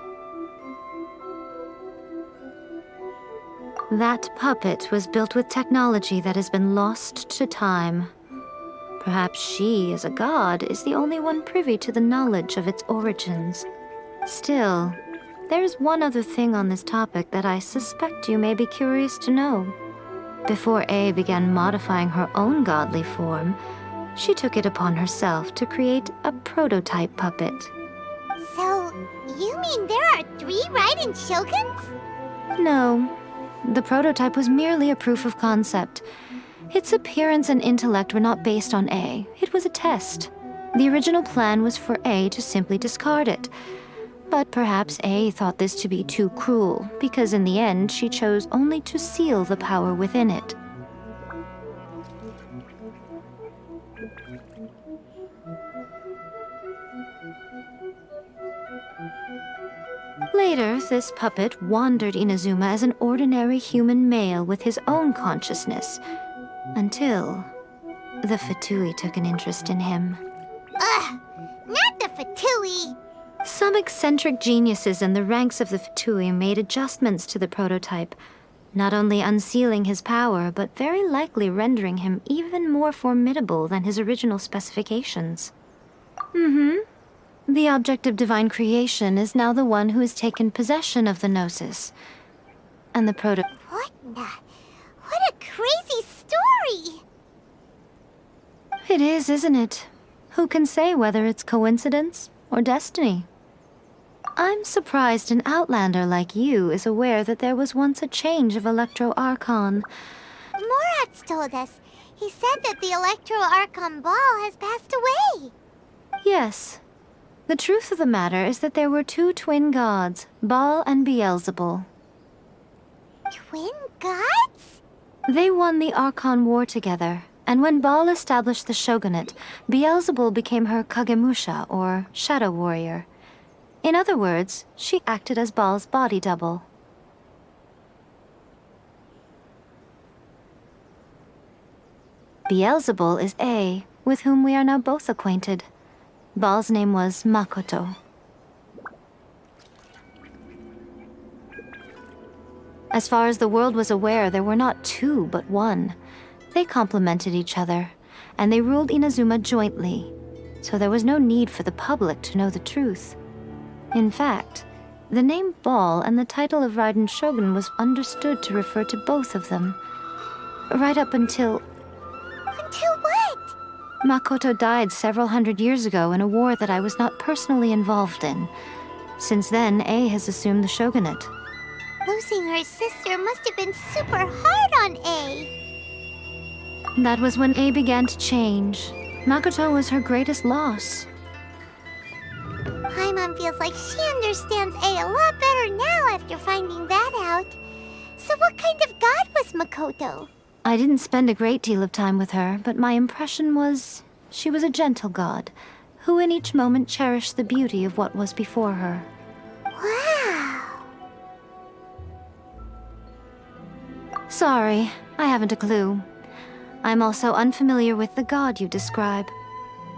That puppet was built with technology that has been lost to time. Perhaps she, as a god, is the only one privy to the knowledge of its origins. Still, there's one other thing on this topic that I suspect you may be curious to know. Before A began modifying her own godly form, she took it upon herself to create a prototype puppet. So, you mean there are 3 Raiden Shoguns? No, the prototype was merely a proof of concept. Its appearance and intellect were not based on A. It was a test. The original plan was for A to simply discard it. But perhaps A thought this to be too cruel, because in the end she chose only to seal the power within it. Later, this puppet wandered Inazuma as an ordinary human male with his own consciousness, until the Fatui took an interest in him. Ugh! Not the Fatui! Some eccentric geniuses in the ranks of the Fatui made adjustments to the prototype, not only unsealing his power, but very likely rendering him even more formidable than his original specifications. The object of divine creation is now the one who has taken possession of the Gnosis. And the What a crazy story! It is, isn't it? Who can say whether it's coincidence or destiny? I'm surprised an outlander like you is aware that there was once a change of Electro Archon. Morat's told us. He said that the Electro Archon Ball has passed away. Yes. The truth of the matter is that there were 2 twin gods, Baal and Beelzebul. Twin gods? They won the Archon War together, and when Baal established the shogunate, Beelzebul became her Kagemusha, or shadow warrior. In other words, she acted as Baal's body double. Beelzebul is A, with whom we are now both acquainted. Baal's name was Makoto. As far as the world was aware, there were not 2, but 1. They complemented each other, and they ruled Inazuma jointly, so there was no need for the public to know the truth. In fact, the name Baal and the title of Raiden Shogun was understood to refer to both of them. Right up until... Until what? Makoto died several hundred years ago in a war that I was not personally involved in. Since then, A has assumed the shogunate. Losing her sister must have been super hard on A. That was when A began to change. Makoto was her greatest loss. Paimon feels like she understands A lot better now after finding that out. So what kind of god was Makoto? I didn't spend a great deal of time with her, but my impression was she was a gentle god, who in each moment cherished the beauty of what was before her. Wow. Sorry, I haven't a clue. I'm also unfamiliar with the god you describe.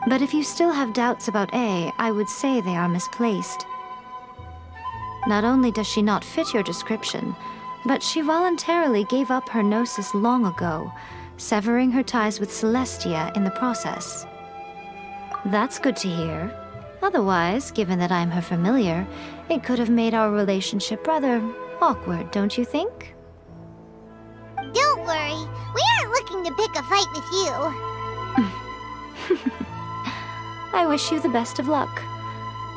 But if you still have doubts about A, I would say they are misplaced. Not only does she not fit your description, but she voluntarily gave up her gnosis long ago, severing her ties with Celestia in the process. That's good to hear. Otherwise, given that I'm her familiar, it could have made our relationship rather awkward, don't you think? Don't worry, we aren't looking to pick a fight with you. I wish you the best of luck.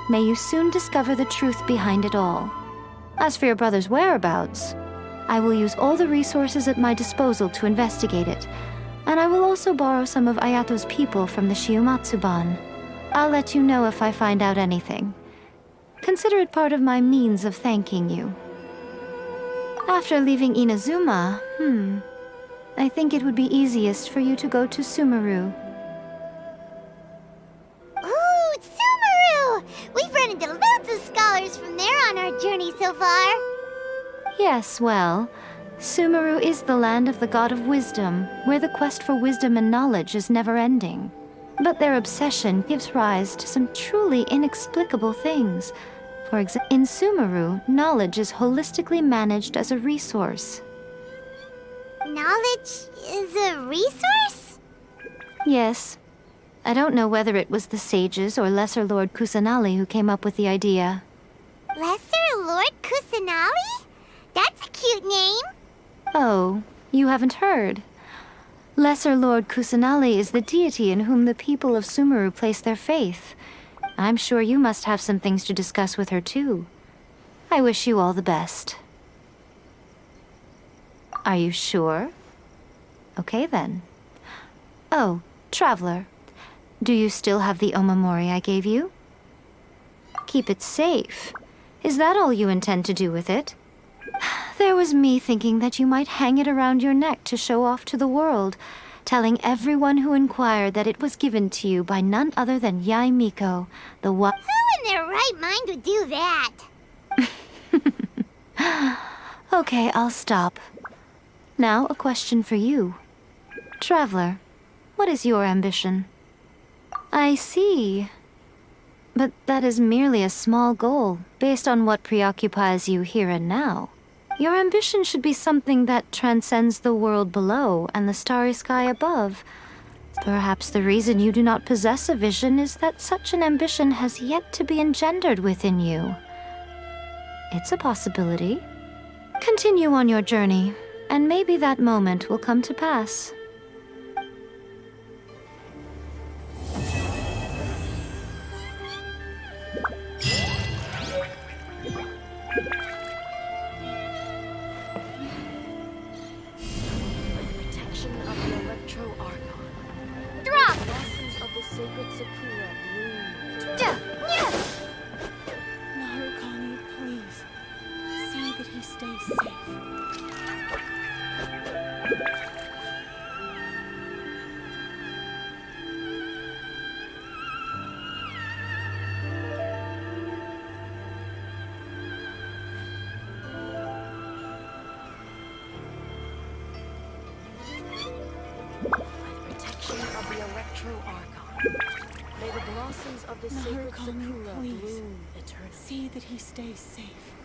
May you soon discover the truth behind it all. As for your brother's whereabouts, I will use all the resources at my disposal to investigate it, and I will also borrow some of Ayato's people from the Shiumatsuban. I'll let you know if I find out anything. Consider it part of my means of thanking you. After leaving Inazuma, I think it would be easiest for you to go to Sumeru. Ooh, Sumeru! We've run into loads of scholars from there on our journey so far. Yes, well, Sumeru is the land of the god of wisdom, where the quest for wisdom and knowledge is never-ending. But their obsession gives rise to some truly inexplicable things. For example, in Sumeru, knowledge is holistically managed as a resource. Knowledge is a resource? Yes. I don't know whether it was the sages or Lesser Lord Kusanali who came up with the idea. Lesser Lord Kusanali? That's a cute name. Oh, you haven't heard. Lesser Lord Kusanali is the deity in whom the people of Sumeru place their faith. I'm sure you must have some things to discuss with her too. I wish you all the best. Are you sure? Okay then. Oh, Traveler. Do you still have the omamori I gave you? Keep it safe. Is that all you intend to do with it? There was me thinking that you might hang it around your neck to show off to the world, telling everyone who inquired that it was given to you by none other than Yae Miko, the Who in their right mind would do that? Okay, I'll stop. Now, a question for you. Traveler, what is your ambition? I see. But that is merely a small goal, based on what preoccupies you here and now. Your ambition should be something that transcends the world below and the starry sky above. Perhaps the reason you do not possess a vision is that such an ambition has yet to be engendered within you. It's a possibility. Continue on your journey, and maybe that moment will come to pass. Narukami, please. See that he stays safe. May the blossoms of the sacred Narukami, sakura please. bloom eternally. See that he stays safe.